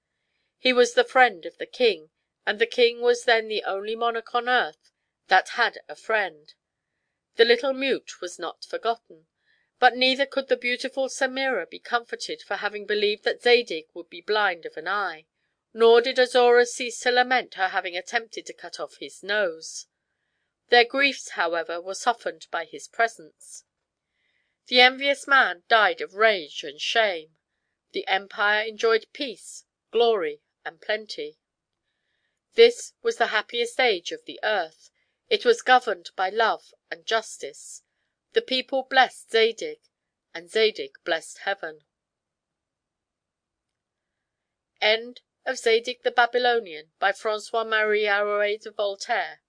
He was the friend of the king, and the king was then the only monarch on earth that had a friend. The little mute was not forgotten, but neither could the beautiful Semira be comforted for having believed that Zadig would be blind of an eye, nor did Azora cease to lament her having attempted to cut off his nose. Their griefs, however, were softened by his presence. The envious man died of rage and shame. The empire enjoyed peace, glory, and plenty. This was the happiest age of the earth. It was governed by love and justice. The people blessed Zadig, and Zadig blessed heaven. End of Zadig the Babylonian, by Francois Marie Arouet de Voltaire.